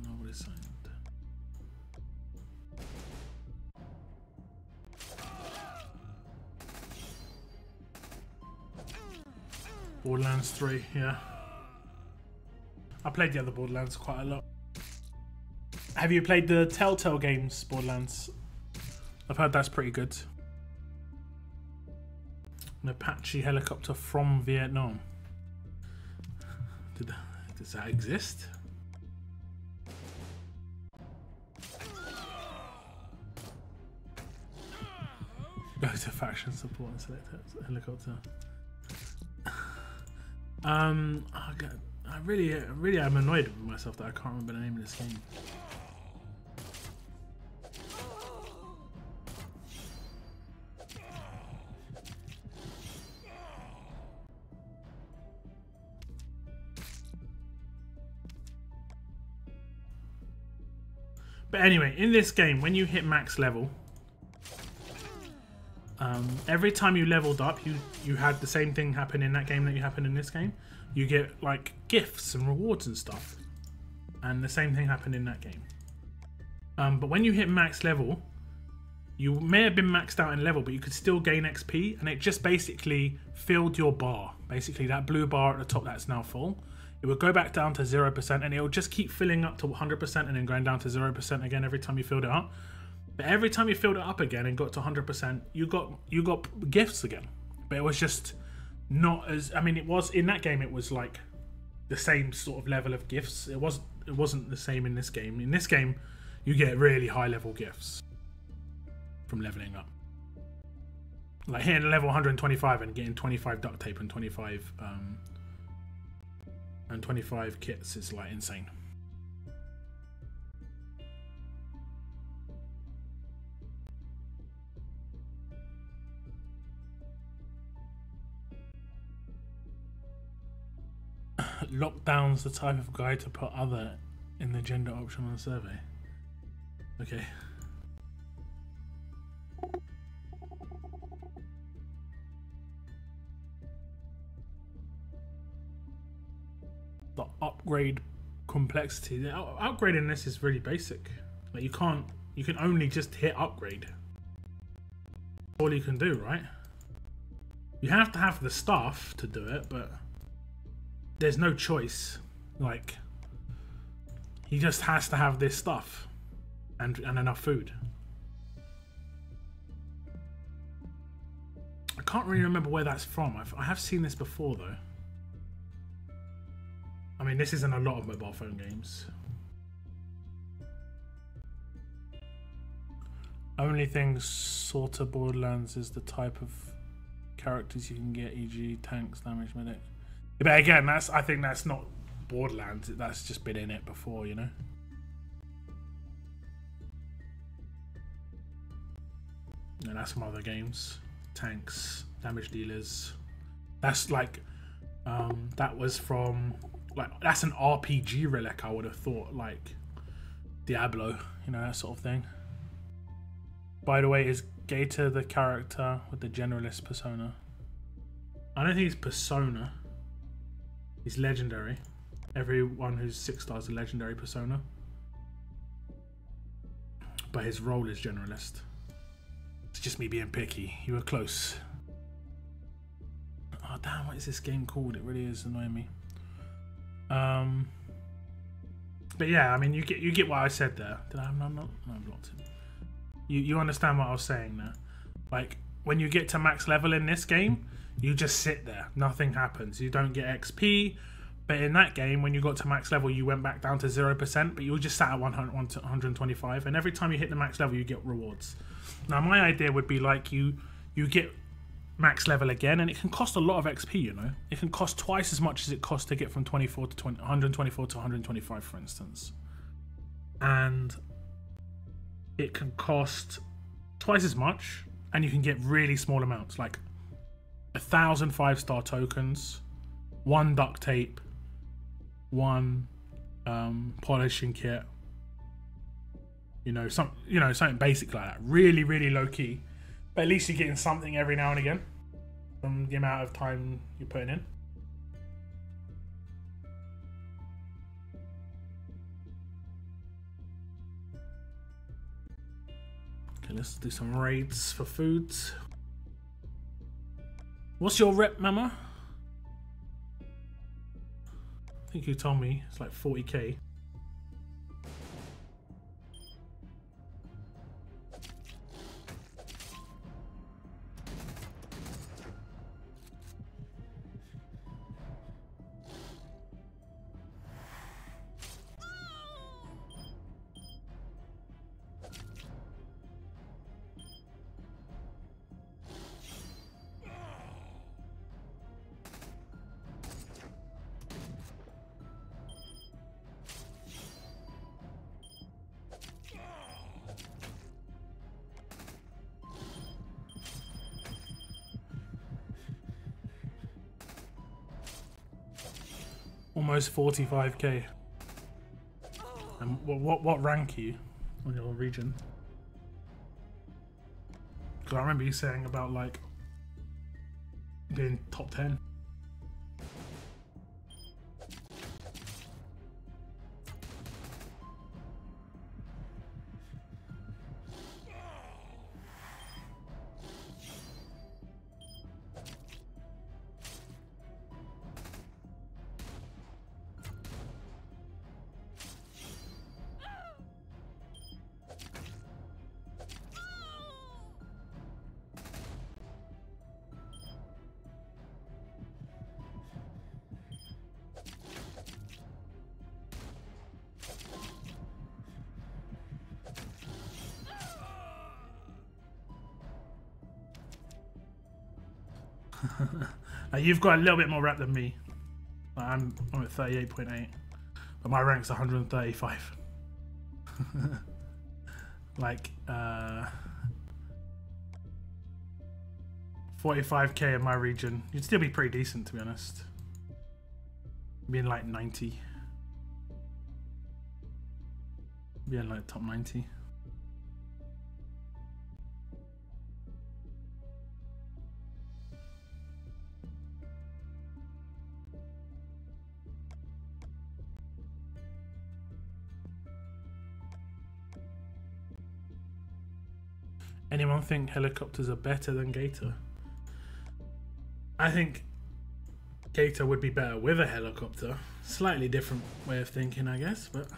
Nobody's signed. Borderlands 3, yeah. I played the other Borderlands quite a lot. Have you played the Telltale games Borderlands? I've heard that's pretty good. An Apache helicopter from Vietnam. Does that exist? Go to faction support and select a helicopter. I really am annoyed with myself that I can't remember the name of this game. But anyway, in this game, when you hit max level, every time you leveled up, you had the same thing happen in that game that you happened in this game. You get like gifts and rewards and stuff, and the same thing happened in that game. But when you hit max level, you may have been maxed out in level, but you could still gain XP, and it just basically filled your bar. Basically, that blue bar at the top that's now full, it would go back down to 0%, and it will just keep filling up to 100% and then going down to 0% again every time you filled it up. But every time you filled it up again and got to 100%, you got gifts again. But it was just not as, I mean, it was in that game. It was like the same sort of level of gifts. It wasn't the same in this game. In this game, you get really high level gifts from leveling up. Like hitting level 125 and getting 25 duct tape and 25 kits is like insane. Lockdown's the type of guy to put other in the gender option on the survey. Okay. The upgrade complexity. The upgrade in this is really basic. Like you can only just hit upgrade. That's all you can do, right? You have to have the stuff to do it, but there's no choice. Like, he just has to have this stuff and enough food. I can't really remember where that's from. I have seen this before though. I mean, this isn't a lot of mobile phone games. Only thing sort of Borderlands is the type of characters you can get, e.g. tanks, damage, medic. But again, I think that's not Borderlands. That's just been in it before, you know. And that's from other games. Tanks, damage dealers. That's like, that was from, like, that's an RPG relic, I would have thought, like Diablo, you know, that sort of thing. By the way, is Gator the character with the generalist persona? I don't think he's persona. He's legendary. Everyone who's 6 stars is a legendary persona. But his role is generalist. It's just me being picky. You were close. Oh damn, what is this game called? It really is annoying me. But yeah, I mean, you get what I said there. Did I? No, I blocked him. You understand what I was saying there? Like, when you get to max level in this game, you just sit there. Nothing happens. You don't get XP. But in that game, when you got to max level, you went back down to 0%, but you just sat at 125. And every time you hit the max level, you get rewards. Now, my idea would be like you get max level again, and it can cost a lot of XP, you know? It can cost twice as much as it costs to get from 124 to 125, for instance. And it can cost twice as much, and you can get really small amounts, like 1,000 5-star tokens, 1 duct tape, 1 polishing kit. You know, something basic like that. Really, really low key, but at least you're getting something every now and again from the amount of time you're putting in. Okay, let's do some raids for foods. What's your rep, Mama? I think you told me it's like 40k. Almost 45k. And what rank are you on your region? Because I remember you saying about like being top 10. You've got a little bit more rep than me. I'm at 38.8, but my rank's 135. Like 45k in my region. You'd still be pretty decent, to be honest. Being like 90. Being like top 90. Anyone think helicopters are better than Gator? I think Gator would be better with a helicopter. Slightly different way of thinking, I guess, but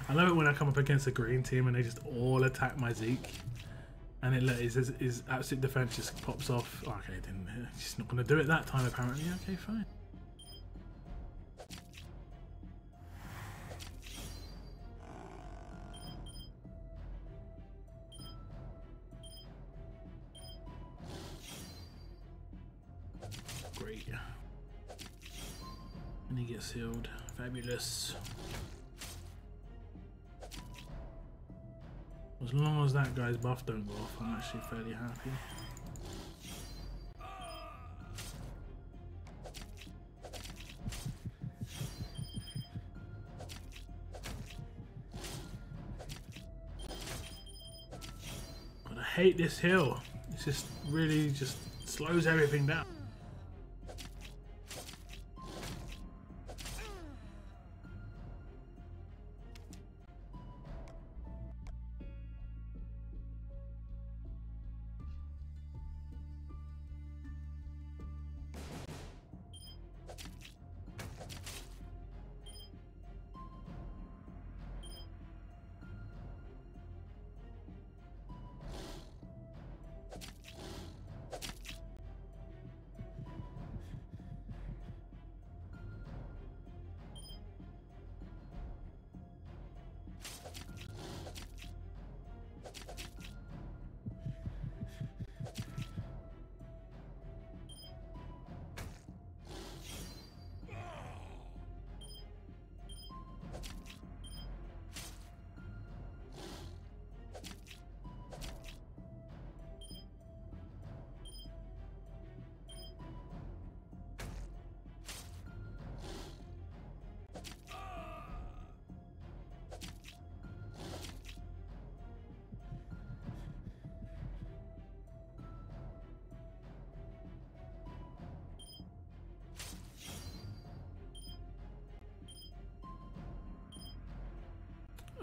I love it when I come up against a green team and they just all attack my Zeke, and his absolute defense just pops off. Oh, okay, didn't. She's not going to do it that time apparently. Okay, fine. Great. And he gets healed. Fabulous. As long as that guy's buff don't go off, I'm actually fairly happy. But I hate this hill. It's just really just slows everything down.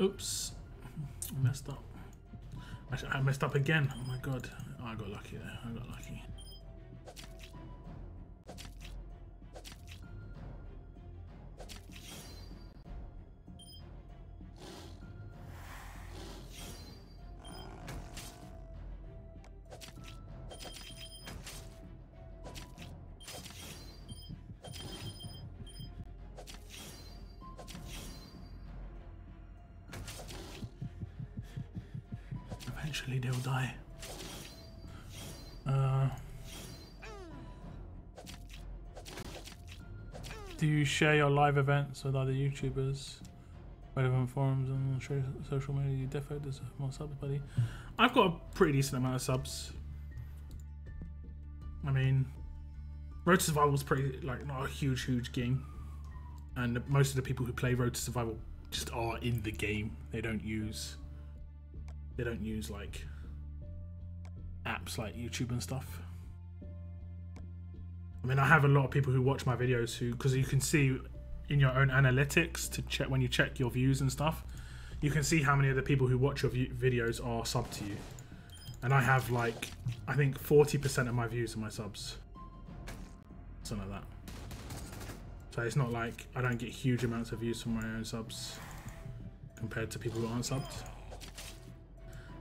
Oops, I messed up. Actually, I messed up again. Oh my god. Oh, I got lucky there. I got lucky. Eventually they'll die. Do you share your live events with other YouTubers? Relevant forums and social media? You definitely deserve more subs, buddy. I've got a pretty decent amount of subs. I mean, Road to Survival is pretty, like, not a huge game. And most of the people who play Road to Survival just are in the game. They don't use like apps like YouTube and stuff. I mean, I have a lot of people who watch my videos who, because you can see in your own analytics to check when you check your views and stuff, you can see how many of the people who watch your videos are subbed to you. And I have like, I think 40% of my views are my subs. Something like that. So it's not like I don't get huge amounts of views from my own subs compared to people who aren't subbed.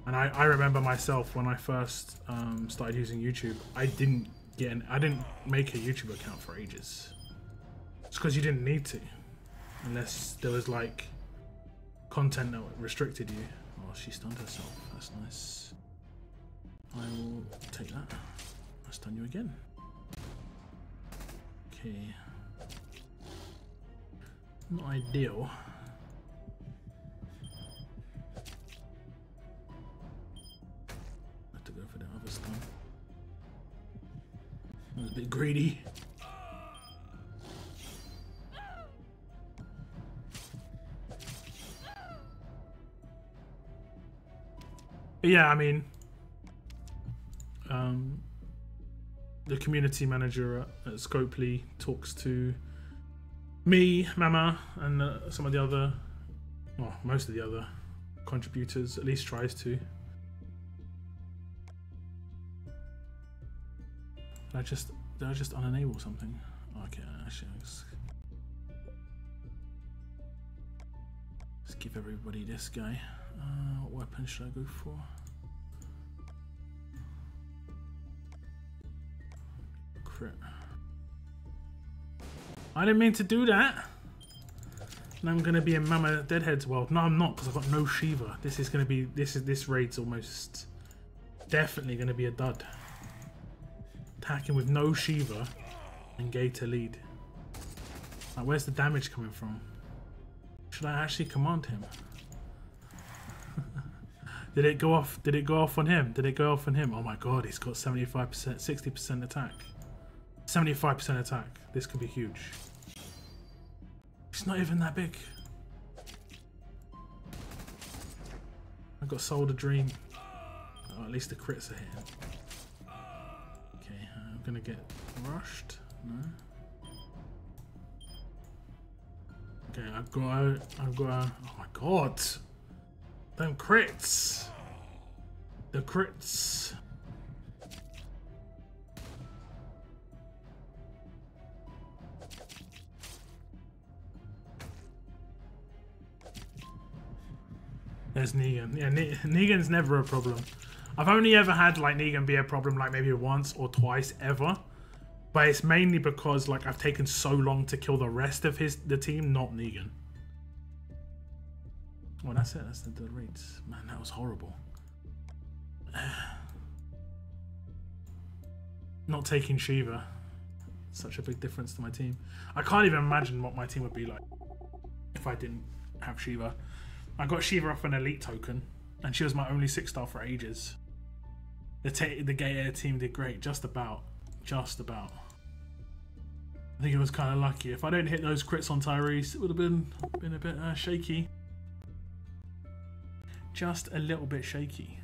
And I remember myself when I first started using YouTube, I didn't make a YouTube account for ages. It's because you didn't need to, unless there was like content that restricted you Oh, she stunned herself. That's nice. I will take that. I'll stun you again. Okay. Not ideal. I have to go for the other stun. That was a bit greedy. Yeah, I mean, the community manager at Scopely talks to me, Mama, and some of the other, well, most of the other contributors, at least tries to. Did I just unenable something? Okay, actually, let's give everybody this guy. What weapon should I go for? Crit. I didn't mean to do that. Now I'm gonna be in Mama Deadhead's world. No, I'm not, because I've got no Shiva. This is gonna be this raid's almost definitely gonna be a dud. Attacking with no Shiva and Gator lead. Like, where's the damage coming from? Should I actually command him? Did it go off? Did it go off on him? Did it go off on him? Oh my god, he's got 75%, 60% attack. 75% attack. This could be huge. It's not even that big. I got sold a dream. Oh, at least the crits are hitting. Okay, I'm gonna get rushed. No. Okay, I've got. Oh my god! Them crits. The crits. There's Negan. Yeah, Negan's never a problem. I've only ever had like Negan be a problem like maybe once or twice ever, but it's mainly because like I've taken so long to kill the rest of the team, not Negan. Well, that's it. That's the raids. Man, that was horrible. Not taking Shiva. Such a big difference to my team. I can't even imagine what my team would be like if I didn't have Shiva. I got Shiva off an elite token, and she was my only 6-star for ages. The gay air team did great, just about. Just about. I think it was kind of lucky. If I didn't hit those crits on Tyrese, it would have been a bit shaky. Just a little bit shaky.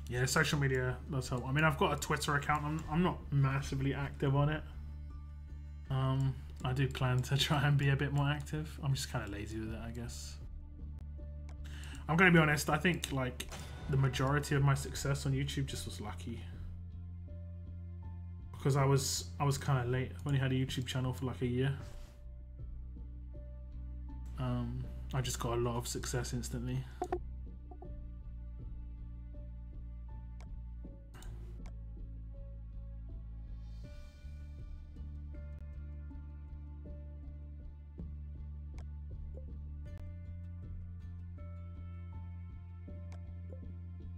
Yeah, social media does help. I mean, I've got a Twitter account. I'm not massively active on it. I do plan to try and be a bit more active. I'm just kind of lazy with it, I guess. I'm going to be honest. I think like the majority of my success on YouTube just was lucky, because I was kind of late. I've only had a YouTube channel for like a year. I just got a lot of success instantly.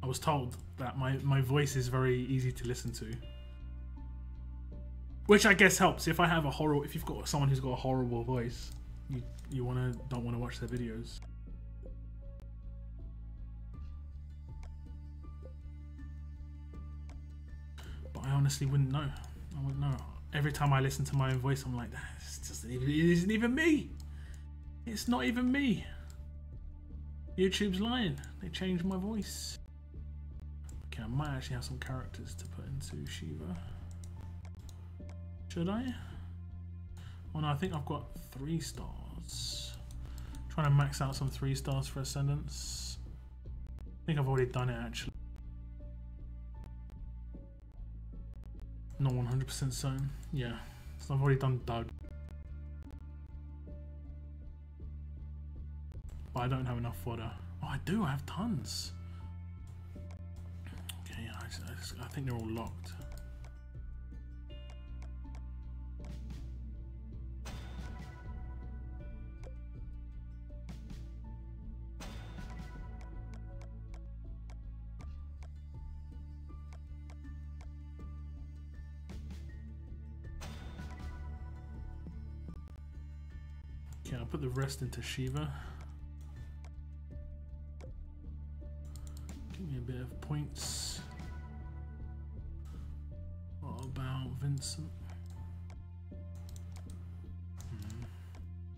I was told that my voice is very easy to listen to, which I guess helps. If you've got someone who's got a horrible voice, you don't want to watch their videos. But I honestly wouldn't know. I wouldn't know. Every time I listen to my own voice, I'm like, it isn't even me. It's not even me. YouTube's lying. They changed my voice. Okay, I might actually have some characters to put into Shiva. Should I? Oh no, I think I've got 3 stars. Trying to max out some 3 stars for Ascendance. I think I've already done it actually. Not 100% certain. Yeah, so I've already done Doug. But I don't have enough fodder. Oh, I do. I have tons. Okay, I think they're all locked. Okay, I'll put the rest into Shiva. Give me a bit of points. What about Vincent?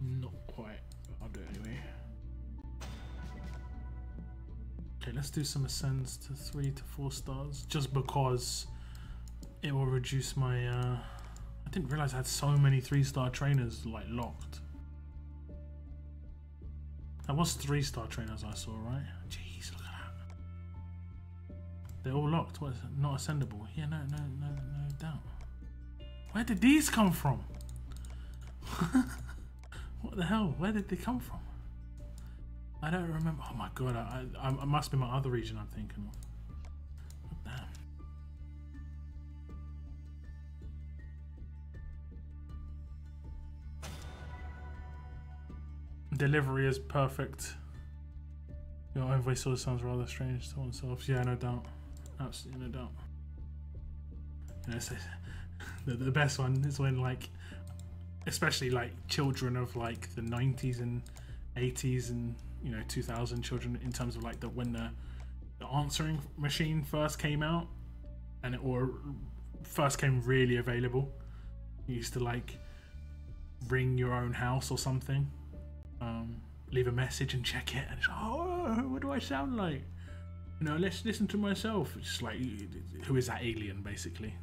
Not quite, but I'll do it anyway. Okay, let's do some ascends to 3 to 4 stars, just because it will reduce my. I didn't realize I had so many 3-star trainers like locked. That was 3-star trainers I saw, right? Jeez, look at that. They're all locked. What is it? Not ascendable. Yeah, no doubt. Where did these come from? What the hell? Where did they come from? I don't remember. Oh my god, I must be my other region I'm thinking of. What the hell? Delivery is perfect. Your own voice always sounds rather strange to oneself. Yeah, no doubt. Absolutely no doubt. You know, the best one is when, like, especially like children of like the 90s and 80s and, you know, 2000 children, in terms of like when the answering machine first came out and it or first came really available. You used to like ring your own house or something. Leave a message and check it, and it's like, oh, what do I sound like? You know, let's listen to myself. It's just like, who is that alien, basically?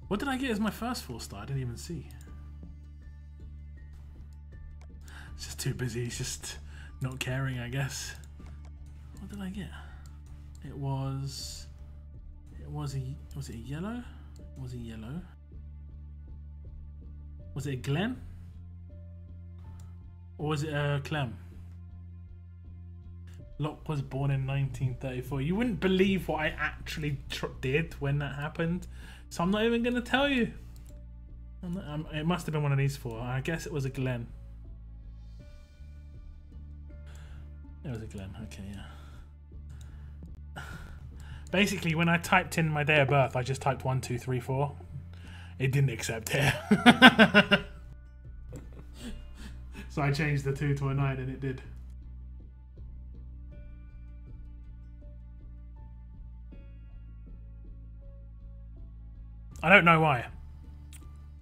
What did I get as my first 4-star? I didn't even see. It's just too busy. It's just not caring, I guess. What did I get? Was it a yellow? Was it yellow? Was it a Glen? Or was it a Clem? Locke was born in 1934. You wouldn't believe what I actually did when that happened. So I'm not even going to tell you. It must have been one of these 4. I guess it was a Glen. It was a Glen. Okay, yeah. Basically, when I typed in my day of birth, I just typed 1, 2, 3, 4. It didn't accept it. So I changed the 2 to a 9 and it did. I don't know why.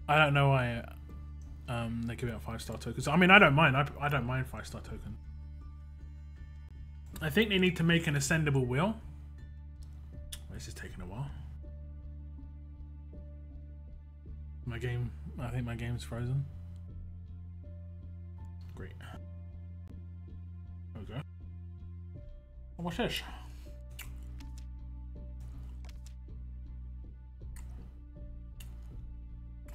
I don't know why they give out 5-star tokens. I mean, I don't mind. I don't mind 5-star tokens. I think they need to make an ascendable wheel. This is taking a while. My game, I think my game's frozen. Great. There we go. Oh, what's this?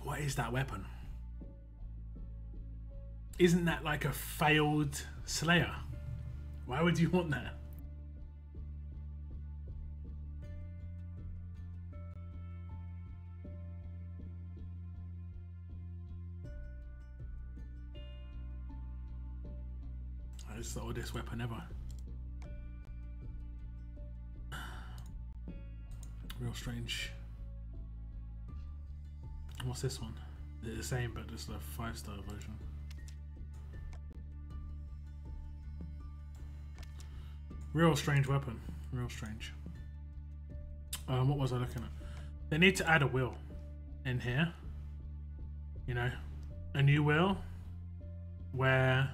What is that weapon? Isn't that like a failed Slayer? Why would you want that? It's the oddest weapon ever. Real strange. What's this one? They're the same, but just a 5-star version. Real strange weapon. Real strange. What was I looking at? They need to add a wheel in here. You know, a new wheel where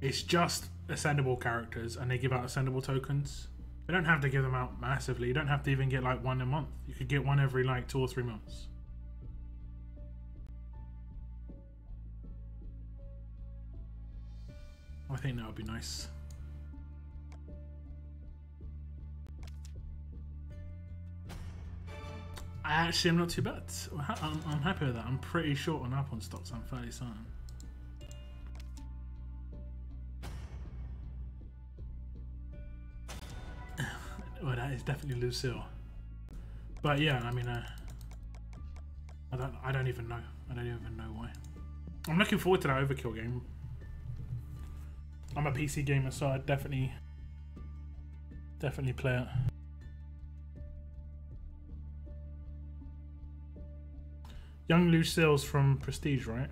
it's just ascendable characters and they give out ascendable tokens. They don't have to give them out massively. You don't have to even get like 1 a month. You could get one every like 2 or 3 months. I think that would be nice. Actually, I'm not too bad. I'm happy with that. I'm pretty short on Alpine stocks. I'm fairly certain. Well, that is definitely Lucille. But yeah, I mean, I don't even know. I don't even know why. I'm looking forward to that Overkill game. I'm a PC gamer, so I'd definitely play it. Young Lucille's from Prestige, right?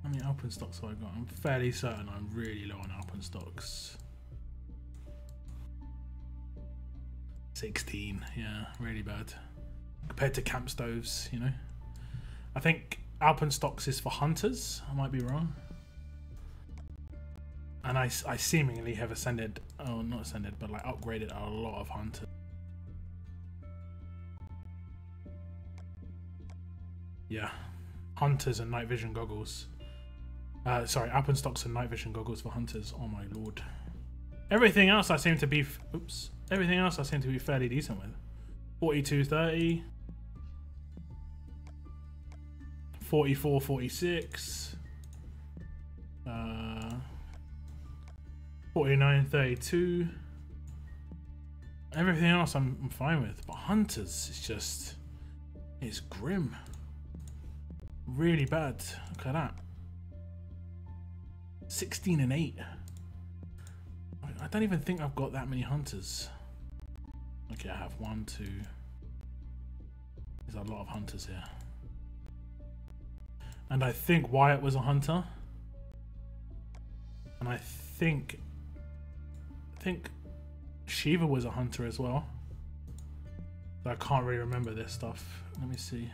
How many Alpine stocks have I got? I'm fairly certain I'm really low on Alpine stocks. 16, yeah, really bad. Compared to camp stoves, you know. I think Alpine stocks is for hunters. I might be wrong. And I seemingly have ascended, oh, not ascended, but like upgraded a lot of hunters. Yeah, hunters and night vision goggles. Sorry, Alpine stocks and night vision goggles for hunters. Oh my lord. Everything else I seem to be, everything else I seem to be fairly decent with. 42.30. 44.46. 49.32. Everything else I'm fine with, but hunters, it's grim. Really bad. Look at that. 16 and 8. I don't even think I've got that many hunters. Okay, I have 1, 2. There's a lot of hunters here. And I think Wyatt was a hunter. And I think Shiva was a hunter as well. But I can't really remember this stuff. Let me see.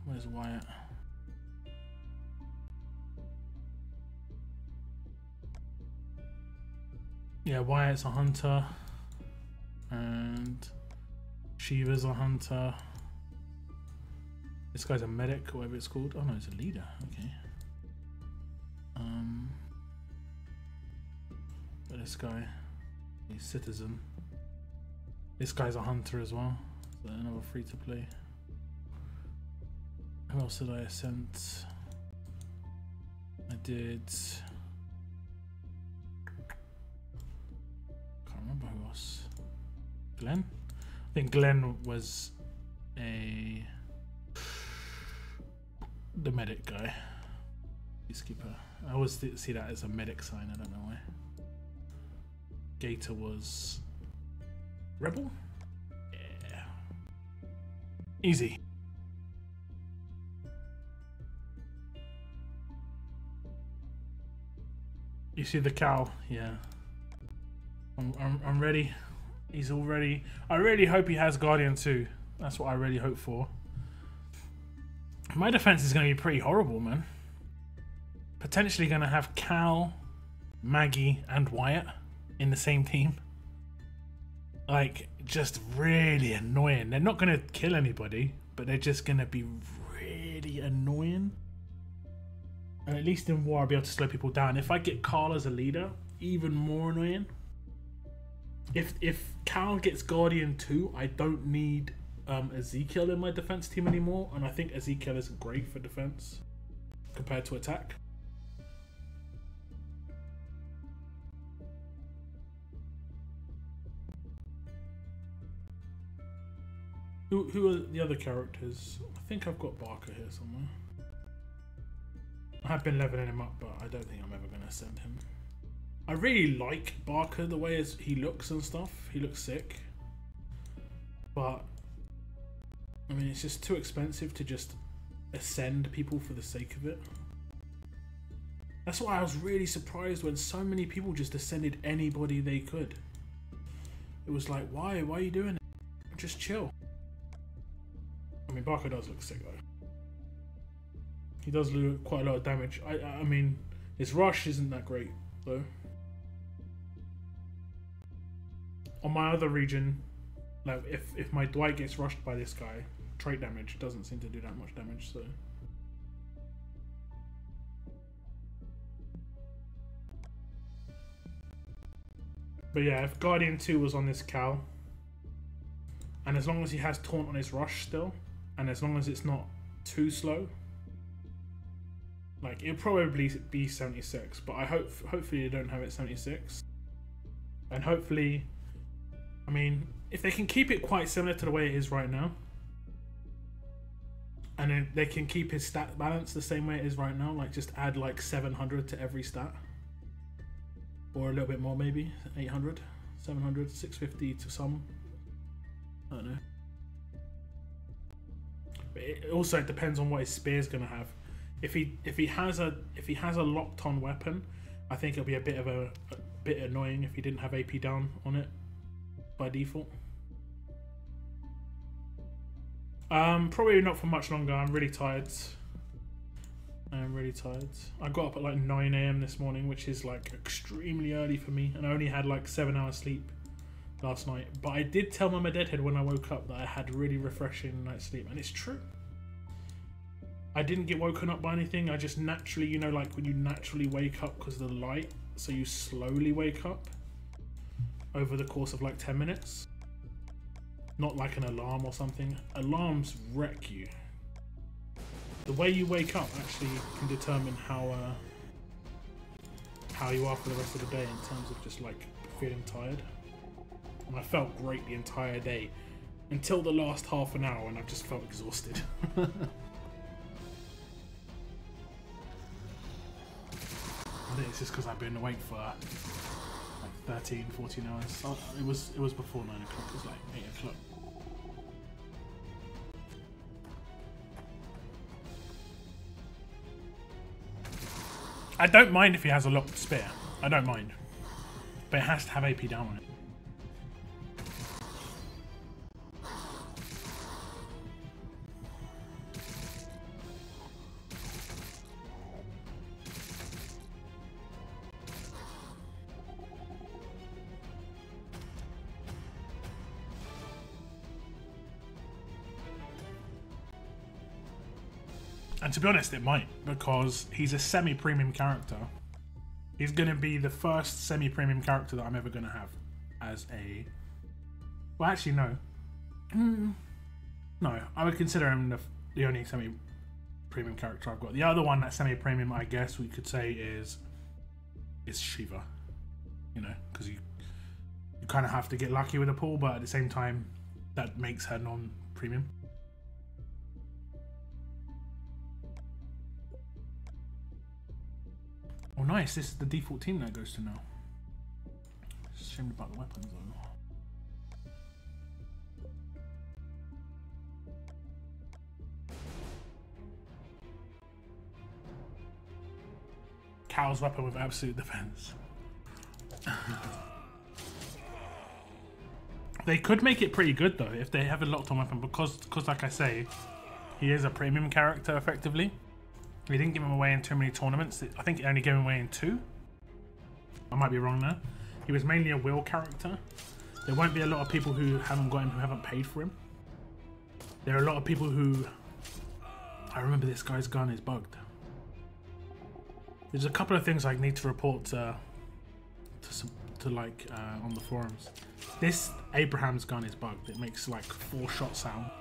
Where's Wyatt? Yeah, Wyatt's a hunter. And Shiva's a hunter. This guy's a medic, whatever it's called. Oh no, he's a leader. Okay. But this guy, he's citizen. This guy's a hunter as well. So another free to play. Who else did I ascend? I did. Can't remember who else. Glenn? I think Glenn was the medic guy. Peacekeeper. I always see that as a medic sign, I don't know why. Gator was Rebel? Yeah. Easy. You see the cow? Yeah. I'm ready. He's all ready. I really hope he has Guardian too. That's what I really hope for. My defense is going to be pretty horrible, man. Potentially going to have Cal, Maggie, and Wyatt in the same team. Like, just really annoying. They're not going to kill anybody, but they're just going to be really annoying. And at least in war, I'll be able to slow people down. If I get Carl as a leader, even more annoying. If Cal gets Guardian too, I don't need Ezekiel in my defense team anymore, and I think Ezekiel isn't great for defense compared to attack. Who are the other characters? I think I've got Barker here somewhere. I have been leveling him up, but I don't think I'm ever going to send him. I really like Barker, the way he looks and stuff. He looks sick. But, I mean, it's just too expensive to just ascend people for the sake of it. That's why I was really surprised when so many people just ascended anybody they could. It was like, why? Why are you doing it? Just chill. I mean, Barker does look sick though. He does do quite a lot of damage. I mean, his rush isn't that great though. On my other region, like if my Dwight gets rushed by this guy, trait damage doesn't seem to do that much damage, so. But yeah, if Guardian 2 was on this Cal, and as long as he has Taunt on his rush still, and as long as it's not too slow, like it'll probably be 76. But I hopefully they don't have it 76, and hopefully, I mean, if they can keep it quite similar to the way it is right now, and then they can keep his stat balance the same way it is right now, like just add like 700 to every stat, or a little bit more, maybe 800, 700, 650 to some. I don't know. But it depends on what his spear's gonna have. If he has a locked on weapon, I think it'll be a bit annoying if he didn't have AP down on it by default. Probably not for much longer. I'm really tired. I got up at like 9 AM this morning, which is like extremely early for me, and I only had like 7 hours sleep last night. But I did tell Mama Deadhead when I woke up that I had really refreshing night's sleep, and it's true. I didn't get woken up by anything. I just naturally, you know, like when you naturally wake up because of the light, so you slowly wake up over the course of like 10 minutes. Not like an alarm or something. Alarms wreck you. The way you wake up actually can determine how you are for the rest of the day in terms of just like feeling tired. And I felt great the entire day until the last half an hour, and I just felt exhausted. I think it's just because I've been awake for like 13, 14 hours. Oh, it was before 9 o'clock. It was like 8 o'clock. I don't mind if he has a locked spear. I don't mind, but it has to have AP down on it. And to be honest, it might, because he's a semi-premium character. He's going to be the first semi-premium character that I'm ever going to have as a... Well, actually, no. No, I would consider him the only semi-premium character I've got. The other one that's semi-premium, I guess we could say, is Shiva. You know, because you kind of have to get lucky with a pull, but at the same time, that makes her non-premium. Oh nice, this is the default team that goes to now. Ashamed about the weapons though. Cal's weapon with absolute defense. They could make it pretty good though if they have a locked on weapon, because like I say, he is a premium character effectively. We didn't give him away in too many tournaments. I think he only gave him away in 2. I might be wrong there. He was mainly a will character. There won't be a lot of people who haven't got him who haven't paid for him. There are a lot of people who... I remember this guy's gun is bugged. There's a couple of things I need to report to on the forums. This Abraham's gun is bugged. It makes like 4-shot sound.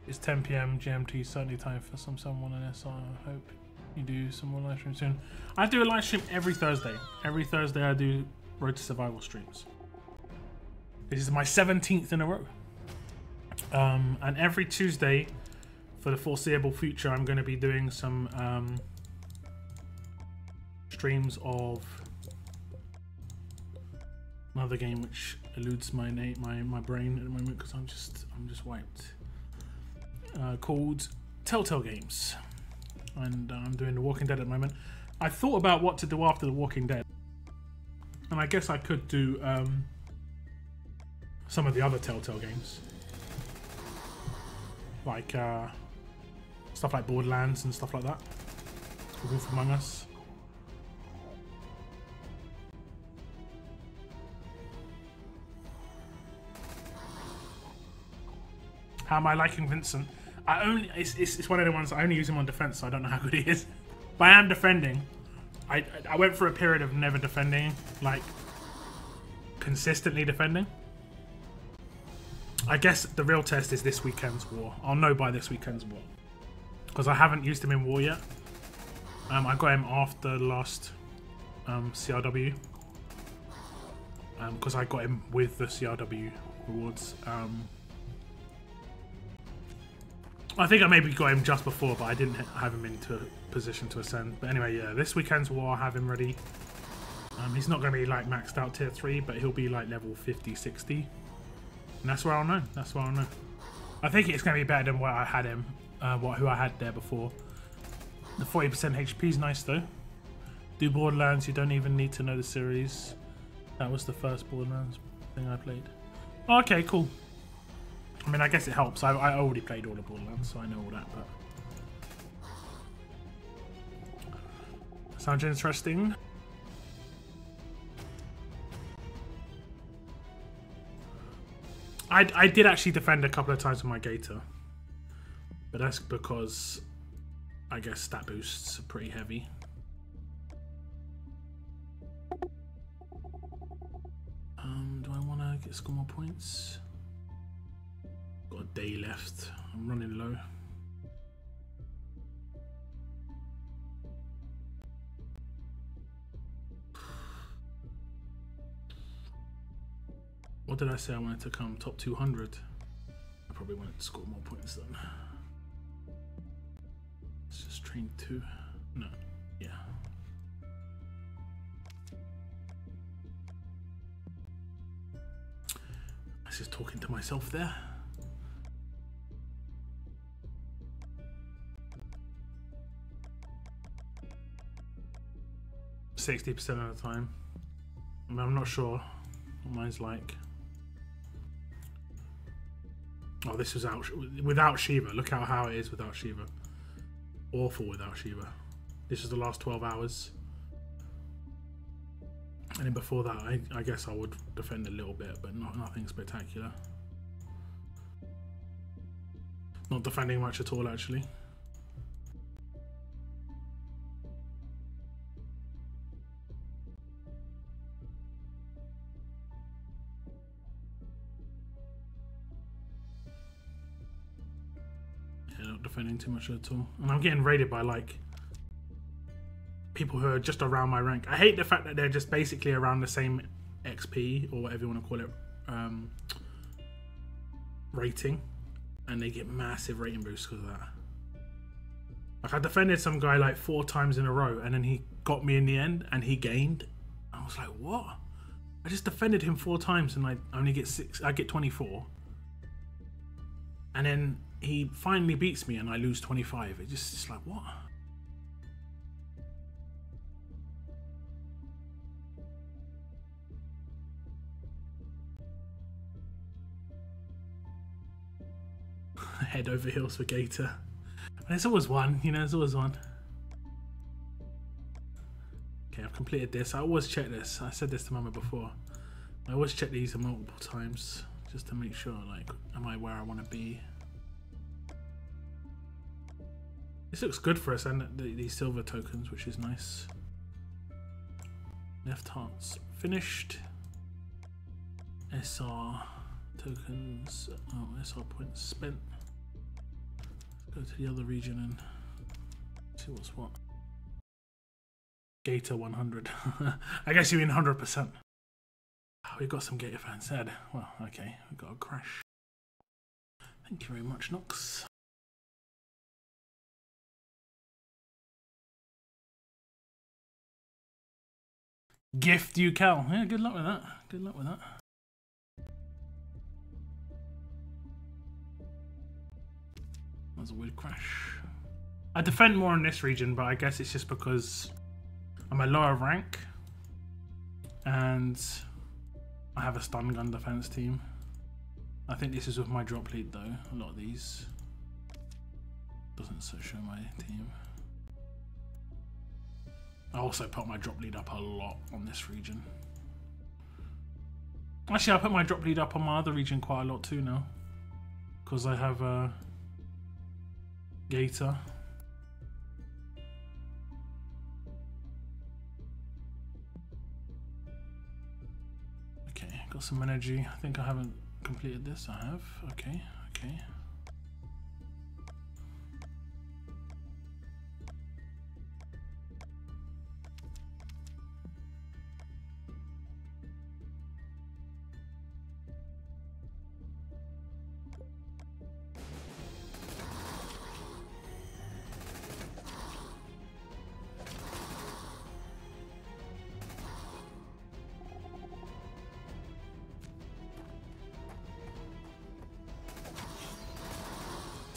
It's 10 PM GMT, certainly time for someone in SR. I hope you do some more live streams soon. I do a live stream every Thursday. Every Thursday I do Road to Survival streams. This is my 17th in a row. And every Tuesday for the foreseeable future, I'm going to be doing some streams of another game which eludes my brain at the moment because I'm just wiped. Called Telltale Games, and I'm doing The Walking Dead at the moment. I thought about what to do after The Walking Dead, and I guess I could do some of the other Telltale games, like stuff like Borderlands and stuff like that, Wolf Among Us. How am I liking Vincent? It's one of the ones I only use him on defense, so I don't know how good he is. But I am defending. I went through a period of never defending, like consistently defending. I guess the real test is this weekend's war. I'll know by this weekend's war because I haven't used him in war yet. I got him after the last CRW because I got him with the CRW rewards. I think I maybe got him just before, but I didn't have him into a position to ascend. But anyway, yeah, this weekend's war, I have him ready. He's not going to be like maxed out tier 3, but he'll be like level 50, 60. And that's where I'll know. That's where I'll know. I think it's going to be better than what I had him, who I had there before. The 40% HP is nice though. Do Borderlands, you don't even need to know the series. That was the first Borderlands thing I played. Oh, okay, cool. I mean, I guess it helps. I already played all the Borderlands, so I know all that, but... Sounds interesting. I did actually defend a couple of times with my Gator. But that's because, I guess, stat boosts are pretty heavy. Do I want to score more points? Got a day left. I'm running low. What did I say I wanted to come? Top 200? I probably wanted to score more points then. Let's just train 2. No, yeah. I was just talking to myself there. %60% of the time. I mean, I'm not sure what mine's like. Oh, this was out without Shiva. Look how it is without Shiva. Awful without Shiva. This is the last 12 hours. And then before that, I guess I would defend a little bit, but nothing spectacular. Not defending much at all, actually. Not defending too much at all, and I'm getting raided by like people who are just around my rank. I hate the fact that they're just basically around the same XP or whatever you want to call it, rating, and they get massive rating boosts because of that. Like I defended some guy like 4 times in a row, and then he got me in the end, and he gained. I was like, what? I just defended him 4 times, and I only get 6. I get 24, and then he finally beats me and I lose 25. It's just like, what? Head over heels for Gator. There's always one, you know, there's always one. Okay, I've completed this. I always check this. I said this to Mama before. I always check these multiple times just to make sure, like, am I where I want to be? This looks good for us, and these silver tokens, which is nice. Left hearts finished. SR tokens. Oh, SR points spent. Let's go to the other region and see what's what. Gator 100. I guess you mean 100%. Oh, we've got some Gator fans said. Well, okay, we've got a crash. Thank you very much, Nox. Gift you Cal. Yeah, good luck with that. Good luck with that. That was a weird crash. I defend more in this region, but I guess it's just because I'm a lower rank and I have a stun gun defense team. I think this is with my drop lead though. A lot of these doesn't show my team. I also put my drop lead up a lot on this region. Actually, I put my drop lead up on my other region quite a lot too now. because I have a gator. Okay, got some energy. I think I haven't completed this. I have. Okay, okay.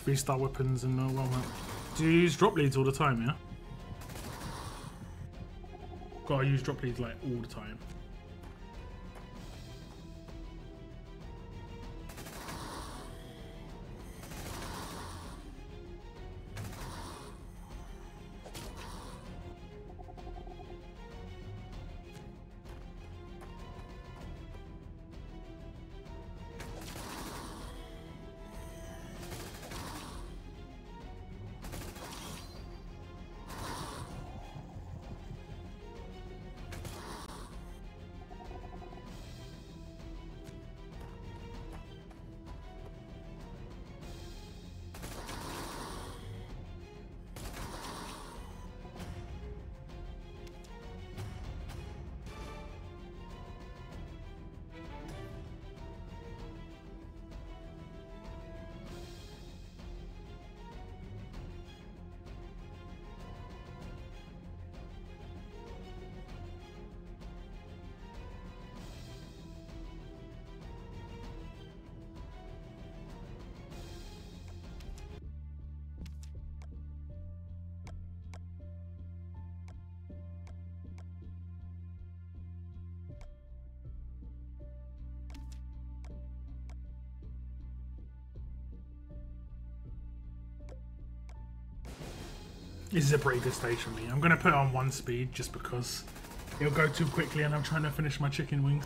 Three-star weapons and all that. Do you use drop leads all the time, yeah? Gotta use drop leads like all the time. This is a pretty good stage for me. I'm going to put it on 1 speed just because it'll go too quickly and I'm trying to finish my chicken wings.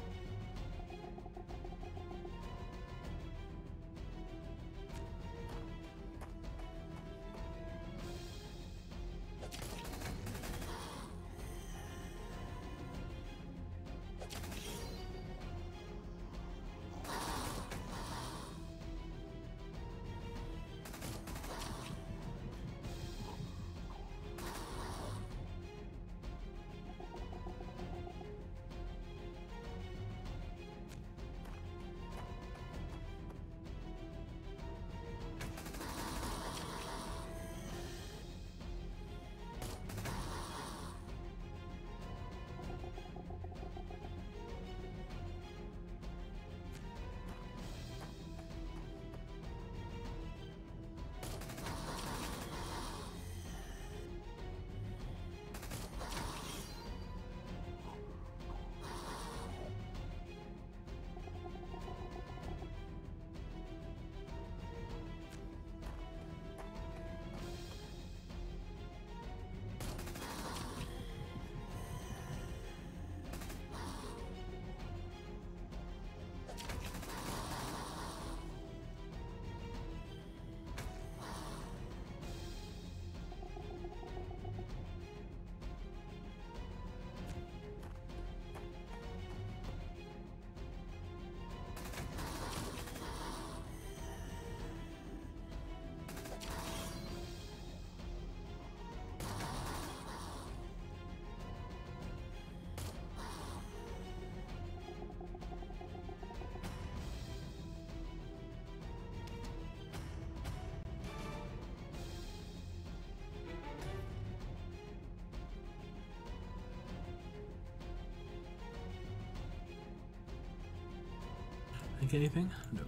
Think anything? No.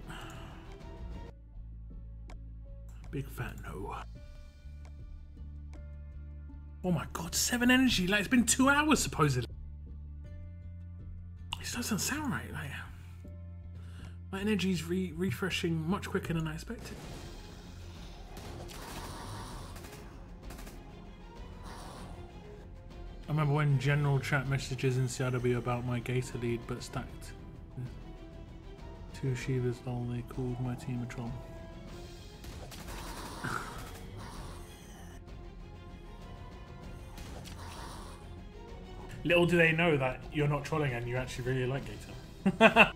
Big fat no. Oh my god, 7 energy, like it's been 2 hours supposedly. This doesn't sound right, like my energy's refreshing much quicker than I expected. I remember when general chat messages in CRW about my gator lead but stacked 2 Shivas all they called my team a troll. Little do they know that you're not trolling and you actually really like Gator.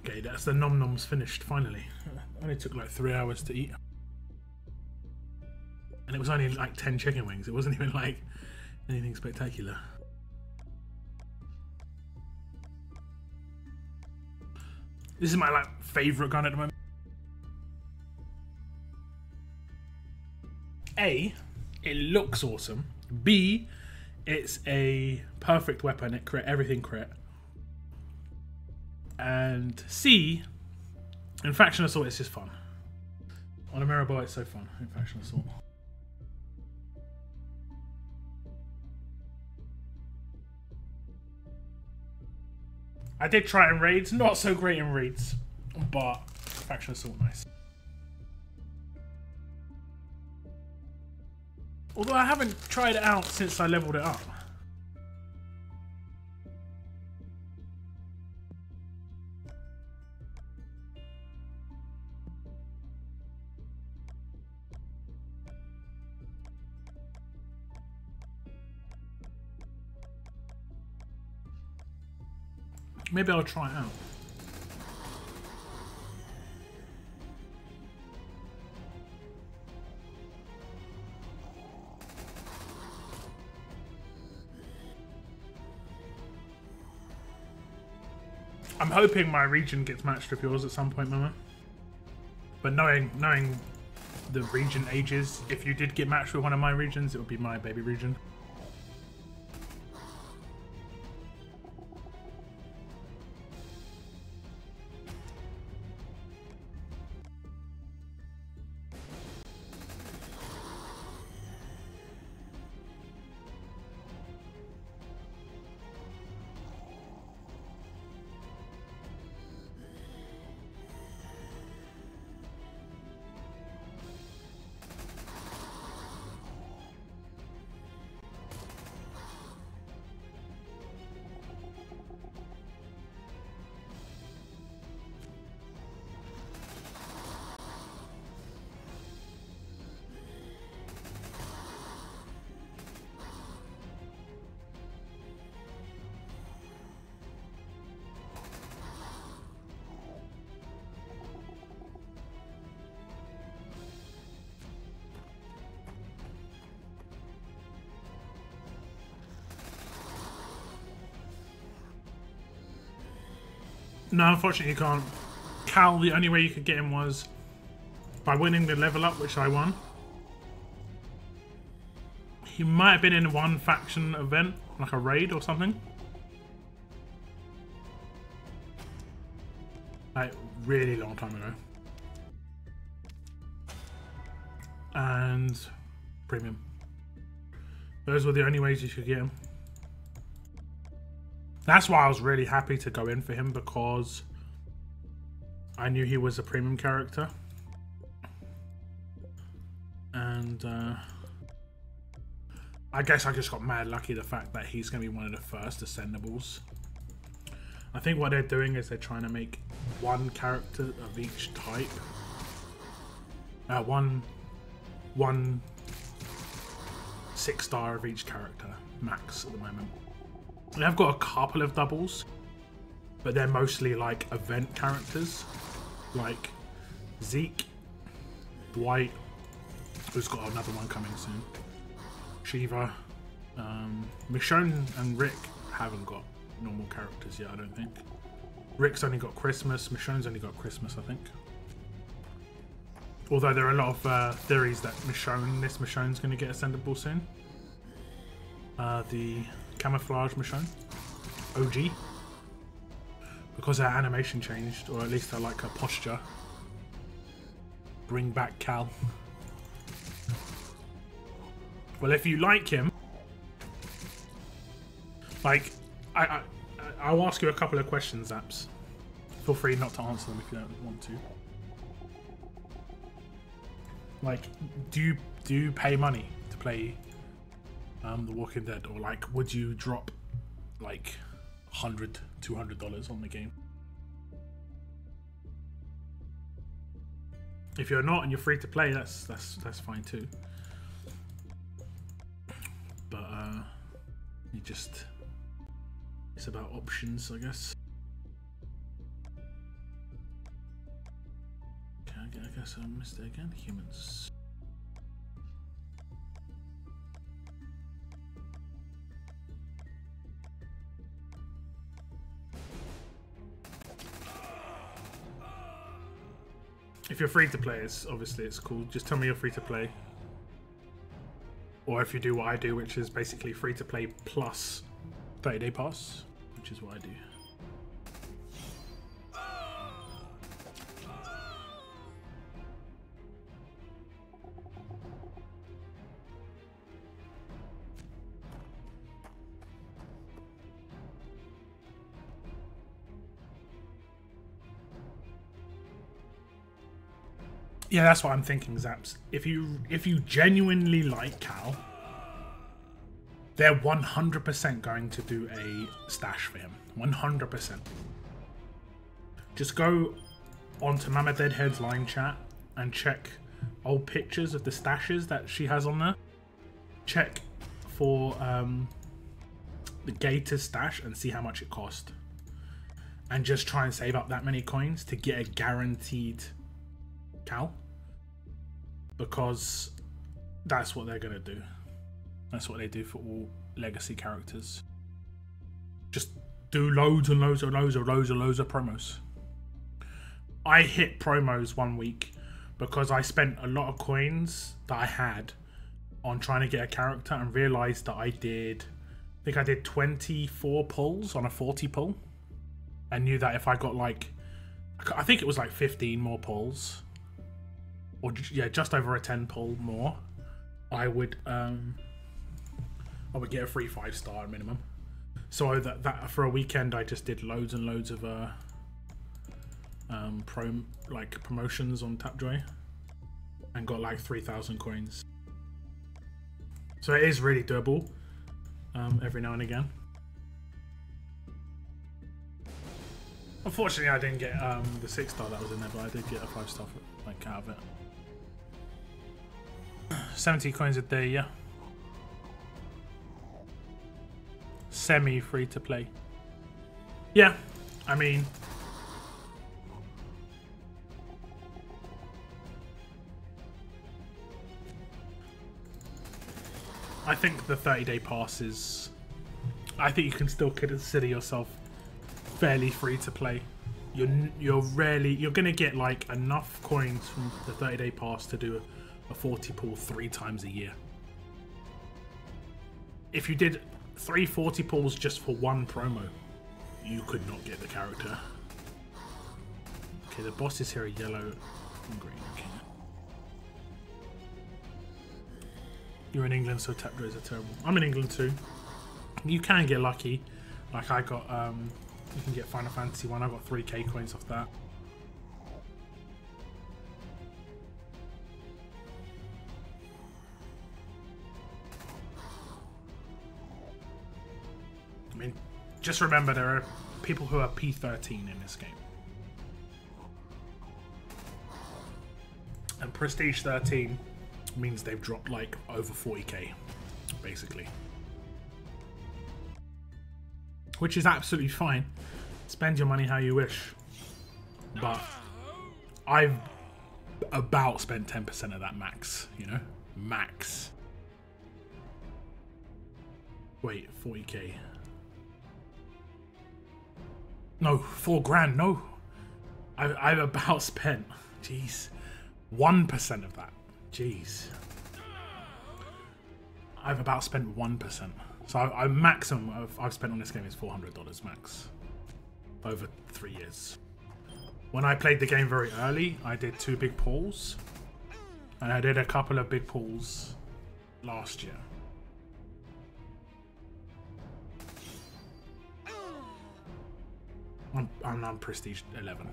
Okay, that's the nom noms finished finally. Only took like 3 hours to eat. And it was only like 10 chicken wings. It wasn't even like anything spectacular. This is my like favourite gun at the moment. A, it looks awesome. B, it's a perfect weapon. It crit, everything crit. And C, in Faction Assault, it's just fun. On a Mirror it's so fun in Faction Assault. I did try in raids, not so great in raids, but Faction Assault nice. Although I haven't tried it out since I leveled it up. Maybe I'll try it out. I'm hoping my region gets matched with yours at some point, Mama. But knowing the region ages, if you did get matched with one of my regions, it would be my baby region. No, unfortunately you can't. Cal, the only way you could get him was by winning the level up, which I won. He might have been in one faction event, like a raid or something. Like, really long time ago. And premium. Those were the only ways you could get him. That's why I was really happy to go in for him, because I knew he was a premium character. And I guess I just got mad lucky the fact that he's going to be one of the first ascendables. I think what they're doing is they're trying to make one character of each type. One 6-star of each character, max at the moment. I've got a couple of doubles, but they're mostly like event characters, like Zeke, Dwight, who's got another one coming soon, Shiva, Michonne and Rick haven't got normal characters yet, I don't think. Rick's only got Christmas, Michonne's only got Christmas, I think. Although there are a lot of theories that Michonne's going to get ascendable soon. The Camouflage Michonne, OG, because her animation changed, or at least I like her posture. Bring back Cal. Well, if you like him, Like, I'll ask you a couple of questions, Zaps. Feel free not to answer them if you don't want to. Like, do you pay money to play The Walking Dead, or like would you drop like $100, $200 on the game? If you're not and you're free to play, that's fine too. But you just, it's about options, I guess. Okay, I guess I missed it again. Humans. If you're free to play, it's cool. Just tell me you're free to play. Or if you do what I do, which is basically free to play plus 30-day pass, which is what I do. Yeah, that's what I'm thinking, Zaps. If you genuinely like Cal, they're 100% going to do a stash for him. 100%. Just go onto Mama Deadhead's line chat and check old pictures of the stashes that she has on there. Check for the Gator's stash and see how much it cost. And just try and save up that many coins to get a guaranteed Cal, because that's what they're gonna do. That's what they do for all legacy characters. Just do loads and loads of promos. I hit promos one week because I spent a lot of coins that I had on trying to get a character and realized that I think I did 24 pulls on a 40 pull, and knew that if I got like, I think it was like 15 more pulls, or yeah, just over a 10 pull more, I would get a free 5-star minimum. So that for a weekend I just did loads and loads of promotions on Tapjoy and got like 3,000 coins. So it is really doable every now and again. Unfortunately, I didn't get the 6-star that was in there, but I did get a 5-star like out of it. 70 coins a day, yeah. Semi free to play. Yeah, I mean, I think the 30-day pass is, I think you can still consider yourself fairly free to play. You're gonna get like enough coins from the 30-day pass to do a 40 pull 3 times a year. If you did 3 40 pulls just for one promo, you could not get the character. Okay, the bosses here are yellow and green. Okay. You're in England, so tap draws are terrible. I'm in England too. You can get lucky. Like I got, you can get Final Fantasy 1. I got 3k coins off that. I mean, just remember there are people who are P13 in this game. And Prestige 13 means they've dropped like over 40k, basically. Which is absolutely fine. Spend your money how you wish. But I've about spent 10% of that max, you know? Max. Wait, 40k. No, 4 grand, no. I've about spent, jeez, 1% of that. Jeez. I've about spent 1%. So I maximum I've spent on this game is $400 max. Over 3 years. When I played the game very early, I did 2 big pulls. And I did a couple of big pulls last year. I'm prestige 11.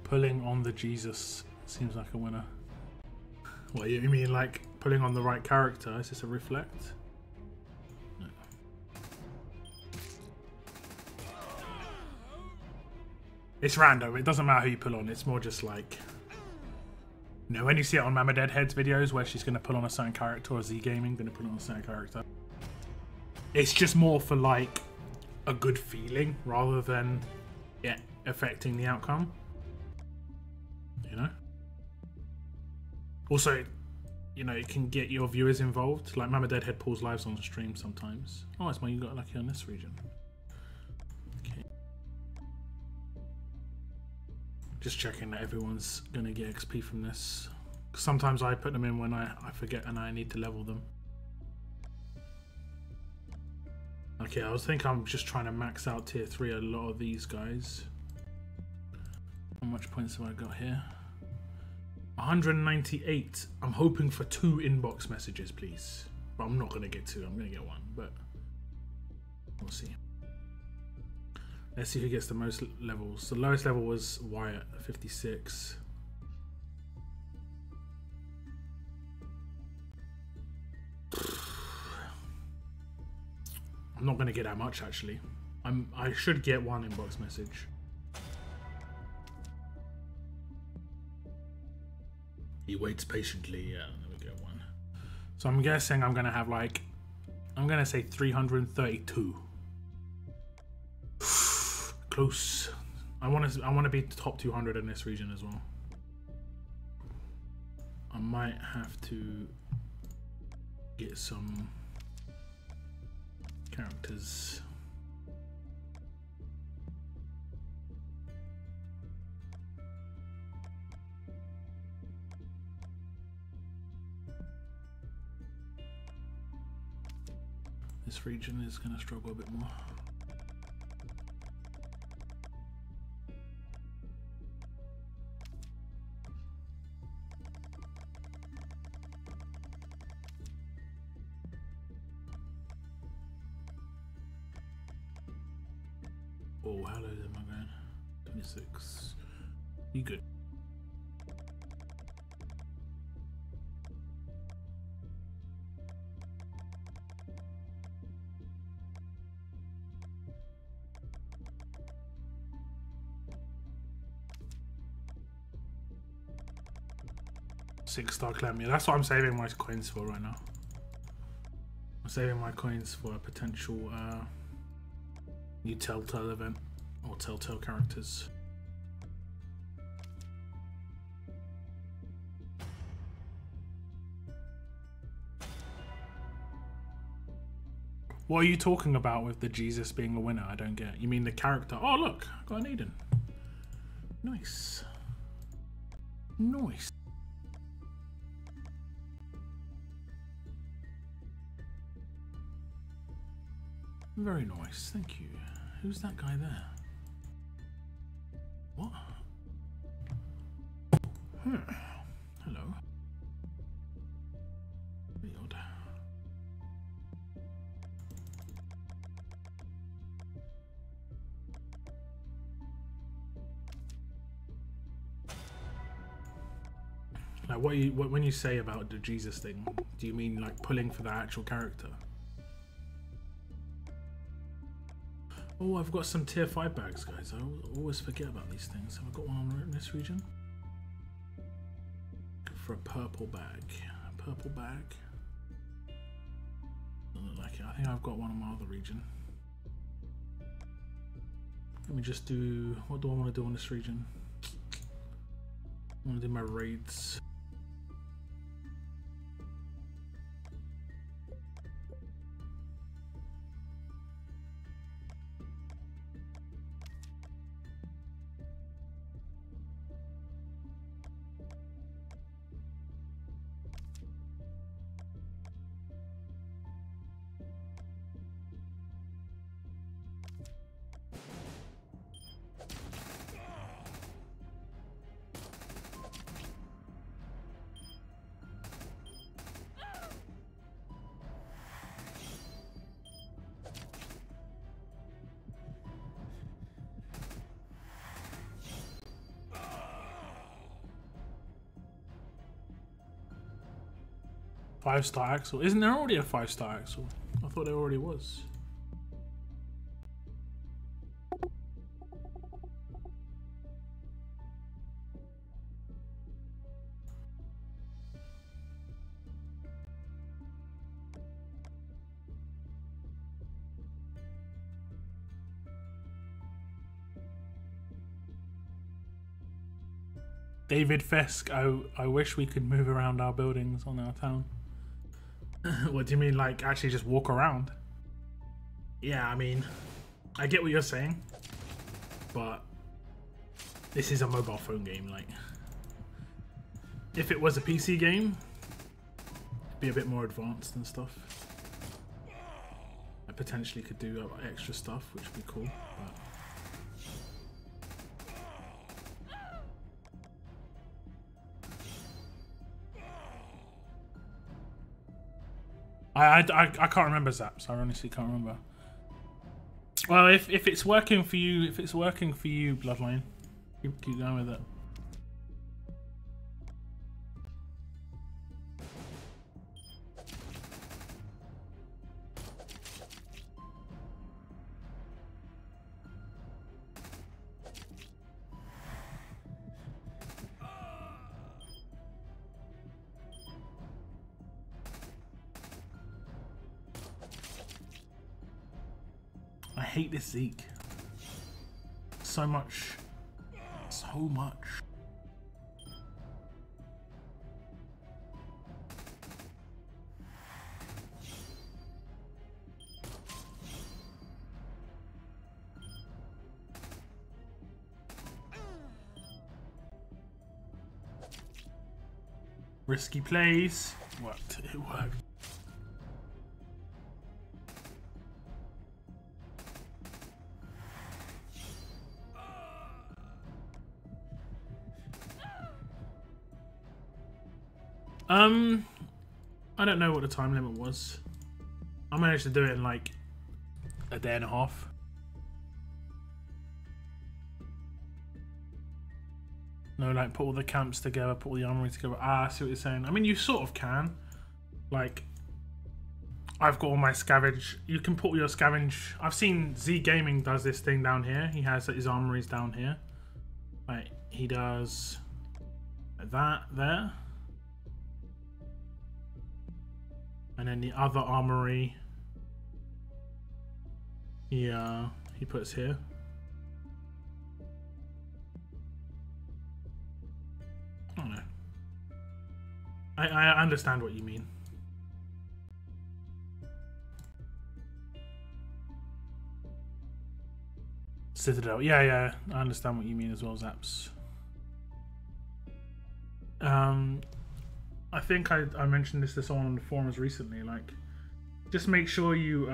Pulling on the Jesus seems like a winner. What, you mean like pulling on the right character? Is this a reflect? No. It's random. It doesn't matter who you pull on. It's more just like, you know, when you see it on Mama Deadhead's videos where she's going to pull on a certain character, or Z Gaming going to pull on a certain character. It's just more for like a good feeling rather than it affecting the outcome. You know? Also, you know, it can get your viewers involved. Like Mama Deadhead pulls lives on stream sometimes. Oh, it's when you got lucky on this region. Okay. Just checking that everyone's gonna get XP from this. Sometimes I put them in when I forget and I need to level them. Okay, I think I'm just trying to max out tier 3 a lot of these guys. How much points have I got here? 198. I'm hoping for 2 inbox messages, please. But I'm not going to get 2. I'm going to get 1, but we'll see. Let's see who gets the most levels. The lowest level was Wyatt, 56. I'm not going to get that much, actually. I should get 1 inbox message. He waits patiently. Yeah, there we go, 1. So I'm guessing I'm going to have like, I'm going to say 332. Close. I want to be top 200 in this region as well. I might have to get some characters. This region is going to struggle a bit more. Oh, how low am I going? 26. You good? Six-star clam. Yeah, that's what I'm saving my coins for right now. I'm saving my coins for a potential new Telltale event or Telltale characters. What are you talking about with the Jesus being a winner? I don't get. You mean the character? Oh look, I got an Eden. Nice. Nice. Very nice, thank you. Who's that guy there? What? Hello. Very odd. Like when you say about the Jesus thing, do you mean like pulling for the actual character? Oh, I've got some tier 5 bags, guys. I always forget about these things. Have I got one on this region? For a purple bag. A purple bag. Doesn't look like it. I think I've got one on my other region. Let me just do... What do I want to do on this region? I want to do my raids. 5-star Axel. Isn't there already a 5-star Axel? I thought there already was. David Fesk, I wish we could move around our buildings on our town. What do you mean, like actually just walk around? Yeah, I mean, I get what you're saying, but this is a mobile phone game. Like, if it was a PC game, it'd be a bit more advanced and stuff. I potentially could do extra stuff, which would be cool, but I can't remember Zaps. I honestly can't remember. Well, if it's working for you, Bloodline, keep going with it. I hate this Zeke. So much. So much. Risky plays. Worked. It worked. I don't know what the time limit was. I managed to do it in like a day and a half. No, like put all the camps together, put all the armory together. Ah, I see what you're saying. I mean, you sort of can. Like, I've got all my scavenge. You can put all your scavenge. I've seen Z Gaming does this thing down here. He has his armories down here. Like, he does that there. And then the other armory, he puts here. I don't know. I understand what you mean. Citadel, yeah, I understand what you mean as well, Zaps. I think I mentioned this to someone on the forums recently. Like, just make sure you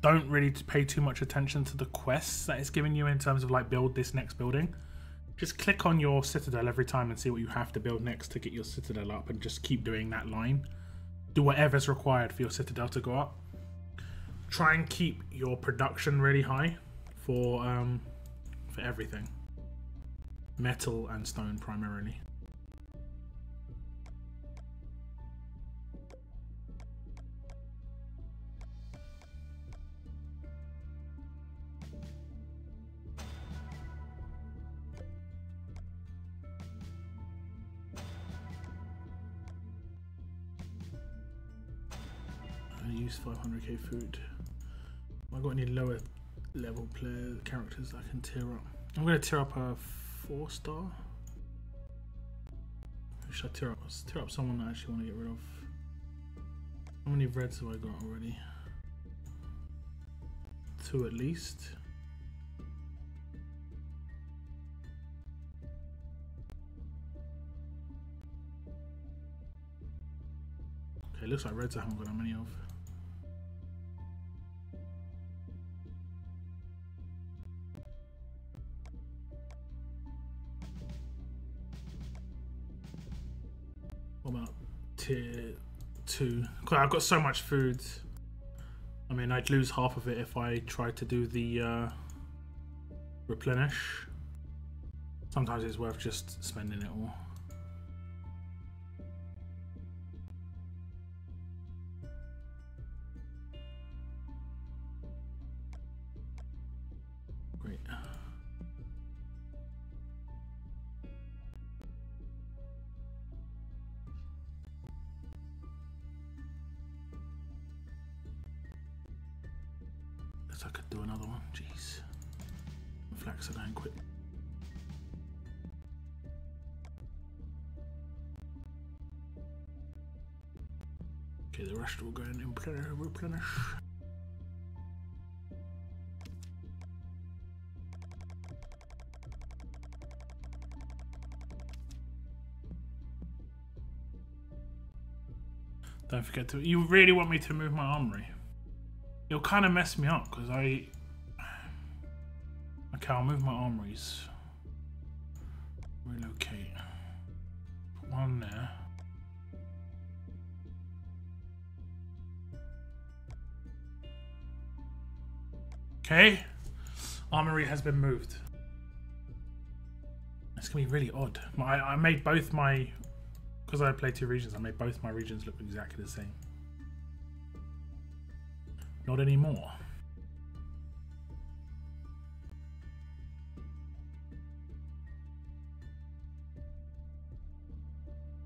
don't really pay too much attention to the quests that it's giving you in terms of like build this next building. Just click on your citadel every time and see what you have to build next to get your citadel up, and just keep doing that line. Do whatever's required for your citadel to go up. Try and keep your production really high for everything. Metal and stone primarily. I use 500k food. Have I got any lower level player characters I can tear up? I'm going to tear up a 4-star. Should I tear up? Let's tear up someone I actually want to get rid of. How many reds have I got already? 2 at least. Okay, looks like reds I haven't got that many of. What about tier 2? Cause I've got so much food. I mean, I'd lose half of it if I tried to do the replenish. Sometimes it's worth just spending it all. I could do another one. Jeez. The flax are going quick. Okay, the rest will go and replenish. Don't forget to. You really want me to move my armory? It'll kind of mess me up because I. Okay, I'll move my armories. Relocate. Put one there. Okay, armory has been moved. It's gonna be really odd. I made both my, because I play 2 regions, I made both my regions look exactly the same. Not anymore.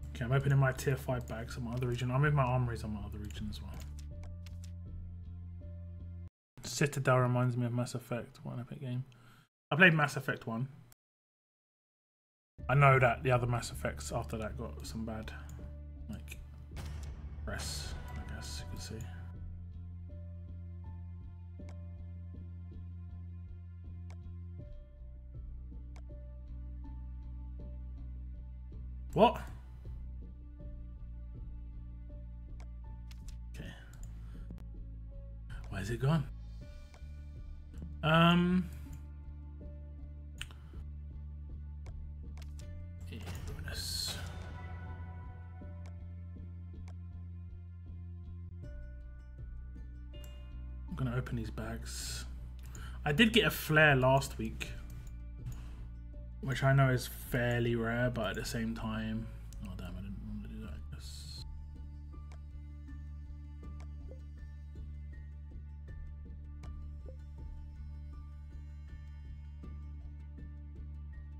Okay, I'm opening my tier 5 bags on my other region. I'll move my armories on my other region as well. Citadel reminds me of Mass Effect. What an epic game. I played Mass Effect 1. I know that the other Mass Effects after that got some bad, like, press, I guess you could say. What? Okay. Where's it gone? Yes. I'm gonna open these bags. I did get a flare last week, which I know is fairly rare, but at the same time, oh damn, I didn't want to do that, I guess.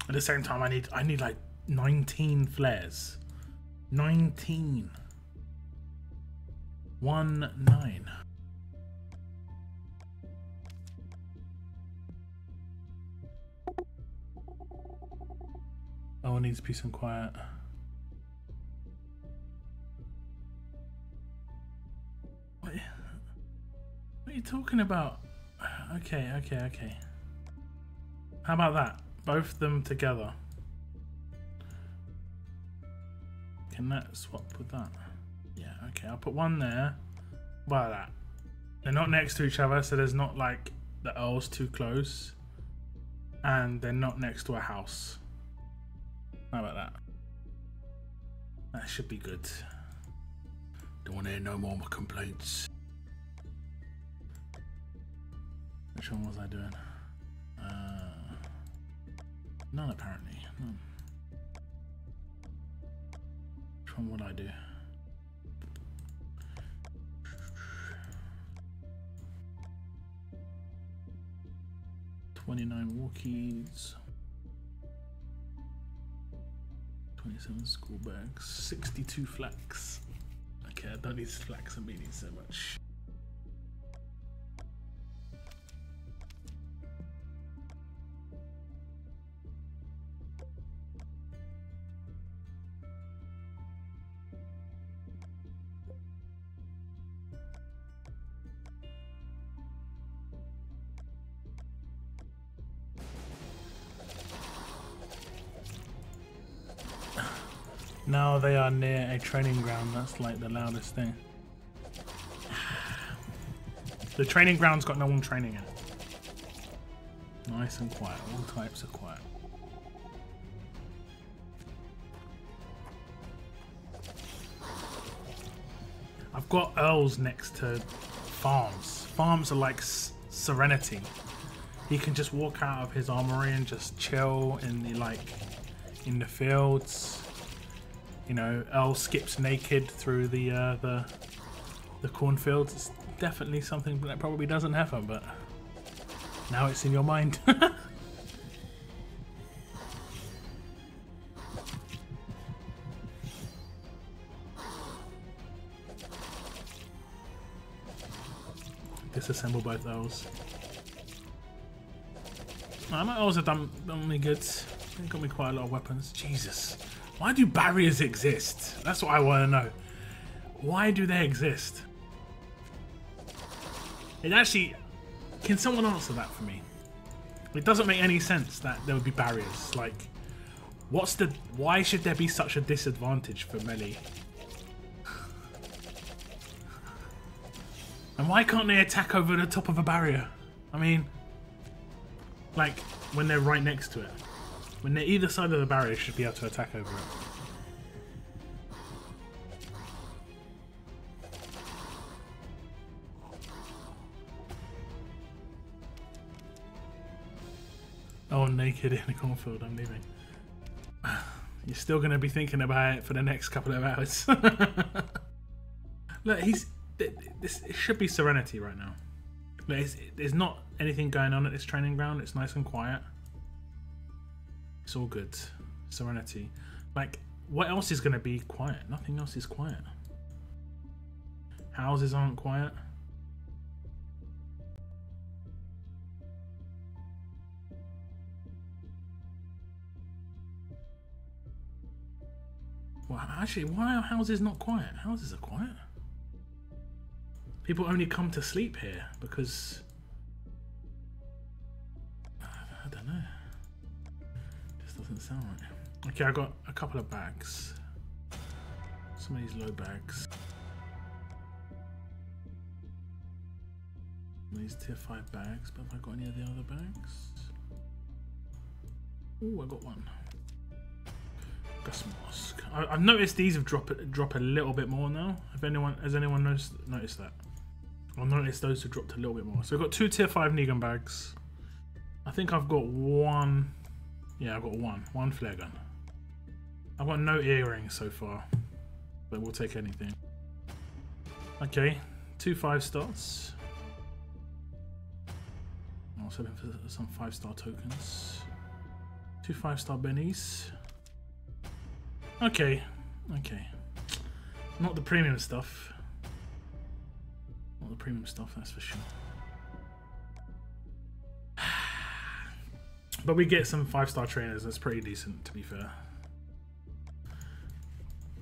At the same time, I need like 19 flares. 19. 19. Oh, it needs peace and quiet. What are you talking about? Okay. How about that? Both of them together. Can that swap with that? Yeah, okay, I'll put one there. By that. They're not next to each other, so there's not like the Earls too close. And they're not next to a house. How about that? That should be good. Don't want to hear no more complaints. Which one was I doing? None apparently. None. Which one would I do? $29 walkies. 27 school bags. 62 flax. Okay, I don't need flax and meaning so much. Now they are near a training ground. That's like the loudest thing. The training ground's got no one training in it. Nice and quiet. All types are quiet. I've got Earls next to farms. Farms are like serenity. He can just walk out of his armory and just chill in the fields. You know, Earl skips naked through the cornfields. It's definitely something that probably doesn't happen, but now it's in your mind. Disassemble both Earls. I might also done me good. They got me quite a lot of weapons. Jesus. Why do barriers exist? That's what I want to know. Why do they exist? It actually... Can someone answer that for me? It doesn't make any sense that there would be barriers. Like, what's the... Why should there be such a disadvantage for melee? And why can't they attack over the top of a barrier? I mean... Like, when they're right next to it. When they're either side of the barrier, should be able to attack over it. Oh, naked in a cornfield, I'm leaving. You're still going to be thinking about it for the next couple of hours. Look, this it should be serenity right now. Look, there's not anything going on at this training ground. It's nice and quiet. It's all good. Serenity. Like, what else is going to be quiet? Nothing else is quiet. Houses aren't quiet. Well, actually, why are houses not quiet? Houses are quiet. People only come to sleep here because... I don't know. This doesn't sound right. Okay, I got a couple of bags. Some of these low bags. Some of these tier 5 bags, but have I got any of the other bags? Oh, I got one. Mask. I've noticed these have drop a little bit more now. Has anyone noticed that? I've noticed those have dropped a little bit more. So I've got 2 tier 5 Negan bags. I think I've got one. Yeah, I've got one flare gun. I've got no earrings so far, but we'll take anything. Okay, 2 5-stars. I'm also looking for some 5-star tokens. 2 5-star bennies. Okay, okay. Not the premium stuff. Not the premium stuff, that's for sure. But we get some 5-star trainers, that's pretty decent, to be fair.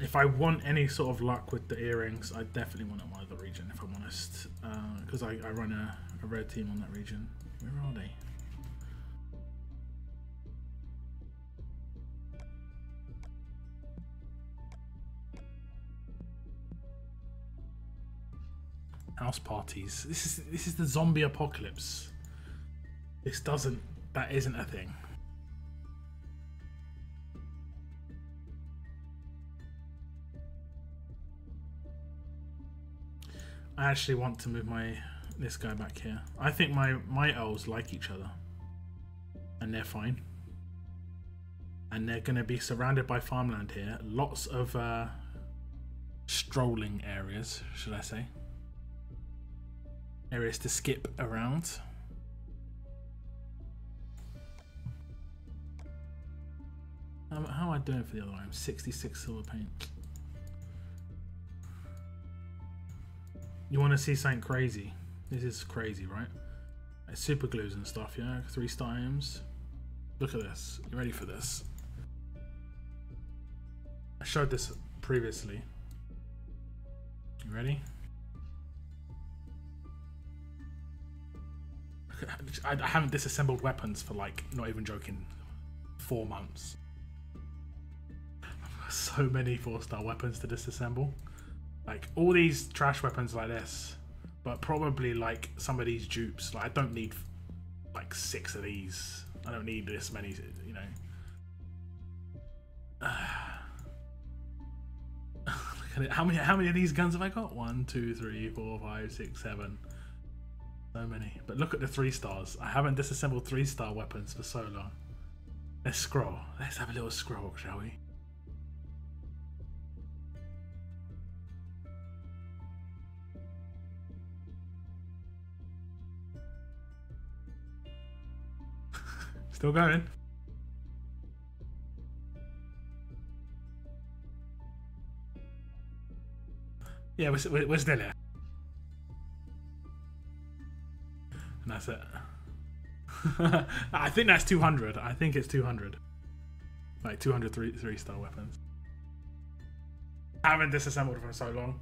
If I want any sort of luck with the earrings, I definitely want it in the region, if I'm honest. Because I run a red team on that region. Where are they? House parties. This is the zombie apocalypse. That isn't a thing. I actually want to move this guy back here. I think my elves like each other. And they're fine. And they're gonna be surrounded by farmland here. Lots of strolling areas, should I say. Areas to skip around. How am I doing for the other one? 66 silver paint. You want to see something crazy? This is crazy, right? Like super glues and stuff, yeah? 3-star items. Look at this. You ready for this? I showed this previously. You ready? I haven't disassembled weapons for, like, not even joking, 4 months. So many 4-star weapons to disassemble. Like, all these trash weapons like this, but probably, like, some of these dupes. Like, I don't need, like, 6 of these. I don't need this many, you know. Look at it. How many of these guns have I got? 1, 2, 3, 4, 5, 6, 7. So many. But look at the 3-stars. I haven't disassembled 3-star weapons for so long. Let's scroll. Let's have a little scroll, shall we? Still going. Yeah, we're still here. And that's it. I think that's 200. I think it's 200. Like 200 3-star weapons. I haven't disassembled for so long.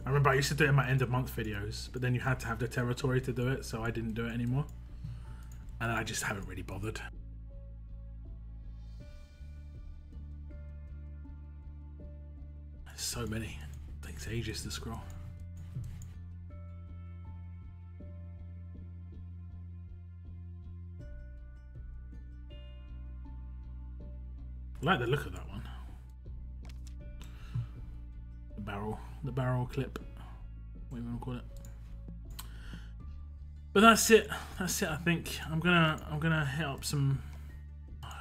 I remember I used to do it in my end of month videos, but then you had to have the territory to do it, so I didn't do it anymore. And I just haven't really bothered. There's so many. It takes ages to scroll. I like the look of that one. The barrel clip, whatever you want to call it. But that's it. That's it. I think I'm gonna hit up some.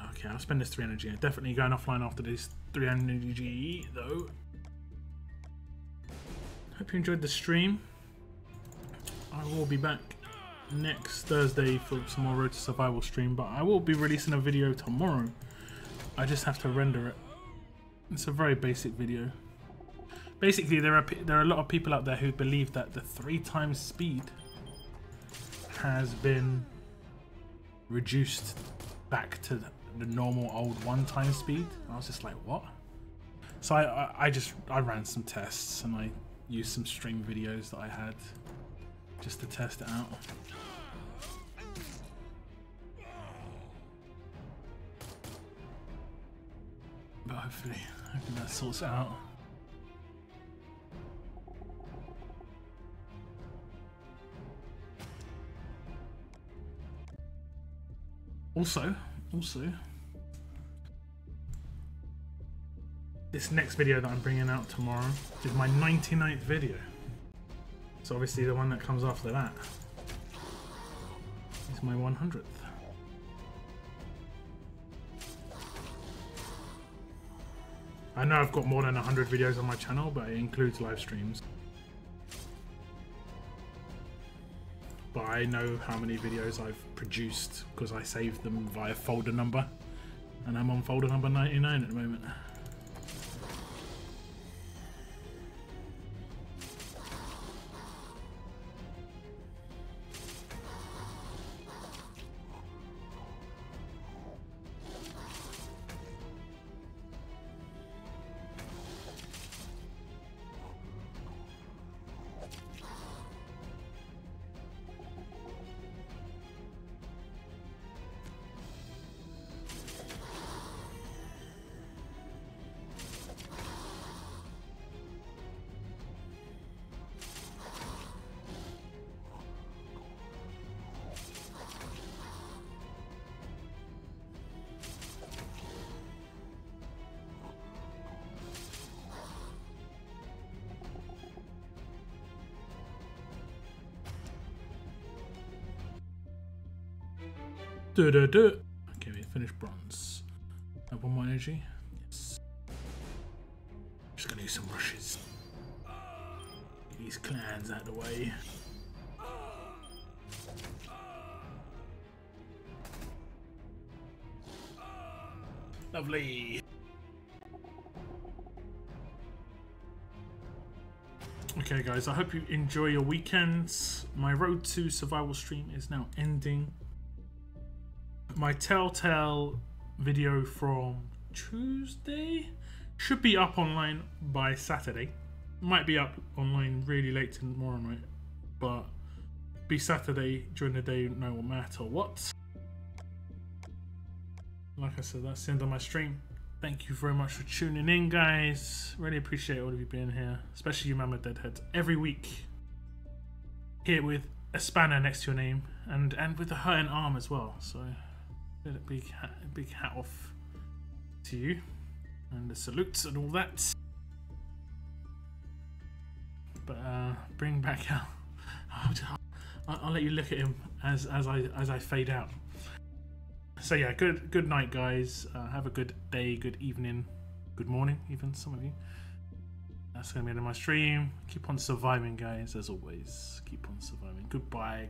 Okay, I'll spend this 3 energy. I'm definitely going offline after this 3 energy though. Hope you enjoyed the stream. I will be back next Thursday for some more Road to Survival stream, but I will be releasing a video tomorrow. I just have to render it. It's a very basic video. Basically, there are a lot of people out there who believe that the 3 times speed has been reduced back to the normal old 1 time speed. I was just like, what? So I ran some tests and I used some stream videos that I had just to test it out. But hopefully that sorts it out. Also, this next video that I'm bringing out tomorrow is my 99th video. So obviously the one that comes after that is my 100th. I know I've got more than 100 videos on my channel, but it includes live streams. But I know how many videos I've produced because I saved them via folder number, and I'm on folder number 99 at the moment. Okay, we finished bronze. Have 1 more energy. Yes. Just gonna use some rushes. Get these clans out of the way. Lovely. Okay guys, I hope you enjoy your weekends. My Road to Survival stream is now ending. My Telltale video from Tuesday should be up online by Saturday. Might be up online really late tomorrow night, but be Saturday during the day, no matter what. Like I said, that's the end of my stream. Thank you very much for tuning in, guys. Really appreciate all of you being here, especially you Mama Deadheads. Every week, here with a spanner next to your name, and with a hurting arm as well. So, a big hat off to you, and the salutes and all that. But bring back out. I'll let you look at him as I fade out. So yeah, good night, guys. Have a good day, good evening, good morning, even some of you. That's gonna be the end of my stream. Keep on surviving, guys. As always, keep on surviving. Goodbye.